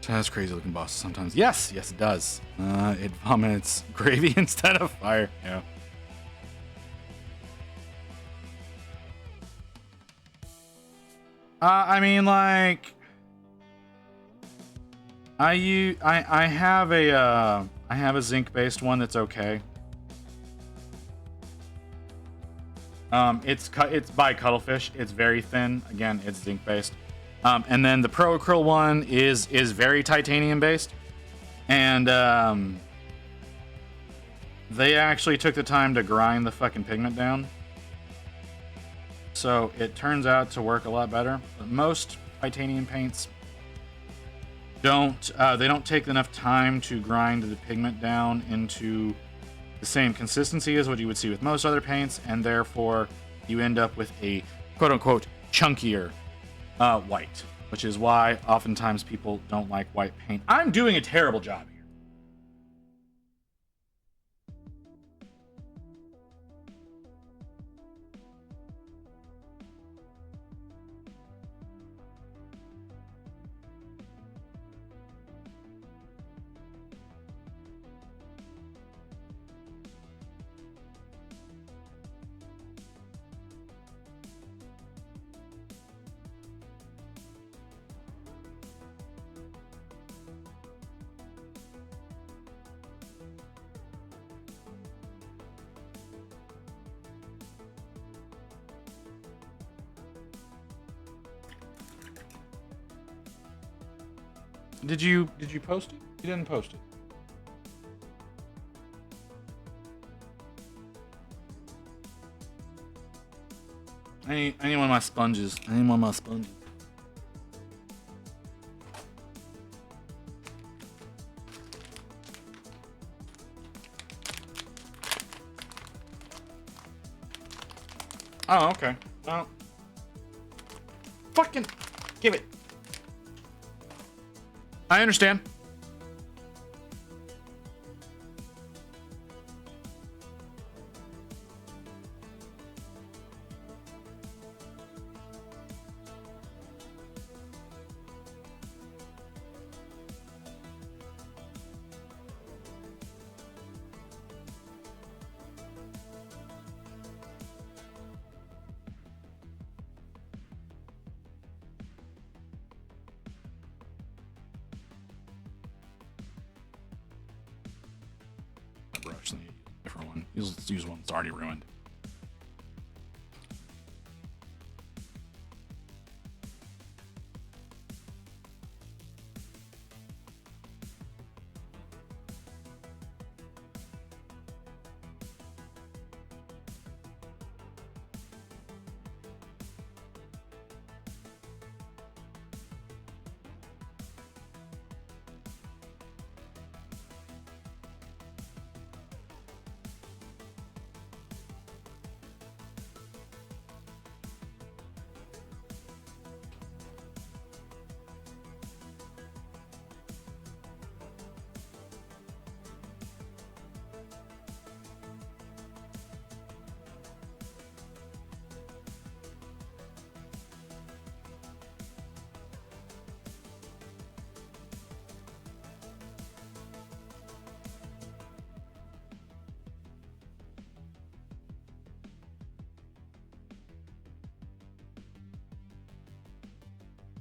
It has crazy looking bosses sometimes. Yes, it does. It vomits gravy instead of fire. Yeah. I mean, like, I have a zinc-based one that's okay. It's by Cuttlefish. It's very thin. Again, it's zinc-based. And then the Pro Acryl one is very titanium based, and they actually took the time to grind the fucking pigment down, so it turns out to work a lot better. But most titanium paints don't take enough time to grind the pigment down into the same consistency as what you would see with most other paints, and therefore you end up with a quote-unquote chunkier white, which is why oftentimes people don't like white paint. I'm doing a terrible job here. Did you post it? You didn't post it. I need one of my sponges. I need one of my sponges. Oh, okay. Well, fucking give it. I understand. personally use a different one. Use one that's already ruined.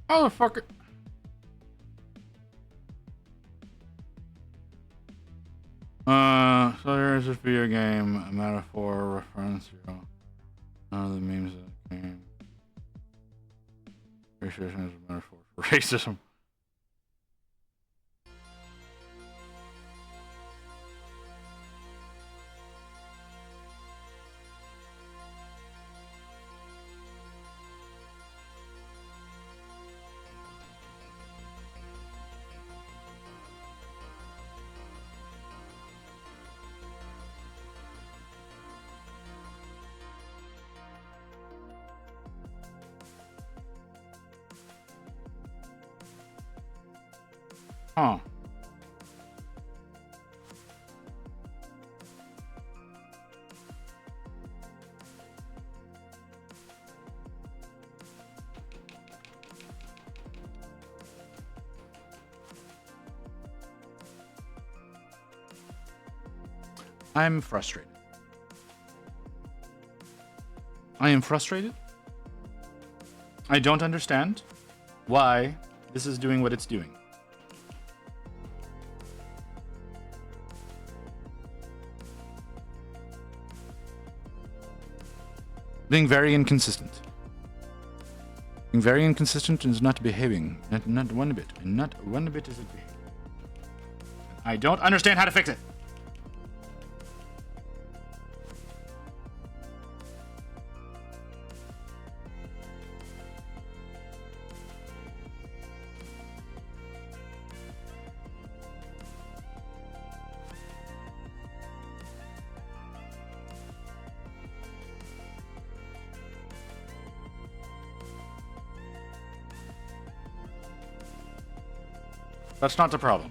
How the fuck? So there's this video game, a metaphor, reference to none of the memes of the game. Racism is a metaphor for racism. Huh. I'm frustrated. I am frustrated. I don't understand why this is doing what it's doing. Being very inconsistent. Being very inconsistent is not behaving. Not one bit. Not one bit is it behaving. I don't understand how to fix it. That's not the problem.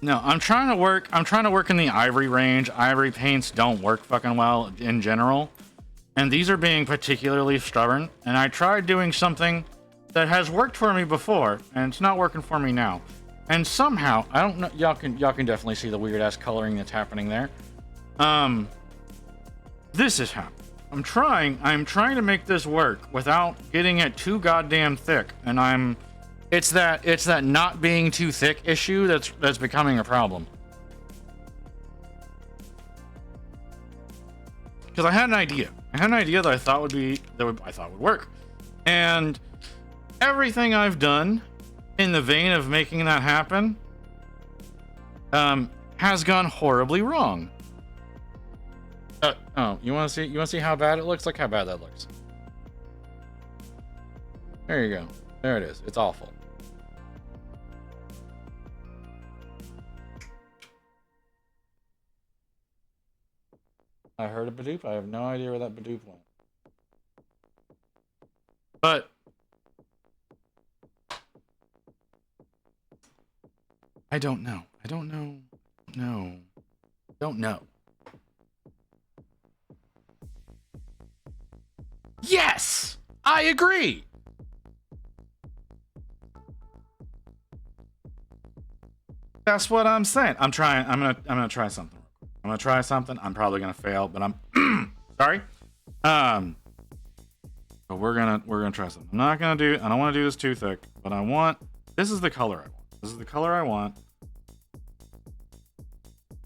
No, I'm trying to work in the ivory range. Ivory paints don't work fucking well in general. And these are being particularly stubborn. And I tried doing something that has worked for me before, and it's not working for me now. And somehow, I don't know, y'all can definitely see the weird ass coloring that's happening there. This is happening. I'm trying to make this work without getting it too goddamn thick, and it's that not being too thick issue that's becoming a problem. Because I had an idea that I thought would work, and everything I've done in the vein of making that happen has gone horribly wrong. Oh, you want to see how bad it looks? Look how bad that looks. There you go. There it is. It's awful. I heard a Badoop. I have no idea where that Badoop went. But I don't know. Don't know. Yes! I agree! That's what I'm saying. I'm gonna try something. I'm gonna try something. I'm probably gonna fail, but I'm sorry. But we're gonna try something. I don't want to do this too thick, but this is the color I want. This is the color I want.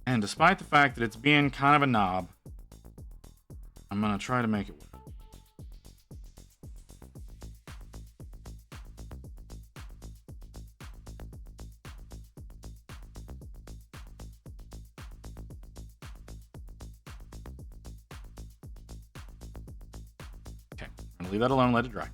And despite the fact that it's being kind of a knob, I'm gonna try to make it work. Okay, I'm gonna leave that alone, let it dry.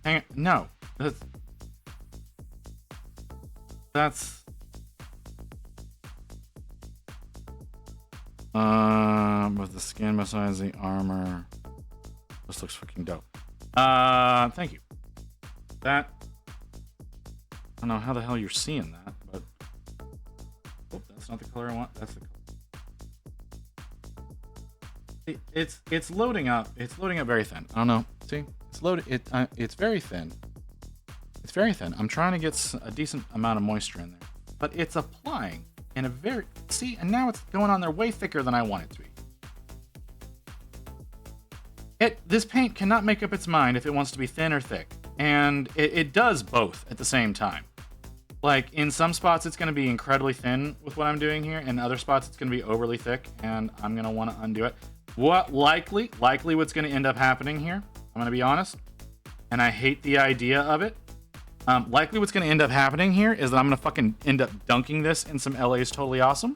Hang on. No, that's with the skin besides the armor. This looks fucking dope. Thank you. That, I don't know how the hell you're seeing that, but oh, that's not the color I want. That's the color. It's loading up. It's loading up very thin. I don't know. See, it's loaded. It's very thin. It's very thin. I'm trying to get a decent amount of moisture in there, but it's applying in a very, see, and now it's going on there way thicker than I want it to be. This paint cannot make up its mind if it wants to be thin or thick, and it does both at the same time. Like, in some spots it's going to be incredibly thin with what I'm doing here, and other spots it's going to be overly thick, and I'm going to want to undo it. What likely what's going to end up happening here, I'm going to be honest, and I hate the idea of it. Likely what's going to end up happening here is that I'm going to fucking end up dunking this in some LA's Totally Awesome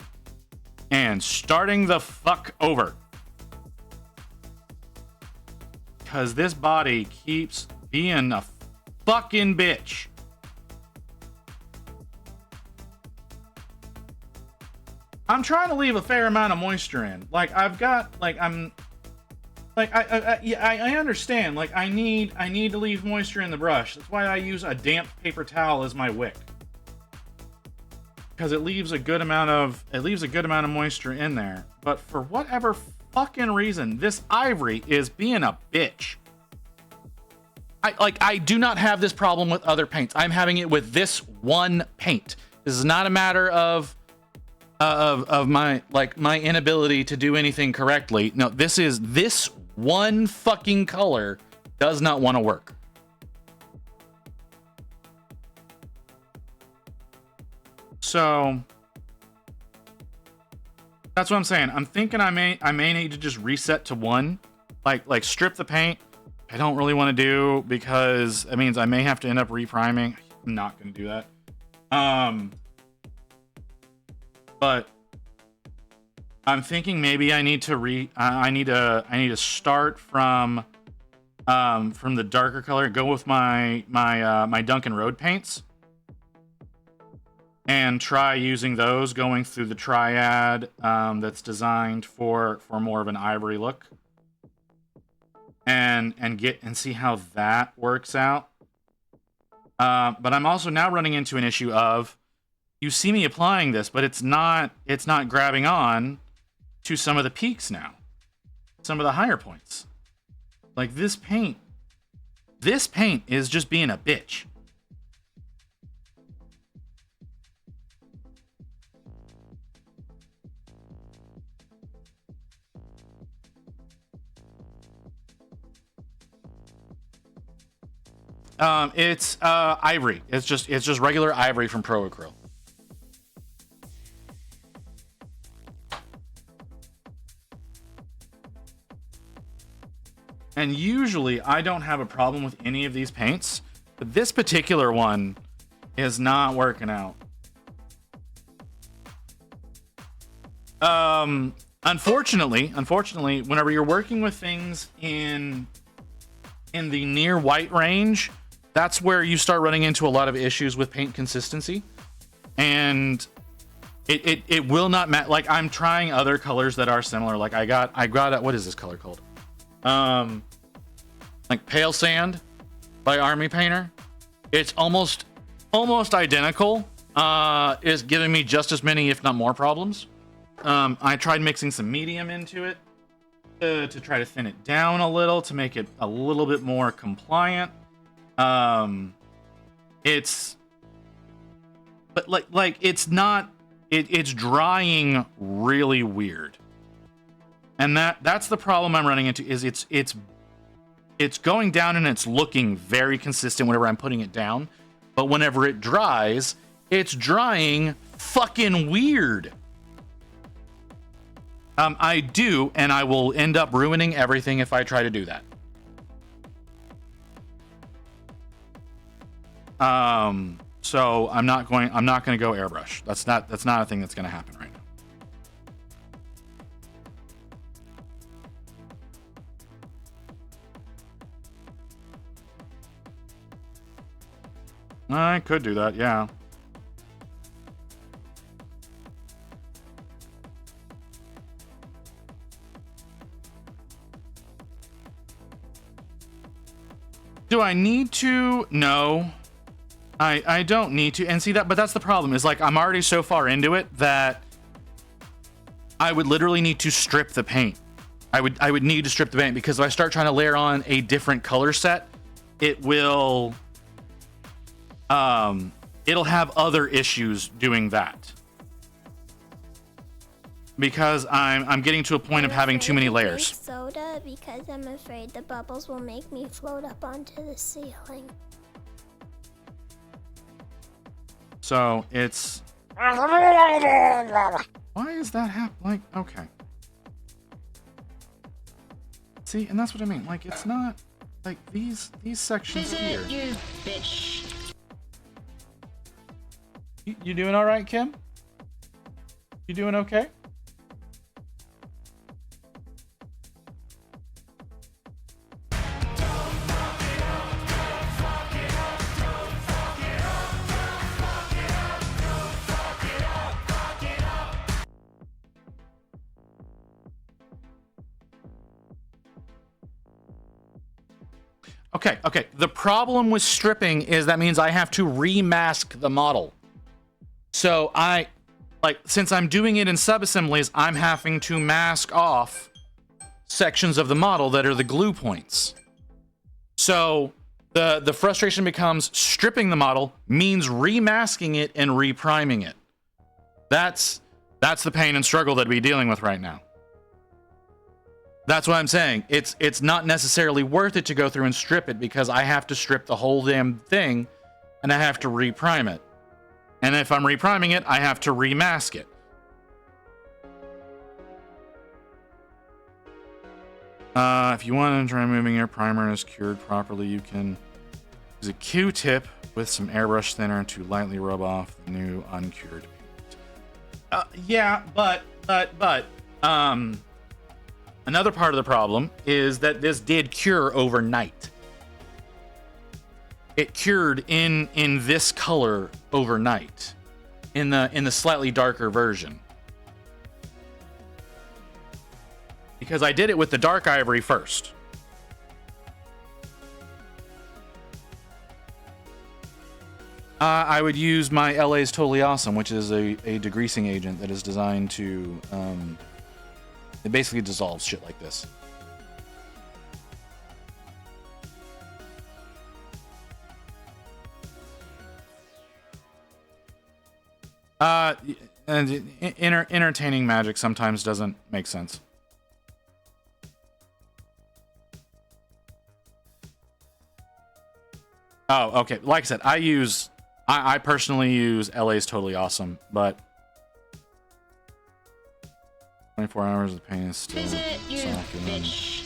and starting the fuck over. Because this body keeps being a fucking bitch. I'm trying to leave a fair amount of moisture in. Like, I've got, like, I'm, like, I understand. Like, I need to leave moisture in the brush. That's why I use a damp paper towel as my wick. Because it leaves a good amount of moisture in there. But for whatever fucking reason, this ivory is being a bitch. I do not have this problem with other paints. I'm having it with this one paint. This is not a matter of my inability to do anything correctly. No, this one fucking color does not want to work. So that's what I'm saying. I'm thinking I may need to just reset to one, like strip the paint. I don't really want to do, because it means I may have to end up repriming. I'm not going to do that. But I'm thinking maybe I need to I need to start from the darker color, go with my Duncan Road paints, and try using those, going through the triad that's designed for more of an ivory look, and see how that works out. But I'm also now running into an issue of, you see me applying this, but it's not grabbing on to some of the peaks now, some of the higher points. Like, this paint is just being a bitch. It's ivory. It's just regular ivory from Pro Acryl. And usually I don't have a problem with any of these paints, but this particular one is not working out. Unfortunately, whenever you're working with things in the near white range, that's where you start running into a lot of issues with paint consistency, and it will not match. Like, I'm trying other colors that are similar. Like, I got what is this color called? Like Pale Sand by Army Painter. It's almost identical. Is giving me just as many, if not more, problems. I tried mixing some medium into it to try to thin it down a little, to make it a little bit more compliant. It's, but like it's not, it's drying really weird. And that's the problem I'm running into, is it's going down and it's looking very consistent whenever I'm putting it down. But whenever it dries, it's drying fucking weird. I do, and I will end up ruining everything if I try to do that. So I'm not going to go airbrush. That's not a thing that's going to happen right now. I could do that, yeah. Do I need to? No. I don't need to. And see that, but that's the problem, is like I'm already so far into it that I would literally need to strip the paint. I would need to strip the paint, because if I start trying to layer on a different color set, it will it'll have other issues doing that. Because I'm getting to a point of having too many layers. Soda because I'm afraid the bubbles will make me float up onto the ceiling. So it's, why is that like, okay. See, and that's what I mean. Like, it's not like these sections here. You bitch. You doing all right, Kim? You doing okay? Okay. The problem with stripping is that means I have to remask the model. So since I'm doing it in subassemblies, I'm having to mask off sections of the model that are the glue points. So the frustration becomes stripping the model means remasking it and repriming it. That's the pain and struggle that we're dealing with right now. That's what I'm saying. It's not necessarily worth it to go through and strip it, because I have to strip the whole damn thing and I have to reprime it. And if I'm repriming it, I have to remask it. If you want to try moving your primer is cured properly, you can use a Q-tip with some airbrush thinner to lightly rub off the new uncured paint. Yeah, but another part of the problem is that this did cure overnight. It cured in this color overnight, in the slightly darker version. Because I did it with the dark ivory first. I would use my LA's Totally Awesome, which is a degreasing agent that is designed to it basically dissolves shit like this. And entertaining magic sometimes doesn't make sense. Oh, okay. Like I said, I personally use LA's Totally Awesome, but 24 hours of pain is still succulent.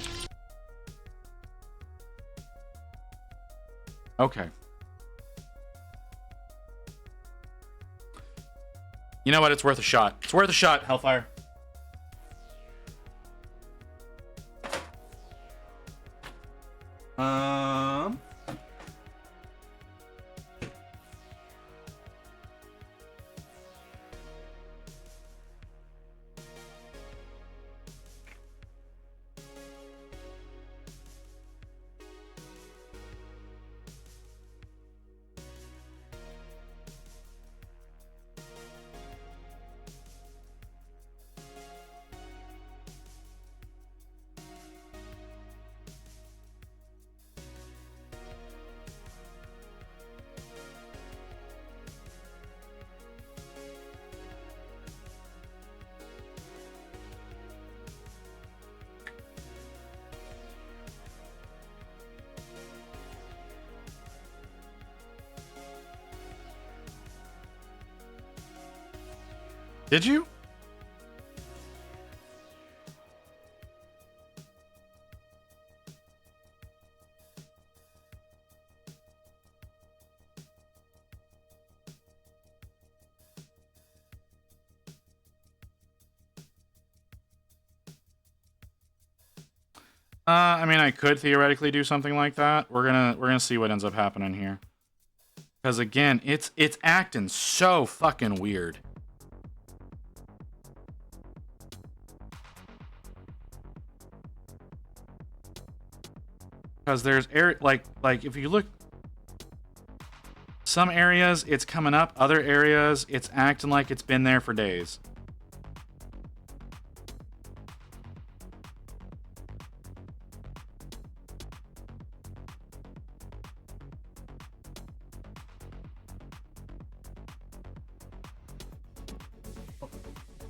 Okay. You know what? It's worth a shot. It's worth a shot, Hellfire. Did you? I mean, I could theoretically do something like that. We're gonna see what ends up happening here. Because again, it's acting so fucking weird. Because there's like if you look, some areas it's coming up, other areas it's acting like it's been there for days.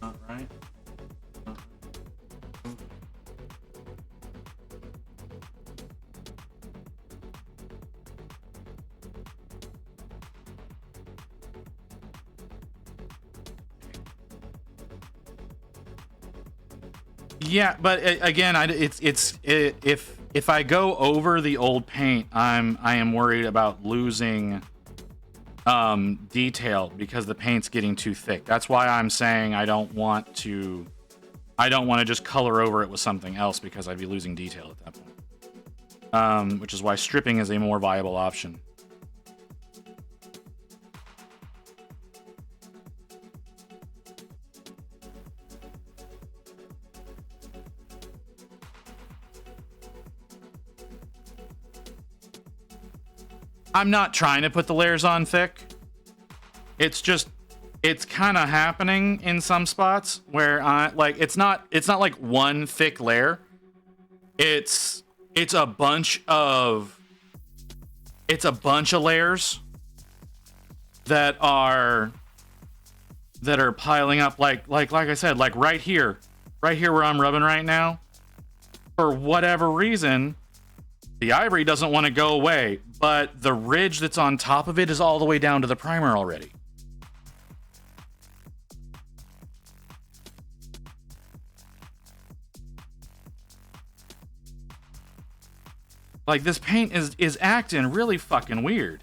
Not right. Yeah, but again, if I go over the old paint, I am worried about losing detail because the paint's getting too thick. That's why I'm saying I don't want to just color over it with something else because I'd be losing detail at that point. Which is why stripping is a more viable option. I'm not trying to put the layers on thick. It's just, it's kind of happening in some spots where it's not like one thick layer. It's a bunch of layers that are piling up like I said, like right here where I'm rubbing right now. For whatever reason, the ivory doesn't want to go away, but the ridge that's on top of it is all the way down to the primer already. Like, this paint is acting really fucking weird.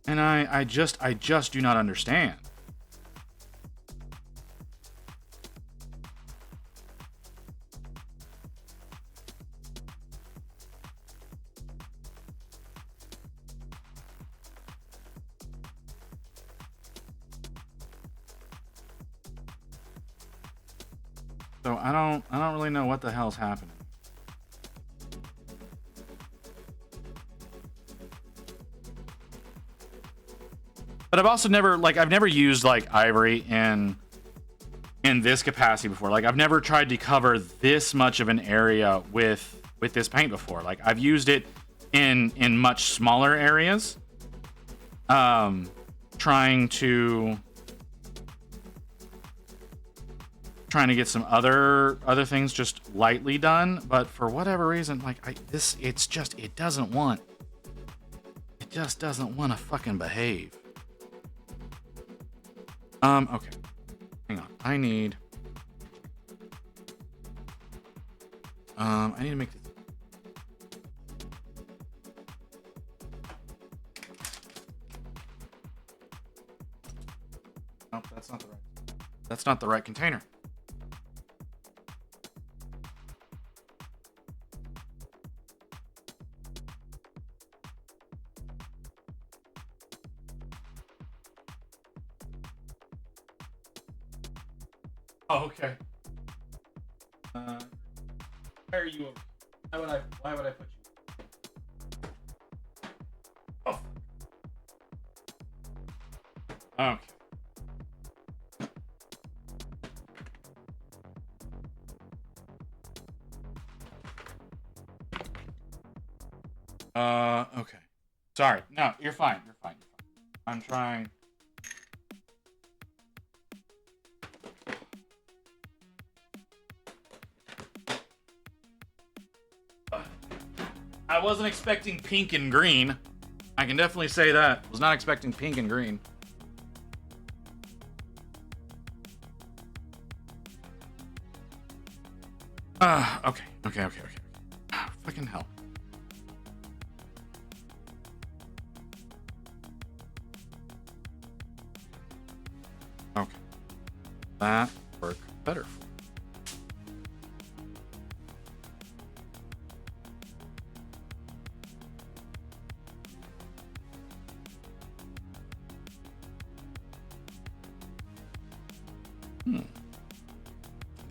And I just do not understand. So I don't really know what the hell's happening. But I've also never used like ivory in this capacity before. Like, I've never tried to cover this much of an area with this paint before. Like, I've used it in much smaller areas. Trying to get some other things just lightly done, but for whatever reason, like it just doesn't want to fucking behave. Okay, hang on. I need to make this. Nope, that's not the right container. Oh, okay. Why are you over? Why would I put you? Oh. Okay. Okay. Sorry. No, you're fine. You're fine. I'm trying. I wasn't expecting pink and green. I can definitely say that. Was not expecting pink and green. Okay. Fucking hell. Okay. That worked better.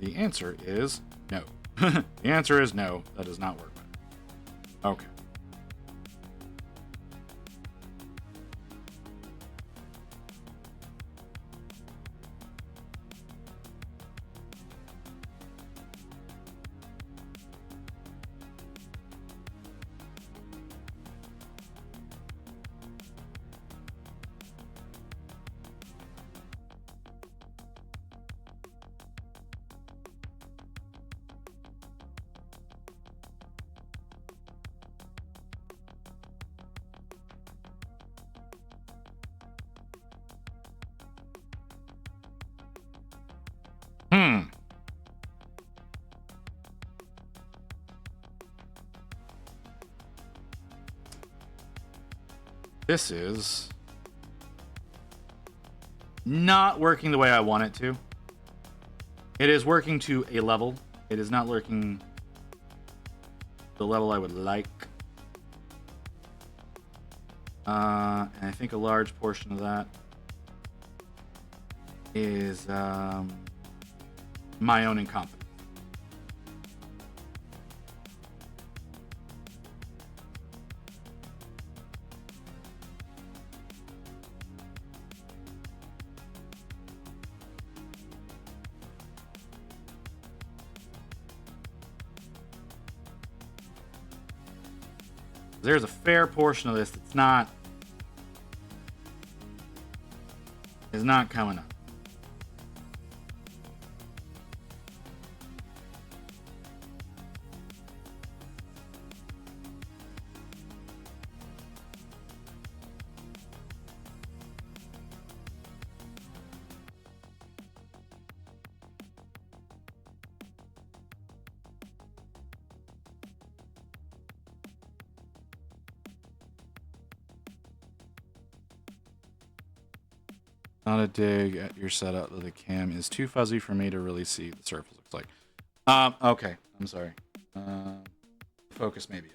The answer is no. The answer is no. That does not work. Okay. This is not working the way I want it to. It is working to a level. It is not working the level I would like. And I think a large portion of that is my own incompetence. There's a fair portion of this that's not coming up. Not a dig at your setup. The cam is too fuzzy for me to really see what the surface looks like. Okay. I'm sorry. Focus may be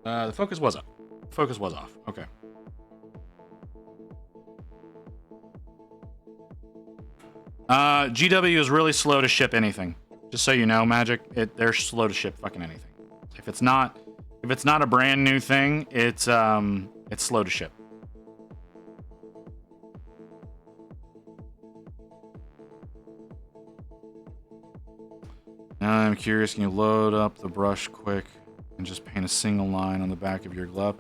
off. The focus was up. Focus was off. Okay. GW is really slow to ship anything. Just so you know, Magic, they're slow to ship fucking anything. If it's not a brand new thing, it's slow to ship. Now I'm curious, can you load up the brush quick and just paint a single line on the back of your glove?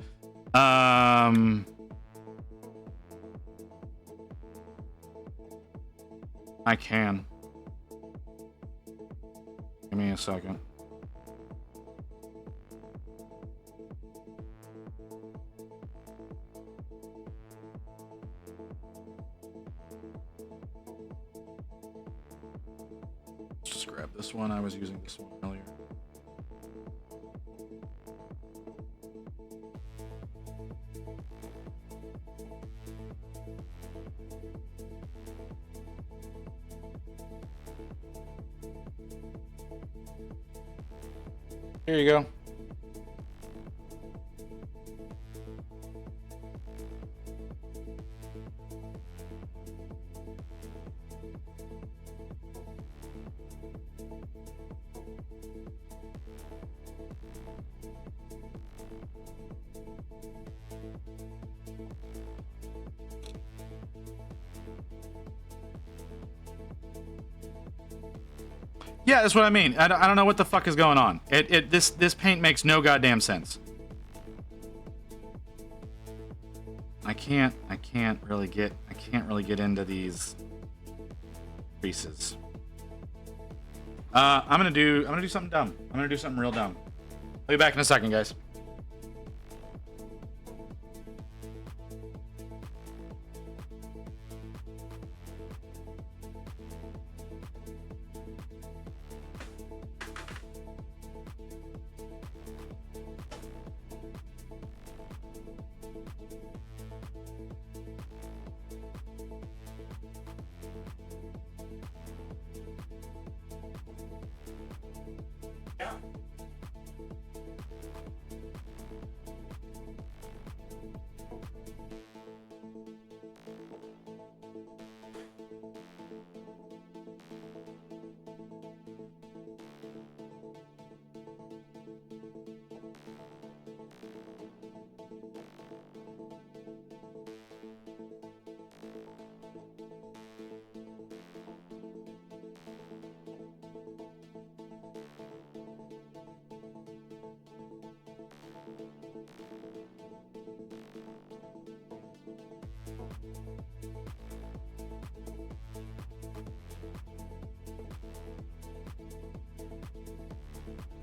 I can. Give me a second. Let's just grab this one. I was using this one earlier. Here you go. Yeah, that's what I mean. I don't know what the fuck is going on. This paint makes no goddamn sense. I can't really get into these creases. I'm gonna do something dumb. I'm gonna do something real dumb. I'll be back in a second, guys.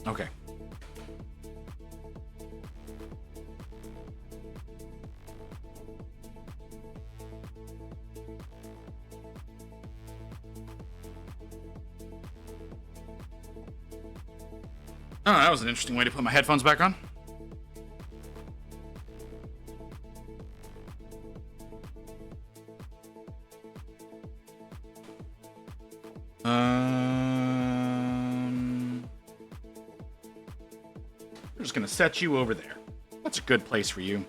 Okay. Oh, that was an interesting way to put my headphones back on. We're just gonna set you over there. That's a good place for you.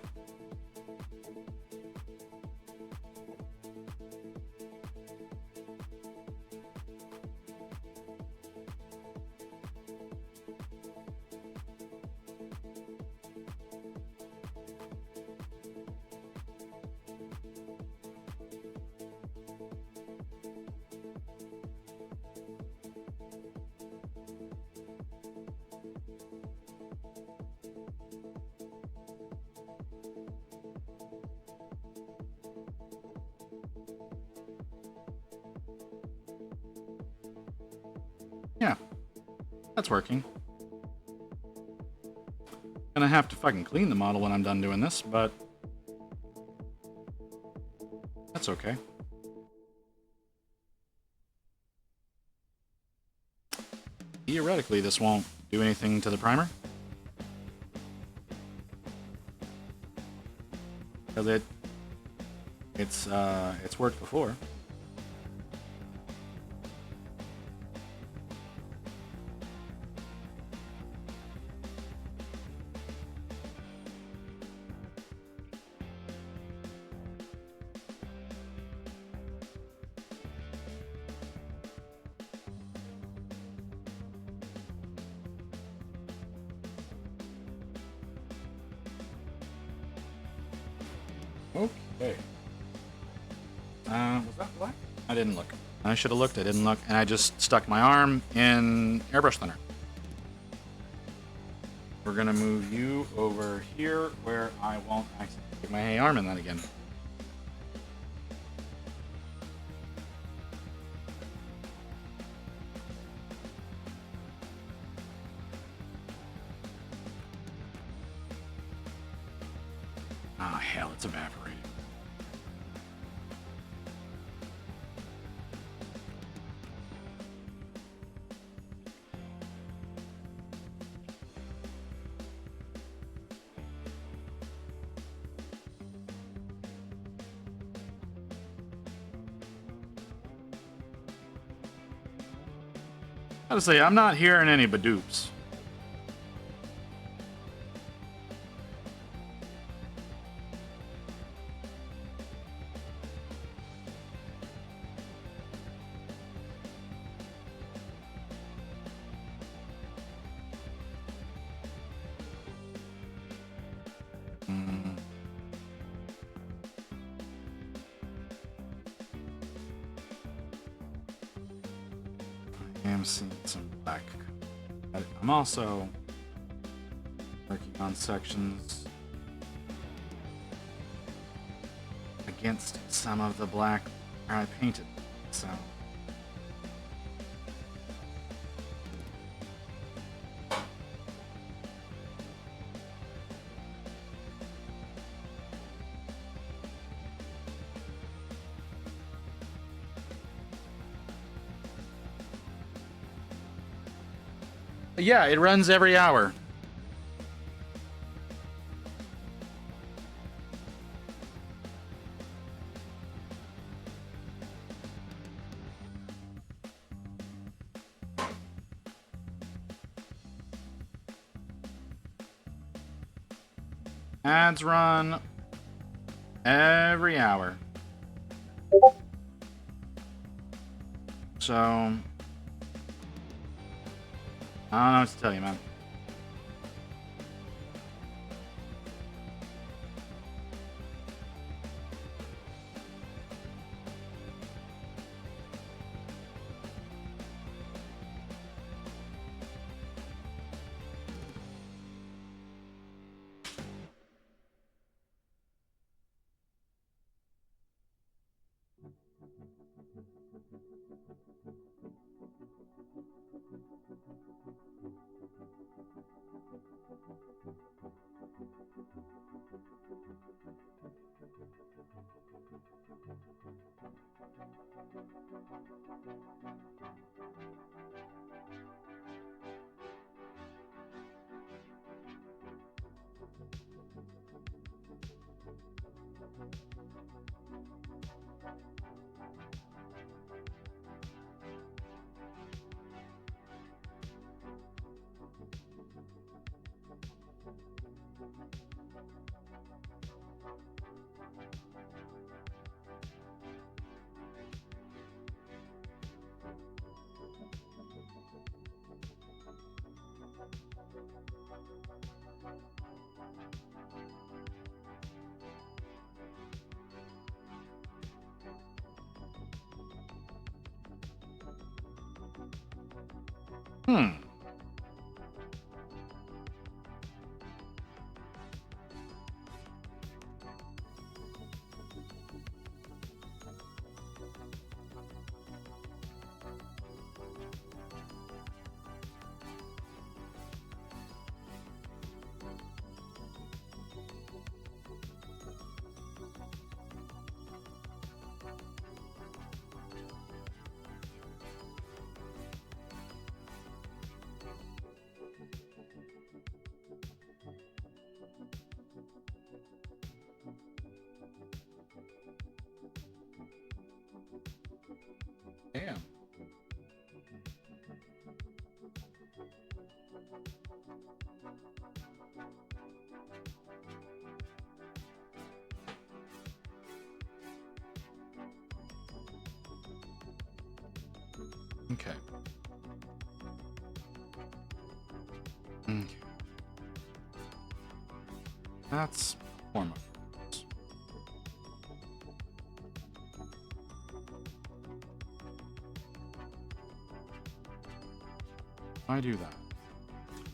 Yeah, that's working. Gonna have to fucking clean the model when I'm done doing this, but that's okay. Theoretically, this won't do anything to the primer, because it's worked before. Okay. Was that black? I didn't look. I should have looked. I didn't look, and I just stuck my arm in airbrush thinner. We're gonna move you over here where I won't accidentally get my arm in that again. Ah, hell, it's evaporated. I gotta say, I'm not hearing any badoops. I am seeing some black. I'm also working on sections against some of the black I painted. So Yeah, it runs every hour. Ads run every hour. So, I don't know what to tell you, man. Hmm. Damn. Okay. Okay. That's form of words. Why do that?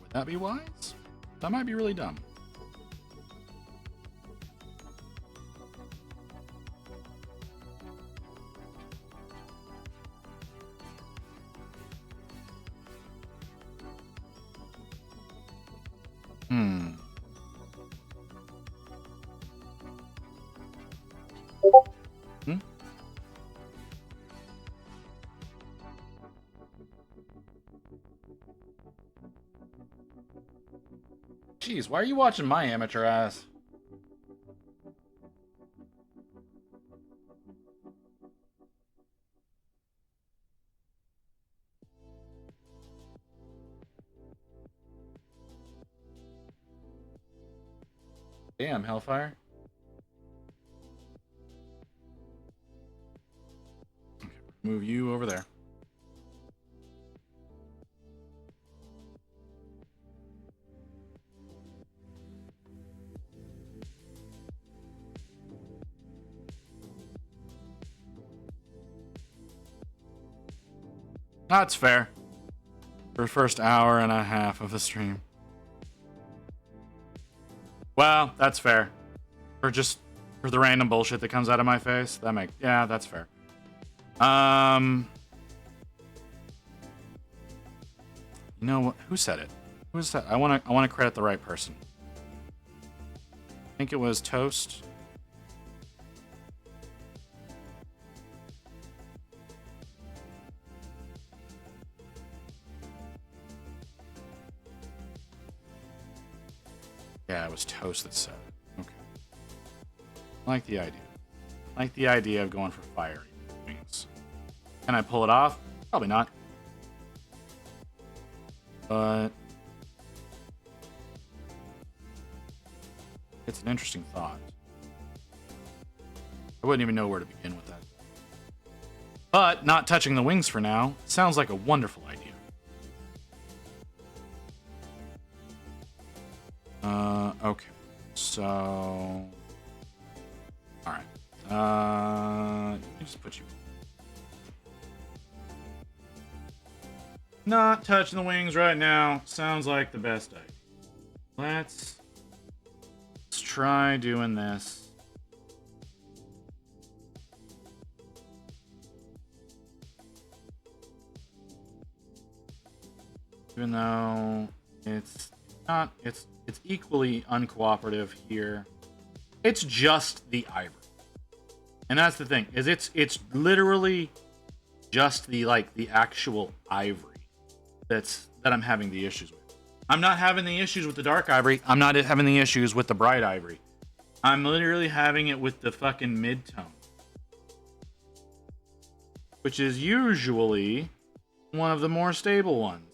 Would that be wise? That might be really dumb. Hmm. Hmm? Jeez, why are you watching my amateur ass? Damn, Hellfire. Okay, move you over there. That's fair. For the first hour and a half of the stream. Well, that's fair. For the random bullshit that comes out of my face. Yeah, that's fair. You know what? Who said it? Who said? I wanna credit the right person. I think it was Toast. Yeah, it was Toast that said it. Okay. Like the idea. Like the idea of going for fire wings. Can I pull it off? Probably not. But it's an interesting thought. I wouldn't even know where to begin with that. But not touching the wings for now sounds like a wonderful idea. Okay. So, all right. Just put you. Not touching the wings right now sounds like the best idea. Let's try doing this. Even though it's not, it's equally uncooperative here. It's just the ivory. And that's the thing, is it's literally just the actual ivory that I'm having the issues with. I'm not having the issues with the dark ivory. I'm not having the issues with the bright ivory. I'm literally having it with the fucking mid-tone, which is usually one of the more stable ones.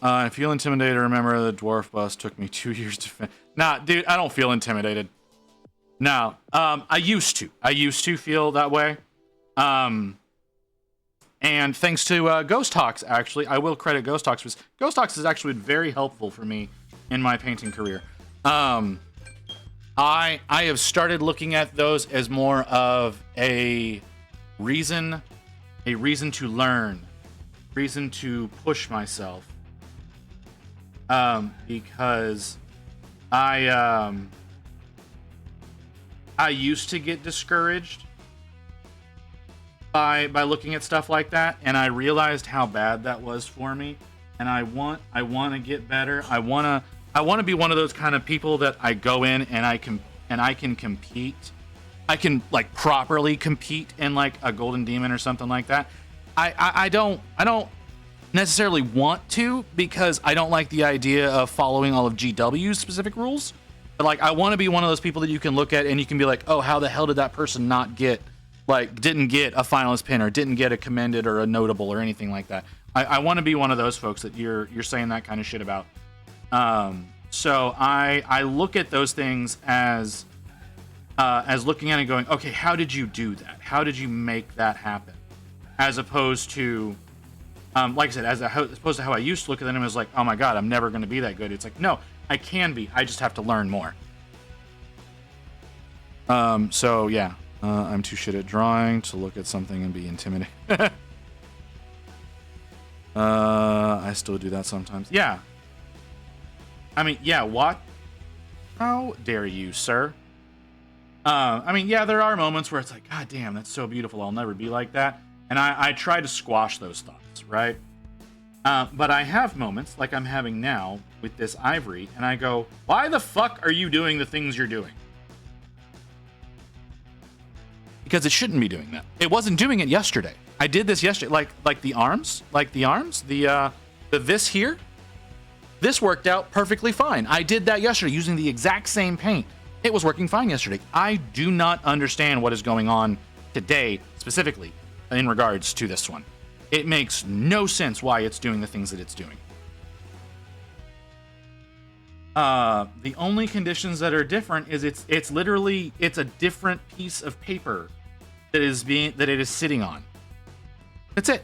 I feel intimidated. Remember, the dwarf bus took me 2 years to finish. Nah, dude, I don't feel intimidated. No, I used to feel that way. And thanks to Ghost Talks, actually, I will credit Ghost Talks, because Ghost Talks has actually been very helpful for me in my painting career. I have started looking at those as more of a reason to learn, reason to push myself. Because I used to get discouraged by looking at stuff like that, and I realized how bad that was for me. And I want to get better. I want to be one of those kind of people that I go in and I can compete. I can properly compete in a Golden Demon or something like that. I don't necessarily want to, because I don't like the idea of following all of GW's specific rules. But I want to be one of those people that you can look at and you can be like, oh, how the hell did that person not get didn't get a finalist pin or didn't get a commended or a notable or anything like that. I want to be one of those folks that you're saying that kind of shit about. So I look at those things as looking at it and going, okay, how did you do that? How did you make that happen? As opposed to, like I said, as opposed to how I used to look at them, it was like, oh my god, I'm never going to be that good. It's like, no, I can be. I just have to learn more. So yeah, I'm too shit at drawing to look at something and be intimidated. I still do that sometimes. Yeah. I mean, yeah, what? How dare you, sir? I mean, yeah, there are moments where it's like, god damn, that's so beautiful. I'll never be like that. And I try to squash those thoughts, right? But I have moments like I'm having now with this ivory, and I go, why the fuck are you doing the things you're doing? Because it shouldn't be doing that. It wasn't doing it yesterday. I did this yesterday, like the arms, the this here. This worked out perfectly fine. I did that yesterday using the exact same paint. It was working fine yesterday. I do not understand what is going on today, specifically in regards to this one. It makes no sense why it's doing the things that it's doing. The only conditions that are different is it's literally a different piece of paper that it is sitting on. That's it.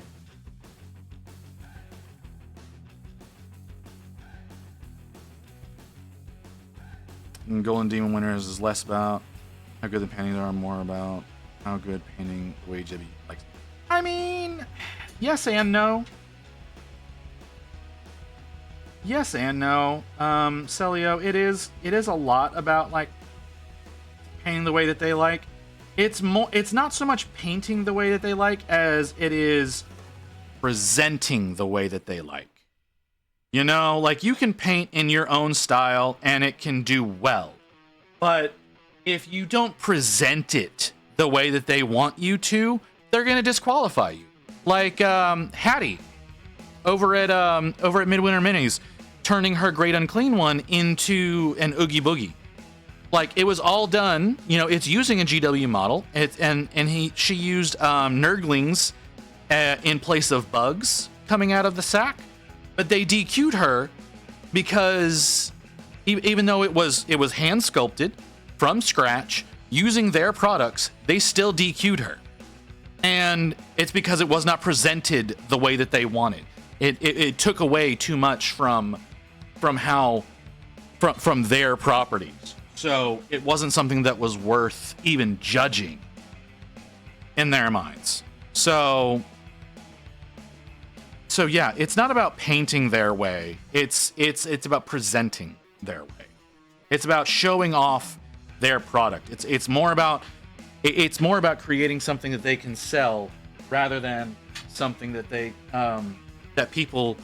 And Golden Demon Winners is less about how good the paintings are, more about how good painting the way Jibby likes. I mean, yes and no. Yes and no. Celio, it is a lot about painting the way that they like. It's not so much painting the way that they like as it is presenting the way that they like. You know, you can paint in your own style and it can do well. But if you don't present it the way that they want you to, they're going to disqualify you. Like Hattie over at Midwinter Minis, turning her Great Unclean one into an Oogie Boogie. Like, it was all done, you know, it's using a GW model, she used Nurglings in place of bugs coming out of the sack, but they DQ'd her because even though it was hand sculpted from scratch using their products, they still DQ'd her. And it's because it was not presented the way that they wanted. It took away too much from their properties. So it wasn't something that was worth even judging in their minds. So yeah, it's not about painting their way. It's about presenting their way. It's about showing off their product. It's more about creating something that they can sell rather than something that they that people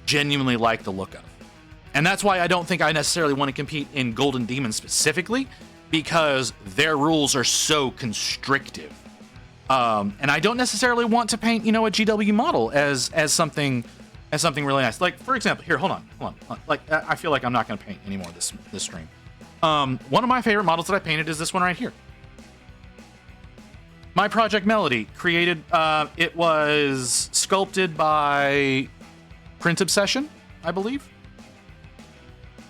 genuinely like the look of. And that's why I don't think I necessarily want to compete in Golden Demon specifically, because their rules are so constrictive. And I don't necessarily want to paint, you know, a GW model as something really nice. Like, for example, here, hold on. Like, I feel like I'm not going to paint anymore this stream. One of my favorite models that I painted is this one right here. My Project Melody created, it was sculpted by Print Obsession, I believe.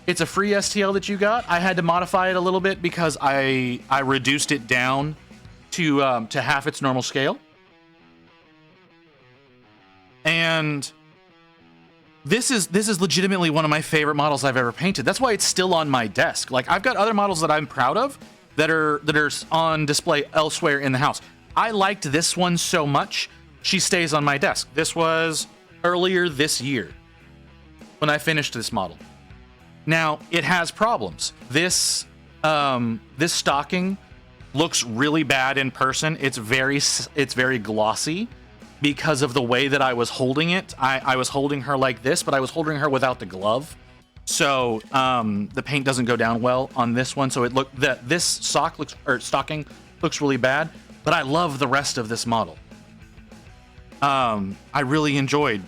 It's a free STL that you got. I had to modify it a little bit because I reduced it down to half its normal scale. And this is legitimately one of my favorite models I've ever painted. That's why it's still on my desk. Like, I've got other models that I'm proud of that are on display elsewhere in the house. I liked this one so much, she stays on my desk. This was earlier this year when I finished this model. Now, it has problems. This stocking looks really bad in person. It's very glossy because of the way that I was holding it. I was holding her like this, but I was holding her without the glove. So the paint doesn't go down well on this one. So this stocking looks really bad, but I love the rest of this model. I really enjoyed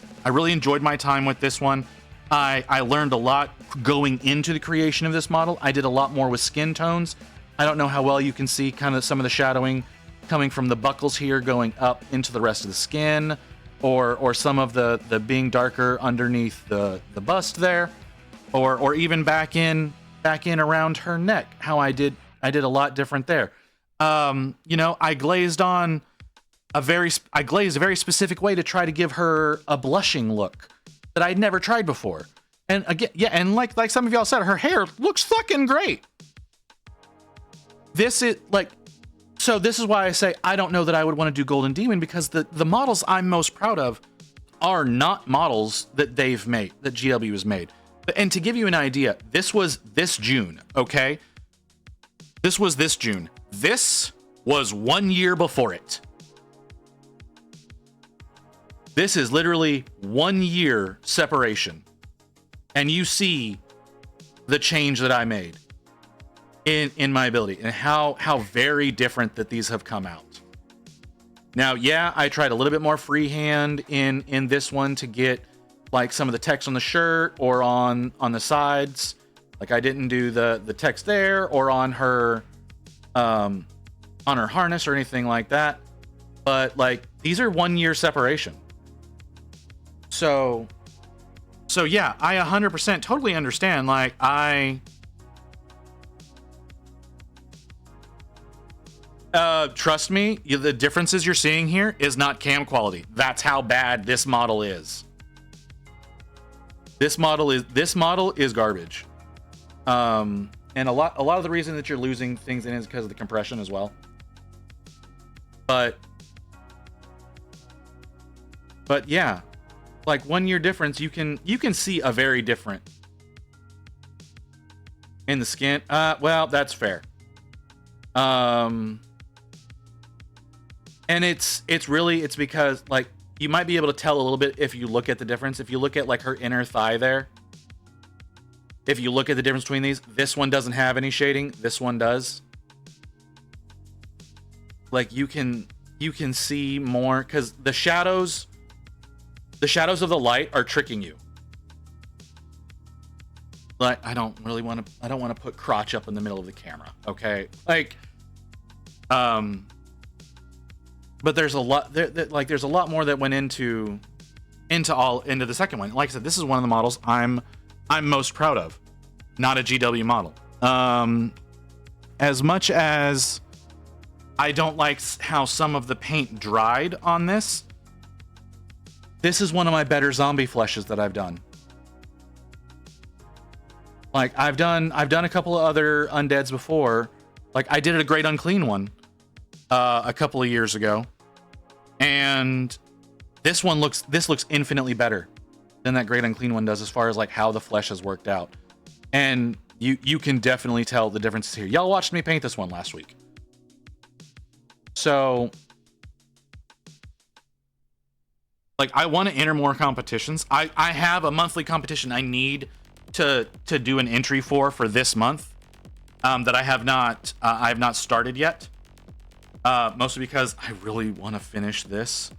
my time with this one. I learned a lot going into the creation of this model. I did a lot more with skin tones. I don't know how well you can see kind of some of the shadowing coming from the buckles here going up into the rest of the skin, or some of the being darker underneath the bust there, or even back in around her neck. How I did a lot different there. You know, I glazed a very specific way to try to give her a blushing look that I'd never tried before. And again, yeah, and like some of y'all said, her hair looks fucking great. This is why I say I don't know that I would want to do Golden Demon, because the models I'm most proud of are not models that they've made, that GW has made. And to give you an idea, this was this June, okay? This was this June. This was 1 year before it. This is literally 1 year separation. And you see the change that I made in my ability and how very different that these have come out. Now, yeah, I tried a little bit more freehand in this one to get like some of the text on the shirt or on the sides. Like, I didn't do the text there or on her harness or anything like that. But like, these are 1 year separation. So yeah, I 100% totally understand. Like, trust me, the differences you're seeing here is not cam quality. That's how bad this model is. This model is garbage. And a lot of the reason that you're losing things in it is because of the compression as well. But yeah, like 1 year difference, you can see a very different in the skin. Well, that's fair. And it's because like you might be able to tell a little bit if you look at the difference. If you look at like her inner thigh there, if you look at the difference between these, this one doesn't have any shading. This one does. Like you can you can see more, because the shadows of the light are tricking you. Like, I don't want to put crotch up in the middle of the camera, okay? Like, but there's a lot there's a lot more that went into the second one. Like I said, this is one of the models I'm most proud of, not a GW model. As much as I don't like how some of the paint dried on this, this is one of my better zombie fleshes that I've done. Like, I've done a couple of other undeads before. Like, I did a Great Unclean one a couple of years ago, and this looks infinitely better than that Great Unclean one does, as far as like how the flesh has worked out. And you can definitely tell the differences here. Y'all watched me paint this one last week. So, like, I want to enter more competitions. I have a monthly competition I need to do an entry for this month, that I have not started yet. Mostly because I really want to finish this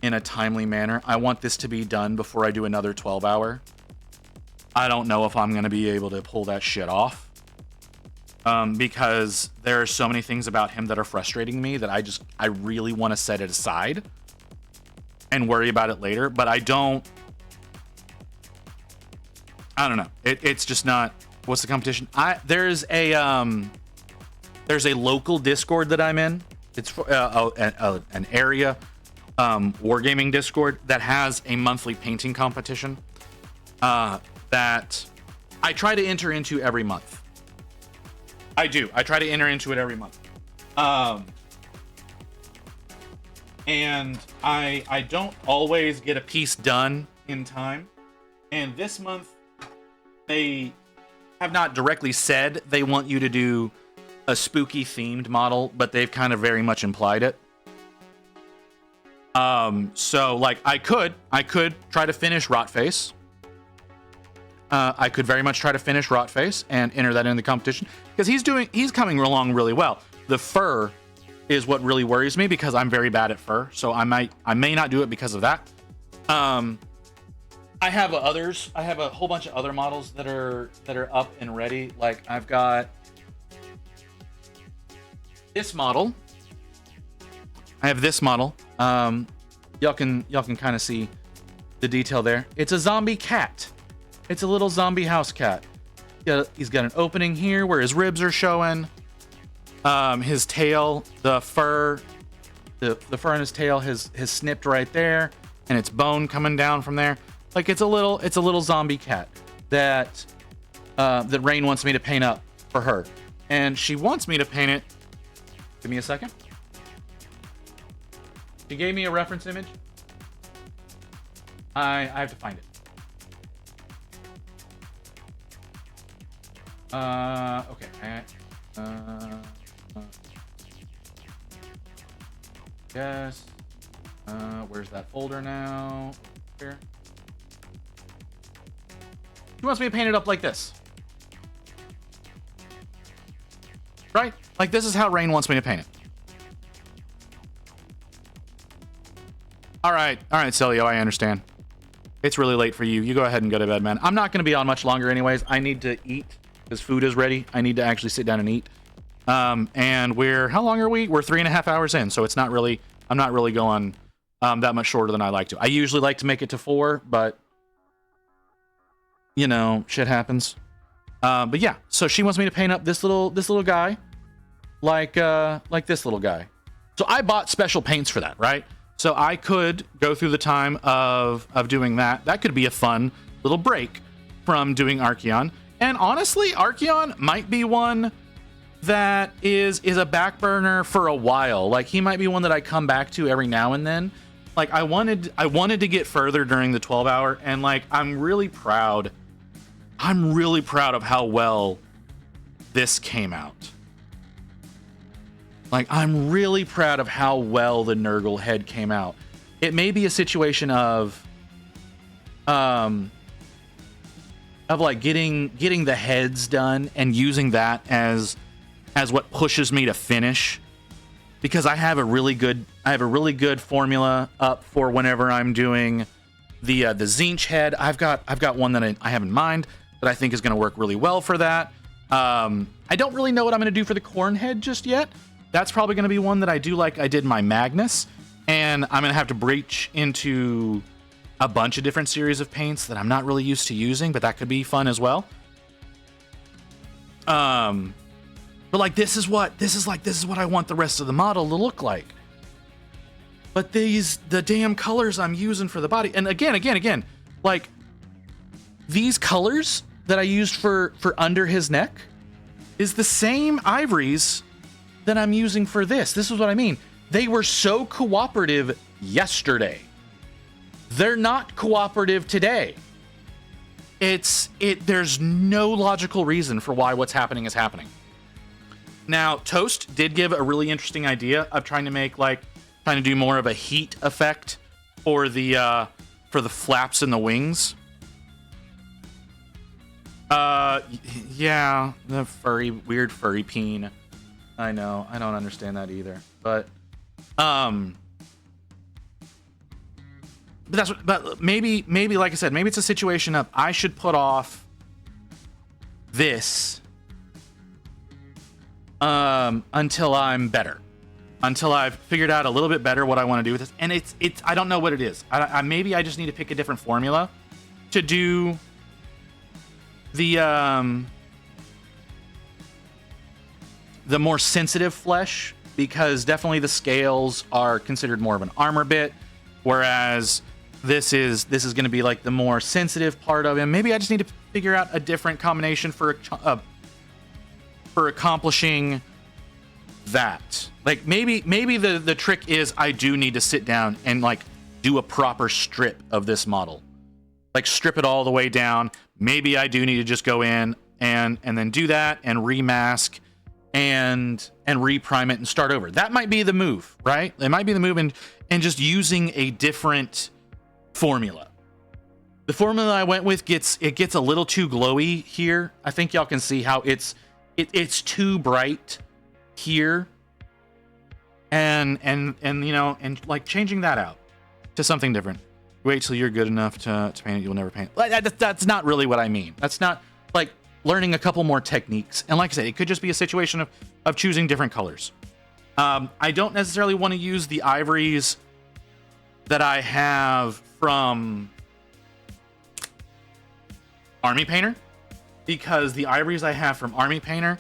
in a timely manner. I want this to be done before I do another 12-hour. I don't know if I'm going to be able to pull that shit off. Because there are so many things about him that are frustrating me that I really want to set it aside and worry about it later. But I don't know. It's just not. What's the competition? There's a local Discord that I'm in. It's for an area wargaming Discord that has a monthly painting competition that I try to enter into every month. I do. I try to enter into it every month. And I don't always get a piece done in time. And this month, they have not directly said they want you to do a spooky themed model, but they've kind of very much implied it. So like I could try to finish Rotface. I could very much try to finish Rotface and enter that in the competition, because he's coming along really well. The fur is what really worries me, because I'm very bad at fur, so I may not do it because of that. I have a whole bunch of other models that are up and ready. Like, I've got this model. I have this model. Y'all can kind of see the detail there. It's a zombie cat. It's a little zombie house cat. He's got an opening here where his ribs are showing. His tail, the fur on his tail has snipped right there, and it's bone coming down from there. Like, it's a little zombie cat that Rain wants me to paint up for her, and she wants me to paint it. Give me a second. She gave me a reference image. I have to find it. Okay. Yes. Where's that folder now? Here. She wants me to paint it up like this. Right? Like, this is how Rain wants me to paint it. All right, Celio, I understand. It's really late for you. You go ahead and go to bed, man. I'm not going to be on much longer anyways. I need to eat, because food is ready. I need to actually sit down and eat. And how long are we? We're 3.5 hours in, so I'm not really going that much shorter than I like to. I usually like to make it to 4, but you know, shit happens. But yeah, so she wants me to paint up this little guy, like this little guy. So I bought special paints for that, right? So I could go through the time of doing that. That could be a fun little break from doing Archeon. And honestly, Archeon might be one that is a back burner for a while. Like, he might be one that I come back to every now and then. Like, I wanted to get further during the 12-hour, and like, I'm really proud of how well this came out. Like, I'm really proud of how well the Nurgle head came out. It may be a situation of like getting the heads done and using that as what pushes me to finish because I have a really good formula up for whenever I'm doing the Zinch head. I've got one that I have in mind that I think is going to work really well for that. I don't really know what I'm going to do for the corn head just yet. That's probably going to be one that I do like I did my Magnus, and I'm going to have to breach into a bunch of different series of paints that I'm not really used to using, but that could be fun as well. But like this is what I want the rest of the model to look like. But the damn colors I'm using for the body, and again, like these colors that I used for under his neck is the same ivories that I'm using for this. This is what I mean. They were so cooperative yesterday. They're not cooperative today. There's no logical reason for why what's happening is happening. Now, Toast did give a really interesting idea of trying to do more of a heat effect for the flaps and the wings. Yeah, the weird furry peen. I know, I don't understand that either. But maybe like I said, maybe it's a situation of I should put off this until I'm better, until I've figured out a little bit better what I want to do with this. And it's I don't know what it is. Maybe I just need to pick a different formula to do the more sensitive flesh, because definitely the scales are considered more of an armor bit, whereas this is going to be like the more sensitive part of him. Maybe I just need to figure out a different combination for accomplishing that. Like maybe the trick is I do need to sit down and like do a proper strip of this model, like strip it all the way down. Maybe I do need to just go in and then do that and remask and reprime it and start over. That might be the move, right? It might be the move, and just using a different formula. The formula I went with gets a little too glowy here. I think y'all can see how it's too bright here, and you know, and like changing that out to something different. Wait till you're good enough to paint it, you'll never paint it. That's not really what I mean. That's not like learning a couple more techniques. And like I said, it could just be a situation of choosing different colors. I don't necessarily want to use the ivories that I have from Army Painter, because the ivories I have from Army Painter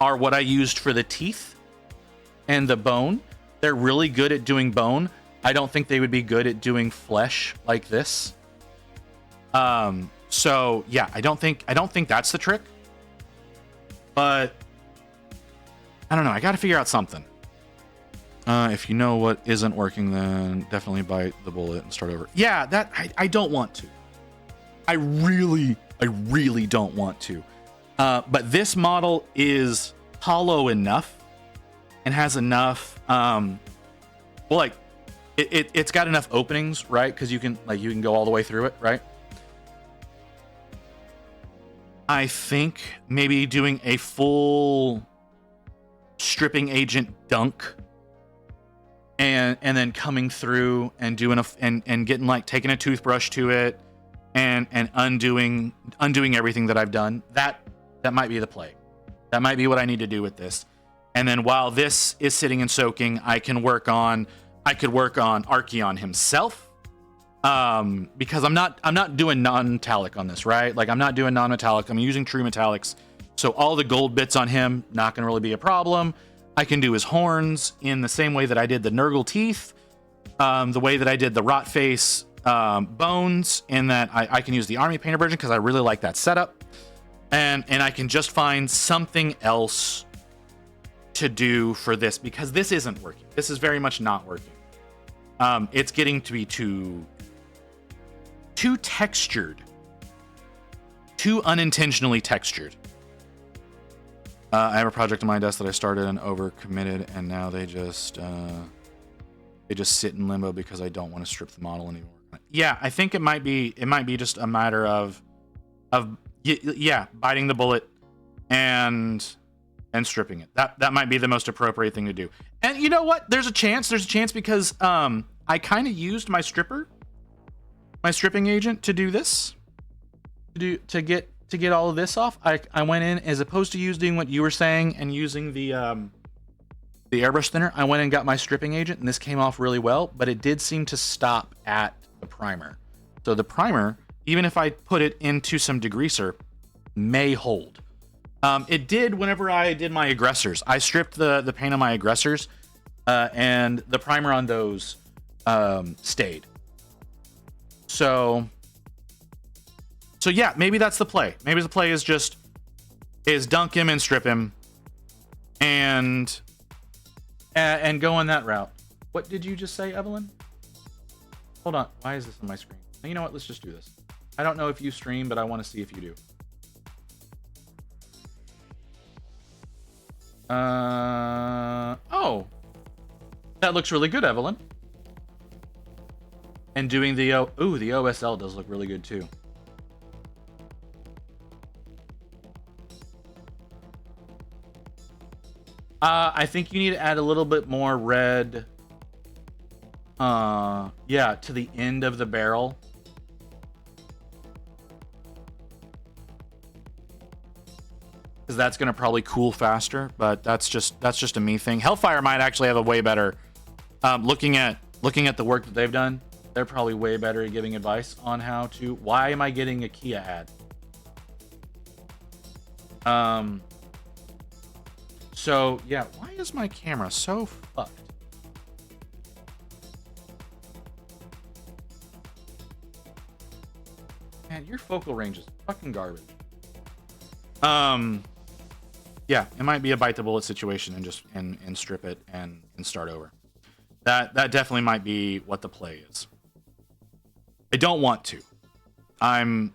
are what I used for the teeth and the bone. They're really good at doing bone. I don't think they would be good at doing flesh like this. So yeah, I don't think that's the trick. But I don't know. I got to figure out something. If you know what isn't working, then definitely bite the bullet and start over. Yeah, that I don't want to. I really don't want to. But this model is hollow enough and has enough. It's got enough openings, right? Because you can go all the way through it, right? I think maybe doing a full stripping agent dunk and then coming through and doing and getting like taking a toothbrush to it and undoing everything that I've done. That might be the play. That might be what I need to do with this. And then while this is sitting and soaking, I could work on Archeon himself. Because I'm not doing non-metallic on this, right? Like I'm not doing non-metallic. I'm using true metallics. So all the gold bits on him, not gonna really be a problem. I can do his horns in the same way that I did the Nurgle teeth, the way that I did the rot face bones, in that I can use the Army Painter version because I really like that setup. And I can just find something else to do for this, because this isn't working. This is very much not working. It's getting to be too textured, too unintentionally textured. I have a project on my desk that I started and overcommitted, and now they just sit in limbo because I don't want to strip the model anymore. Yeah, I think it might be just a matter of biting the bullet and and stripping it. That might be the most appropriate thing to do. And you know what? There's a chance because I kind of used my stripping agent to do this, to get all of this off. I went in, as opposed to using what you were saying and using the airbrush thinner, I went and got my stripping agent, and this came off really well, but it did seem to stop at the primer. So the primer, even if I put it into some degreaser, may hold. It did whenever I did my aggressors. I stripped the paint on my aggressors, and the primer on those stayed. So yeah, maybe that's the play. Maybe the play is dunk him and strip him, and go on that route. What did you just say, Evelyn? Hold on. Why is this on my screen? You know what? Let's just do this. I don't know if you stream, but I want to see if you do. Oh, that looks really good, Evelyn. And doing the the OSL does look really good too. I think you need to add a little bit more red. Yeah, to the end of the barrel. Because that's going to probably cool faster, but that's just a me thing. Hellfire might actually have a way better, looking at the work that they've done, they're probably way better at giving advice on how to. Why am I getting a Kia ad? So yeah, why is my camera so fucked? Man, your focal range is fucking garbage. Yeah, it might be a bite the bullet situation and just and strip it and start over. That definitely might be what the play is. I don't want to. I am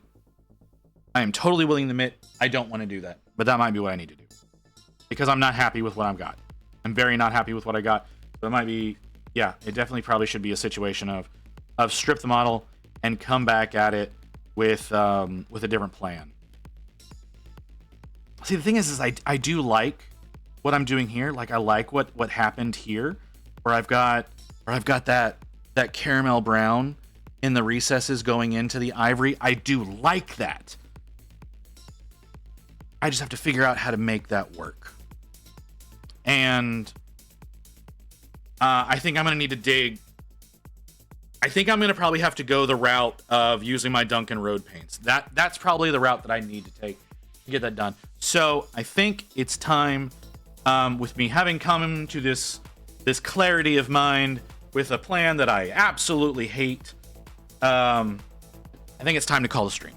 totally willing to admit I don't want to do that, but that might be what I need to do. Because I'm not happy with what I've got. I'm very not happy with what I got. So it might be, yeah, it definitely probably should be a situation of strip the model and come back at it with a different plan. See, the thing is I do like what I'm doing here. Like, I like what happened here, where I've got that caramel brown in the recesses going into the ivory. I do like that. I just have to figure out how to make that work. And I think I'm going to need to dig. I think I'm going to probably have to go the route of using my Duncan Road paints. That's probably the route that I need to take to get that done. So I think it's time, with me having come to this clarity of mind with a plan that I absolutely hate. I think it's time to call the stream.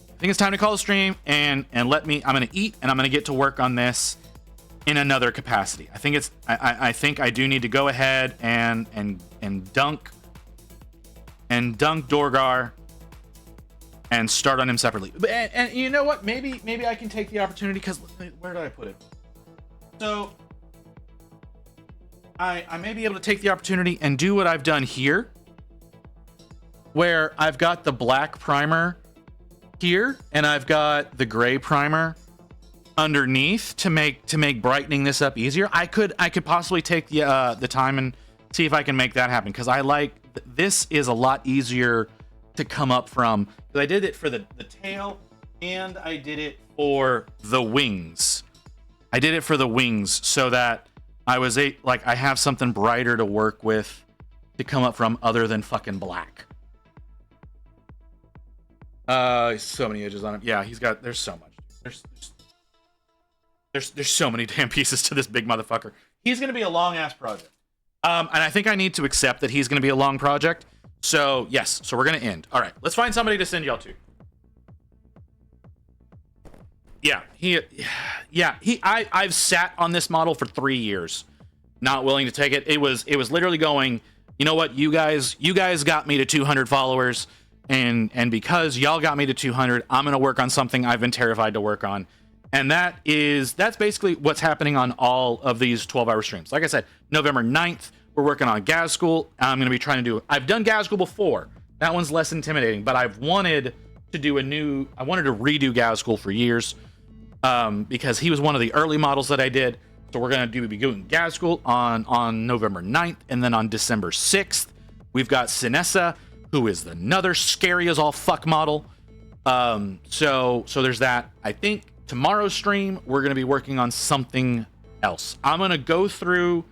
I think it's time to call the stream and let me. I'm going to eat and I'm going to get to work on this in another capacity. I think I think I do need to go ahead and dunk Dorghar and start on him separately. And you know what? Maybe I can take the opportunity, because where did I put it? So I may be able to take the opportunity and do what I've done here, where I've got the black primer here and I've got the gray primer underneath to make brightening this up easier. I could possibly take the time and see if I can make that happen, because I like this is a lot easier to come up from. Because I did it for the tail and I did it for the wings. I did it for the wings so that I have something brighter to work with to come up from other than fucking black. So many edges on him. Yeah, there's so much. There's so many damn pieces to this big motherfucker. He's gonna be a long ass project. And I think I need to accept that he's gonna be a long project. So yes, so we're gonna end. All right, let's find somebody to send y'all to. I've sat on this model for 3 years, not willing to take it. It was literally going, you know what, you guys got me to 200 followers, and because y'all got me to 200, I'm gonna work on something I've been terrified to work on. And that's basically what's happening on all of these 12-hour streams. Like I said, November 9th, we're working on Gaz School. I'm going to be trying to do. I've done Gaz School before. That one's less intimidating, but I wanted to redo Gaz School for years. because he was one of the early models that I did. So we're going to be doing Gaz School on November 9th, and then on December 6th, we've got Sinessa, who is another scary as all fuck model. So there's that. I think tomorrow's stream, we're going to be working on something else. I'm going to go through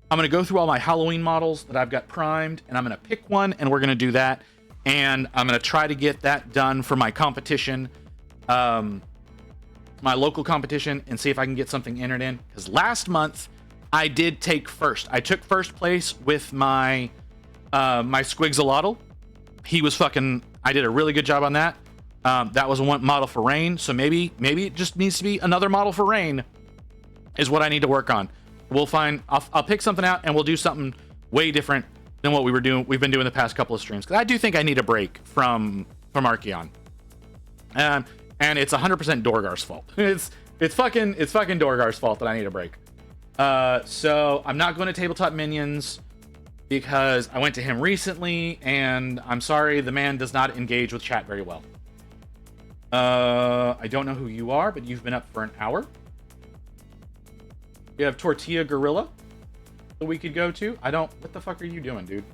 all my Halloween models that I've got primed, and I'm going to pick one, and we're going to do that. And I'm going to try to get that done for my competition, my local competition, and see if I can get something entered in. Because last month, I did take first. I took first place with my Squigsalotl. He was fucking... I did a really good job on that. That was one model for Rain, so maybe it just needs to be another model for Rain is what I need to work on. We'll find... I'll pick something out, and we'll do something way different than what we've been doing the past couple of streams, because I do think I need a break from Archeon. And it's 100% Dorghar's fault. It's fucking Dorghar's fault that I need a break. So I'm not going to Tabletop Minions because I went to him recently, and I'm sorry, the man does not engage with chat very well. I don't know who you are, but you've been up for an hour. You have Tortilla Gorilla that we could go to. What the fuck are you doing, dude?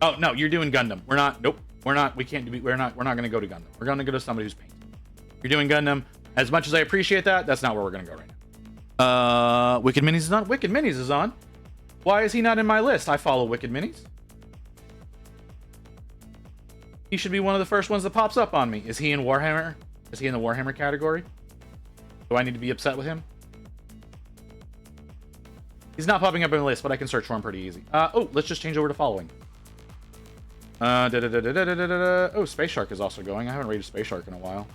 Oh no, you're doing Gundam. We're not going to go to Gundam. We're going to go to somebody who's painting. You're doing Gundam. As much as I appreciate that, that's not where we're going to go right now. Wicked Minis is on. Wicked Minis is on. Why is he not in my list? I follow Wicked Minis. He should be one of the first ones that pops up on me. Is he in Warhammer? Is he in the Warhammer category? Do I need to be upset with him? He's not popping up in the list, but I can search for him pretty easy. Let's just change over to following. Oh, Space Shark is also going. I haven't rated Space Shark in a while.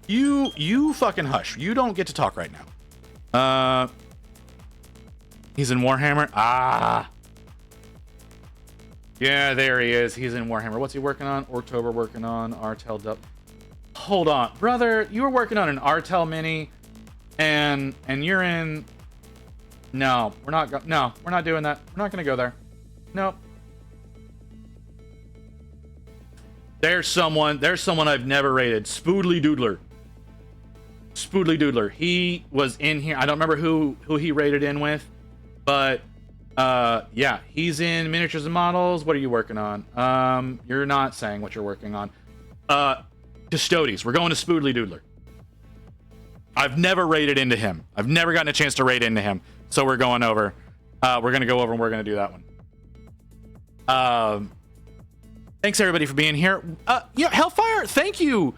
You fucking hush. You don't get to talk right now. He's in Warhammer. Yeah, there he is. He's in Warhammer. What's he working on? October working on Artel Dub. Hold on, brother. You were working on an Artel Mini, and you're in. No, we're not doing that. We're not gonna go there. Nope. There's someone I've never rated. Spoodly Doodler. He was in here. I don't remember who he rated in with, but yeah, he's in Miniatures and Models. What are you working on? You're not saying what you're working on. Custodes. We're going to Spoodly Doodler. I've never rated into him. I've never gotten a chance to rate into him. So we're going over. We're going to go over and we're going to do that one. Thanks everybody for being here. Yeah, Hellfire, thank you.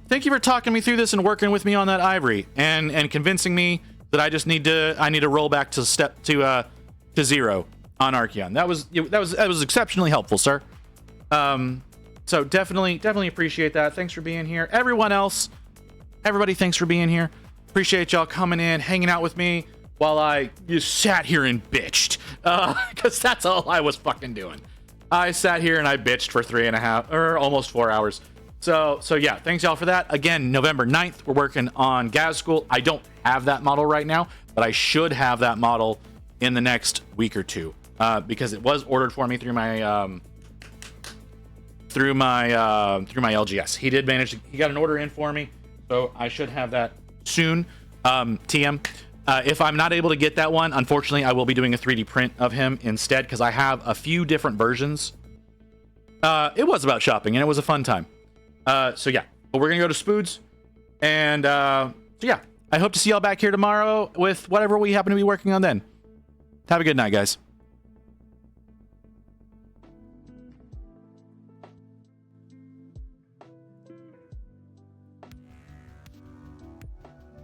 Thank you for talking me through this and working with me on that Ivory and convincing me that I need to roll back to to 0 on Archeon. That was exceptionally helpful, sir. So definitely appreciate that. Thanks for being here. Everyone else, everybody, thanks for being here. Appreciate y'all coming in, hanging out with me while I just sat here and bitched. Because that's all I was fucking doing. I sat here and I bitched for 3.5 or almost 4 hours. So yeah, thanks y'all for that. Again, November 9th, we're working on Gaz School. I don't have that model right now, but I should have that model in the next week or two, because it was ordered for me through my LGS. He did manage to, he got an order in for me, so I should have that soon. TM. If I'm not able to get that one, unfortunately, I will be doing a 3D print of him instead, because I have a few different versions. It was about shopping, and it was a fun time. So yeah, but we're gonna go to Spoods, and so yeah, I hope to see y'all back here tomorrow with whatever we happen to be working on then. Have a good night, guys.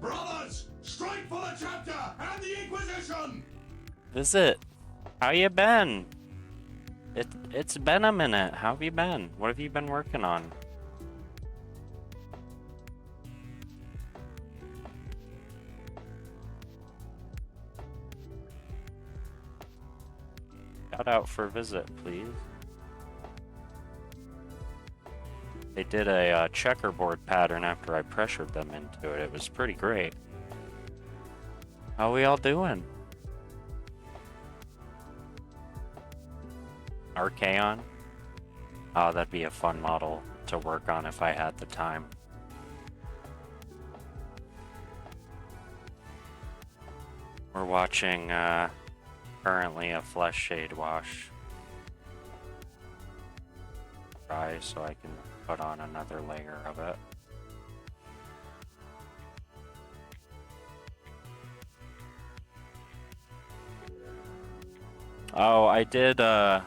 Brothers, strike for the chapter and the Inquisition! Visit. How you been? It's been a minute. How have you been? What have you been working on? Shout out for Visit, please. They did a checkerboard pattern after I pressured them into it. It was pretty great. How we all doing? Archeon? Oh, that'd be a fun model to work on if I had the time. We're watching currently a flesh shade wash dry so I can put on another layer of it. Oh, I did have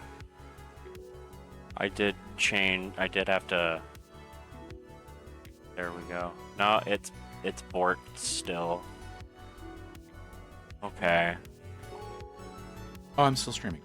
to. There we go. No, it's borked still. Okay. Oh, I'm still streaming.